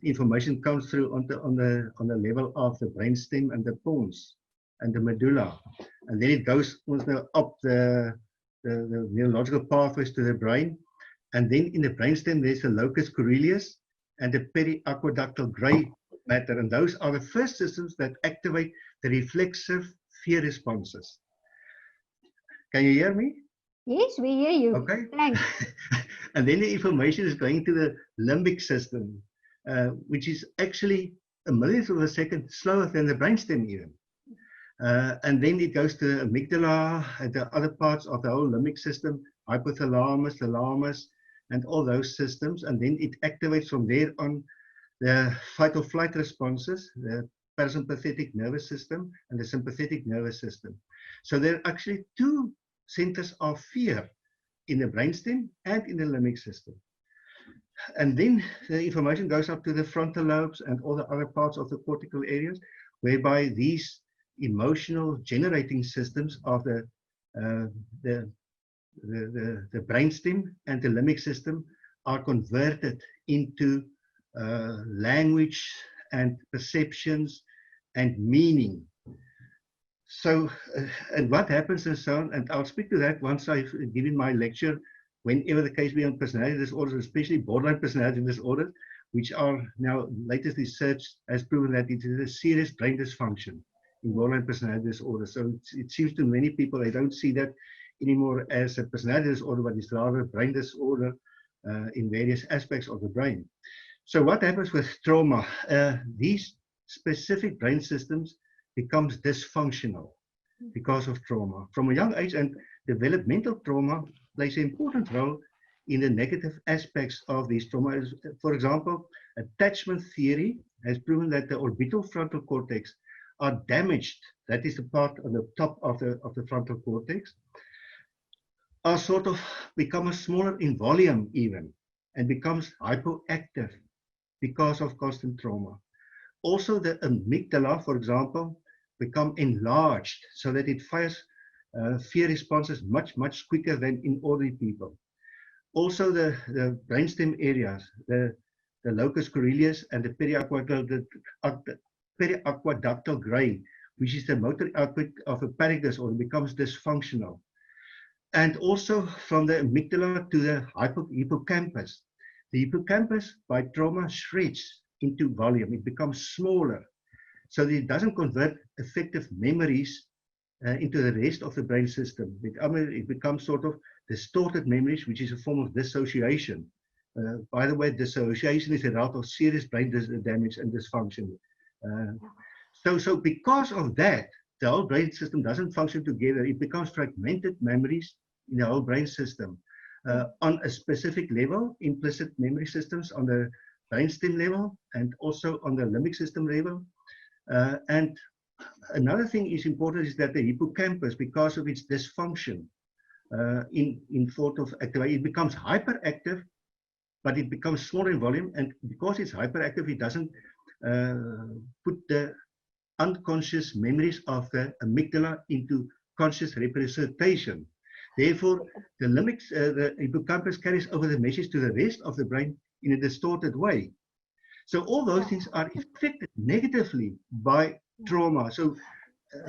information comes through on the level of the brainstem and the pons and the medulla, and then it goes also up the neurological pathways to the brain, and then in the brainstem there's the locus coeruleus and the periaqueductal gray matter, and those are the first systems that activate the reflexive fear responses. Can you hear me? Yes, we hear you. Okay. Thanks. And then the information is going to the limbic system, which is actually a millionth of a second slower than the brainstem even. And then it goes to the amygdala and the other parts of the whole limbic system, hypothalamus, thalamus, and all those systems. And then it activates from there on the fight or flight responses, the parasympathetic nervous system and the sympathetic nervous system. So there are actually two centers of fear in the brainstem and in the limbic system. And then the information goes up to the frontal lobes and all the other parts of the cortical areas, whereby these emotional generating systems of the the brainstem and the limbic system are converted into language and perceptions and meaning. So, and what happens and so on, and I'll speak to that once I've given my lecture, whenever the case be on personality disorders, especially borderline personality disorders, which are now, latest research has proven that it is a serious brain dysfunction in borderline personality disorder. So it seems to many people, they don't see that anymore as a personality disorder, but it's rather a brain disorder in various aspects of the brain. So what happens with trauma? These specific brain systems becomes dysfunctional because of trauma from a young age, and developmental trauma plays an important role in the negative aspects of these traumas. For example, attachment theory has proven that the orbital frontal cortex are damaged. That is the part on the top of the frontal cortex, are sort of become smaller in volume even, and becomes hypoactive because of constant trauma. Also, the amygdala, for example, become enlarged so that it fires fear responses much quicker than in ordinary people. Also, the brainstem areas, the locus coeruleus and the periaqueductal gray, which is the motor output of a panic disorder, becomes dysfunctional. And also from the amygdala to the hippocampus. The hippocampus by trauma shreds into volume. It becomes smaller, so that it doesn't convert effective memories into the rest of the brain system. It becomes sort of distorted memories, which is a form of dissociation. By the way, dissociation is a result of serious brain damage and dysfunction. So because of that, the whole brain system doesn't function together. It becomes fragmented memories in the whole brain system. On a specific level, implicit memory systems on the brainstem level and also on the limbic system level. And another thing is important is that the hippocampus, because of its dysfunction in sort of activity, it becomes hyperactive, but it becomes smaller in volume. And because it's hyperactive, it doesn't put the unconscious memories of the amygdala into conscious representation. Therefore, the hippocampus carries over the message to the rest of the brain in a distorted way. So all those things are affected negatively by trauma. So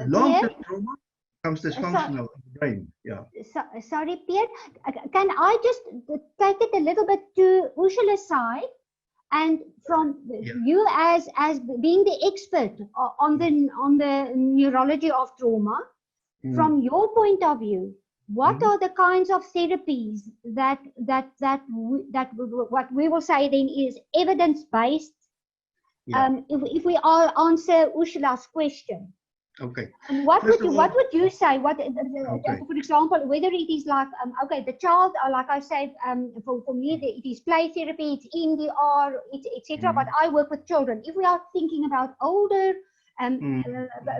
long-term trauma becomes dysfunctional in the brain. Yeah. Sorry, Pierre. Can I just take it a little bit to Ursula's side? And from you as being the expert on the neurology of trauma, from your point of view, what are the kinds of therapies that what we will say then is evidence-based? If we all answer Ursula's question. Okay. And what would you say? For example, whether it is like okay, the child, like I said, for me it is play therapy, it's EMDR, etc. But I work with children. If we are thinking about older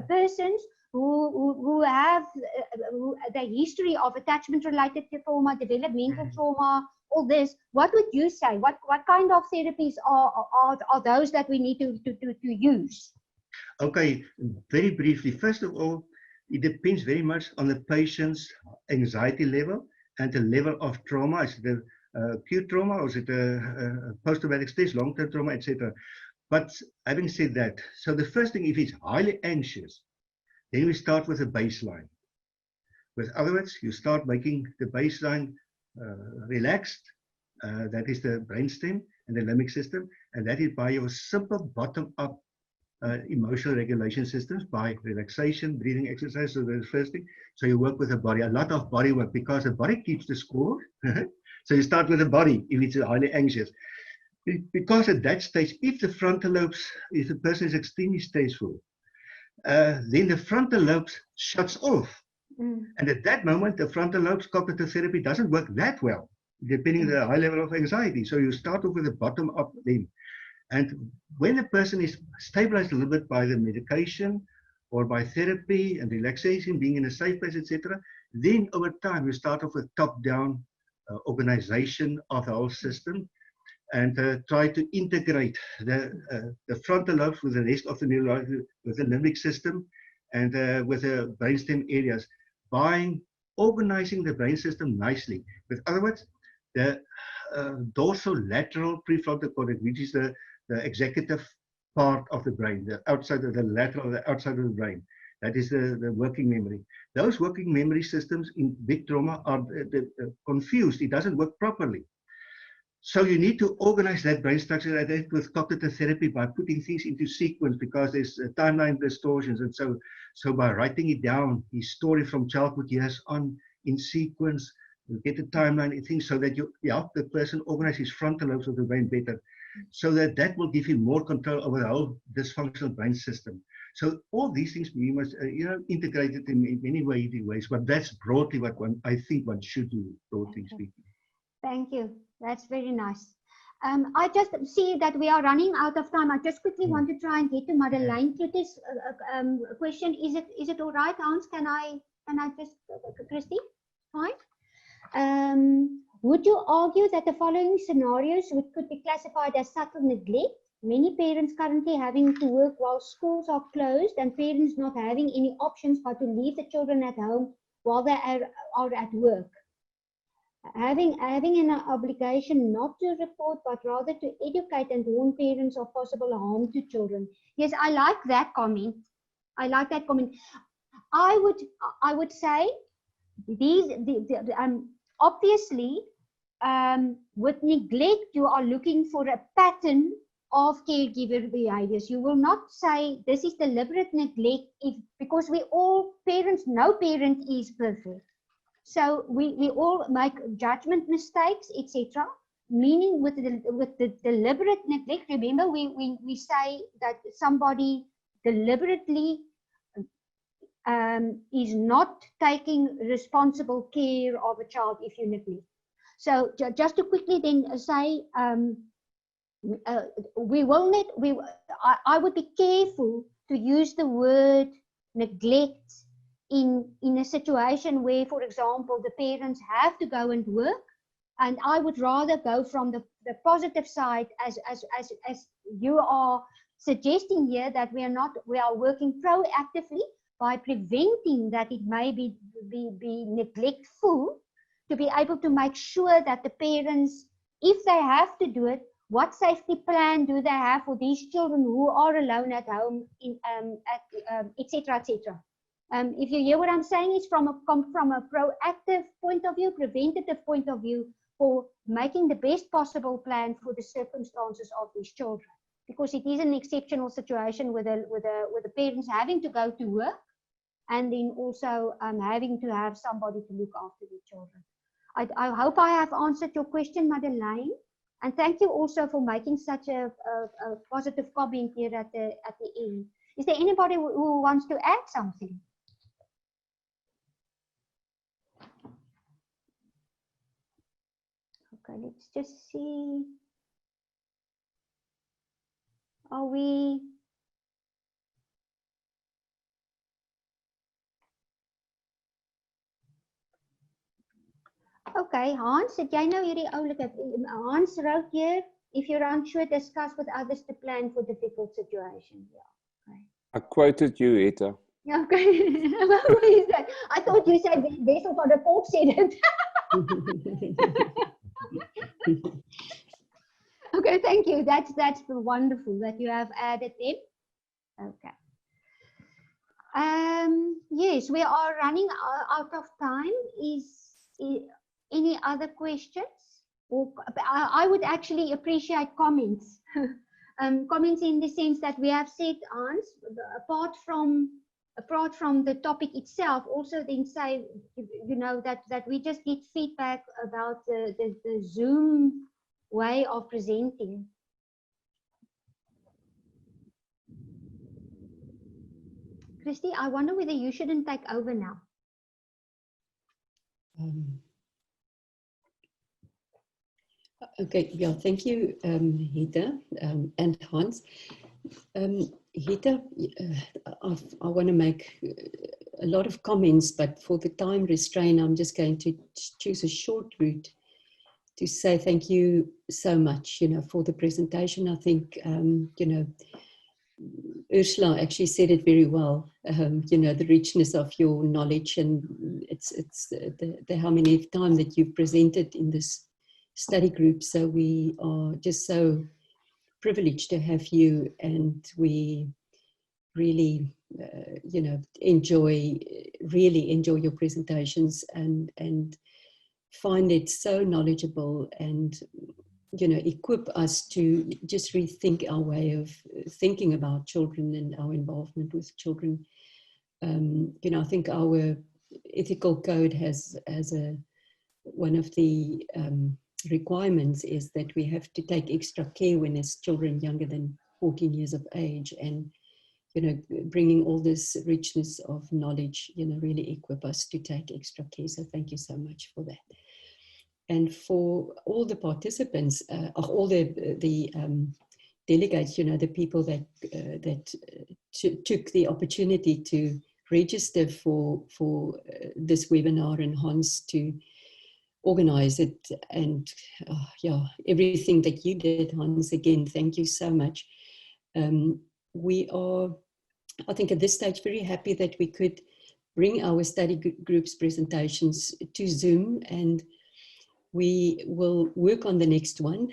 persons who have the history of attachment-related trauma, developmental trauma, all this, what would you say? What kind of therapies are those that we need to use? Okay, very briefly. First of all, it depends very much on the patient's anxiety level and the level of trauma. Is it acute trauma or is it a post-traumatic stress, long-term trauma, etc.? But having said that, so the first thing, if it's highly anxious, then we start with a baseline. With other words, you start making the baseline relaxed. That is the brainstem and the limbic system, and that is by your simple bottom-up emotional regulation systems, by relaxation, breathing exercise. So that's the first thing. So you work with the body, a lot of body work, because the body keeps the score. So you start with the body if it's highly anxious. Because at that stage, if the frontal lobes, if the person is extremely stressful, then the frontal lobes shuts off. And at that moment, the frontal lobes cognitive therapy doesn't work that well, depending on the high level of anxiety. So you start off with the bottom up then. And when the person is stabilized a little bit by the medication or by therapy and relaxation, being in a safe place, etc., then over time you start off with top-down organization of the whole system and try to integrate the frontal lobes with the rest of the neurological, with the limbic system and with the brainstem areas by organizing the brain system nicely. With other words, the dorsolateral prefrontal cortex, which is the executive part of the brain, the outside of the lateral, the outside of the brain. That is the working memory. Those working memory systems in big trauma are confused. It doesn't work properly. So you need to organize that brain structure. I did with cognitive therapy by putting things into sequence, because there's timeline distortions. And so by writing it down, his story from childhood years on in sequence, you get a timeline and things, so that you help the person organize his frontal lobes of the brain better, so that will give him more control over the whole dysfunctional brain system. So all these things we must integrate it in many ways, but that's broadly what I think one should do, broadly speaking. Thank you. That's very nice. I just see that we are running out of time. I just quickly want to try and get to Madeleine to this question. Is it all right, Hans? Can I just, Christy? Fine. Would you argue that the following scenarios could be classified as subtle neglect? Many parents currently having to work while schools are closed, and parents not having any options but to leave the children at home while they are at work. Having an obligation not to report, but rather to educate and warn parents of possible harm to children. Yes, I like that comment. I like that comment. I would say obviously, with neglect, you are looking for a pattern of caregiver behaviors. You will not say this is deliberate neglect, because we all parents, no parent is perfect. So we all make judgment mistakes, etc. Meaning with the deliberate neglect, remember we say that somebody deliberately is not taking responsible care of a child if you neglect. So just to quickly then say, I would be careful to use the word neglect in a situation where, for example, the parents have to go and work, and I would rather go from the positive side, as you are suggesting here, that we are working proactively by preventing that it may be neglectful, to be able to make sure that the parents, if they have to do it, what safety plan do they have for these children who are alone at home, etc., etc. If you hear what I'm saying, it's from a proactive point of view, preventative point of view, for making the best possible plan for the circumstances of these children, because it is an exceptional situation with the parents having to go to work, and then also having to have somebody to look after the children. I hope I have answered your question, Madeleine, and thank you also for making such a positive comment here at the end. Is there anybody who wants to add something? Okay, let's just see. Are we? Okay, Hans, did jy nou hierdie oulike Hans wrote here, if you're unsure, discuss with others to plan for difficult situations. Yeah. Okay. I quoted you, Hetta. Okay. What is that? I thought you said Wessel van der Kolk said it. Okay, thank you. That's wonderful that you have added them. Okay. Yes, we are running out of time. Is any other questions? Or I would actually appreciate comments. Comments in the sense that we have said, Hans, apart from the topic itself, also then say, you know, that we just get feedback about the Zoom way of presenting. Christy, I wonder whether you shouldn't take over now. Okay, yeah, thank you, Hetta and Hans. Hetta, I want to make a lot of comments, but for the time restraint, I'm just going to choose a short route to say thank you so much, you know, for the presentation. I think, you know, Ursula actually said it very well. You know, the richness of your knowledge, and it's the how many times that you've presented in this study group. So we are just so privileged to have you, and we really, you know, really enjoy your presentations, and find it so knowledgeable, and you know, equip us to just rethink our way of thinking about children and our involvement with children. You know, I think our ethical code has one of the requirements is that we have to take extra care when there's children younger than 14 years of age, and you know, bringing all this richness of knowledge, you know, really equip us to take extra care. So thank you so much for that. And for all the participants, all the delegates, you know, the people that took the opportunity to register for this webinar, and Hans to organize it, and yeah, everything that you did, Hans, again, thank you so much. We are, I think at this stage, very happy that we could bring our study groups presentations to Zoom, and we will work on the next one.